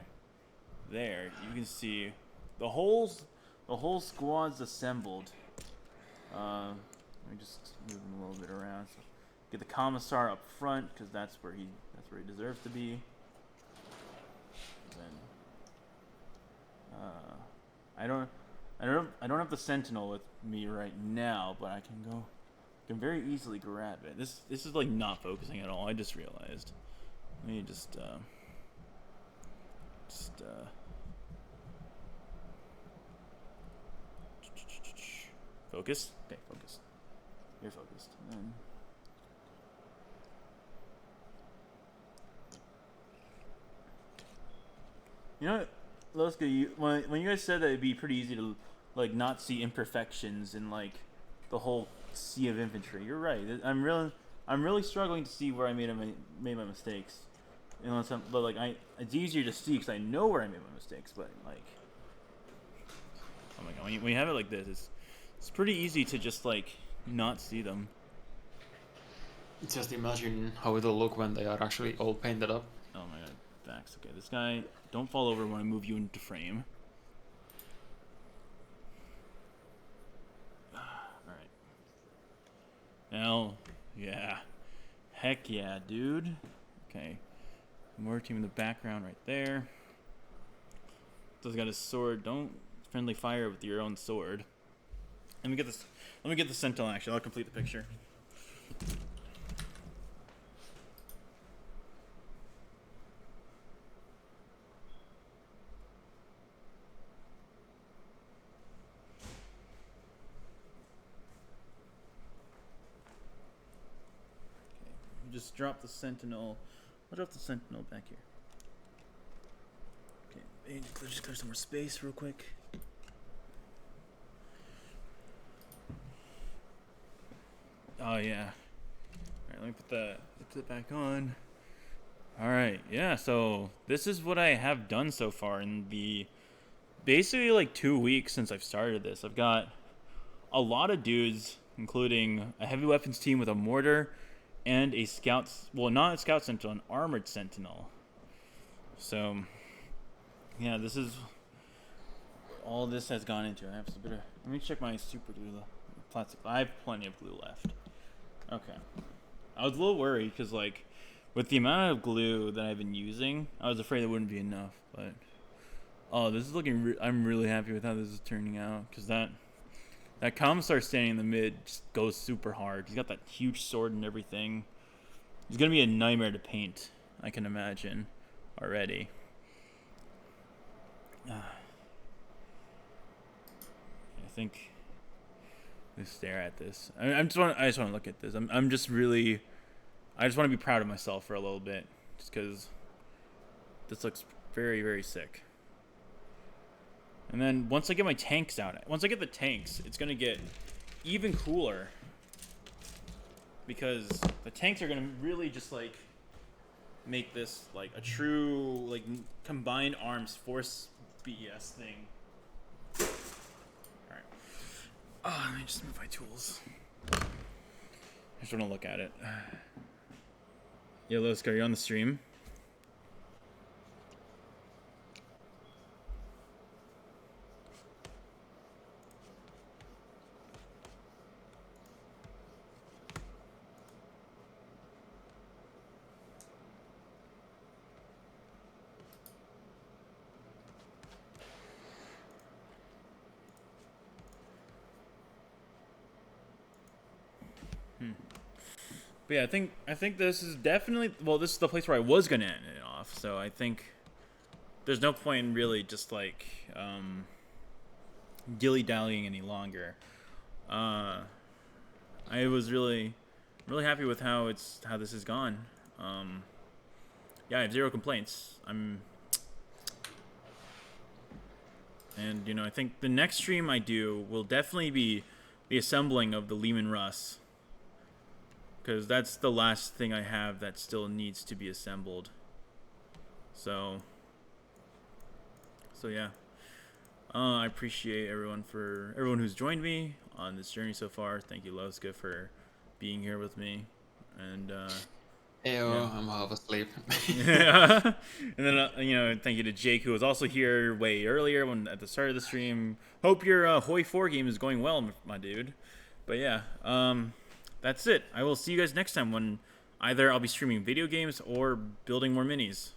there, you can see the whole squad's assembled. Let me just move him a little bit around. So get the commissar up front because that's where he deserves to be. Then I don't have the sentinel with me right now, but I can very easily grab it. This is like not focusing at all. I just realized. Let me just focus. Okay, focus. You're focused. And then you know what, Loska, when you guys said that it'd be pretty easy to like not see imperfections in like the whole sea of infantry, you're right. I'm really struggling to see where I made my mistakes. You know, but it's easier to see because I know where I made my mistakes. But like, oh my god, when you have it like this, it's pretty easy to just like not see them. Just imagine how it'll look when they are actually all painted up. Oh my god, facts. Okay, this guy, don't fall over when I move you into frame. Alright. Now, yeah. Heck yeah, dude. Okay. More team in the background right there. Does got his sword. Don't friendly fire with your own sword. Let me get the sentinel actually. I'll complete the picture. Just drop the sentinel. I'll drop the sentinel back here. Okay, just clear some more space real quick. Oh yeah. All right, let me put it back on. All right, yeah. So this is what I have done so far in the basically like 2 weeks since I've started this. I've got a lot of dudes, including a heavy weapons team with a mortar. And a scout, well, not a scout sentinel, an armored sentinel. So, yeah, this is all this has gone into. I have a bit of, let me check my super glue, plastic. I have plenty of glue left. Okay. I was a little worried because, like, with the amount of glue that I've been using, I was afraid it wouldn't be enough. But this is looking. I'm really happy with how this is turning out because that Commissar standing in the mid just goes super hard. He's got that huge sword and everything. He's gonna be a nightmare to paint. I can imagine already. I think just stare at this. I just want to look at this. I'm just really. I just want to be proud of myself for a little bit, just because this looks very, very sick. And then once I get my tanks out, once I get the tanks, it's gonna get even cooler because the tanks are gonna really just like make this like a true like combined arms force BES thing. All right. Oh, let me just move my tools. I just want to look at it. Yo, Loska, are you on the stream? But yeah, I think this is definitely, well, this is the place where I was gonna end it off. So I think there's no point in really just like dilly-dallying any longer. I was really happy with how this has gone. Yeah, I have zero complaints. And you know, I think the next stream I do will definitely be the assembling of the Lehman Russ. Because that's the last thing I have that still needs to be assembled. So yeah. I appreciate everyone who's joined me on this journey so far. Thank you, Loska, for being here with me. And yeah. I'm half asleep. yeah. And then you know, thank you to Jake, who was also here way earlier at the start of the stream. Hope your Hoi 4 game is going well, my dude. But yeah, that's it. I will see you guys next time when either I'll be streaming video games or building more minis.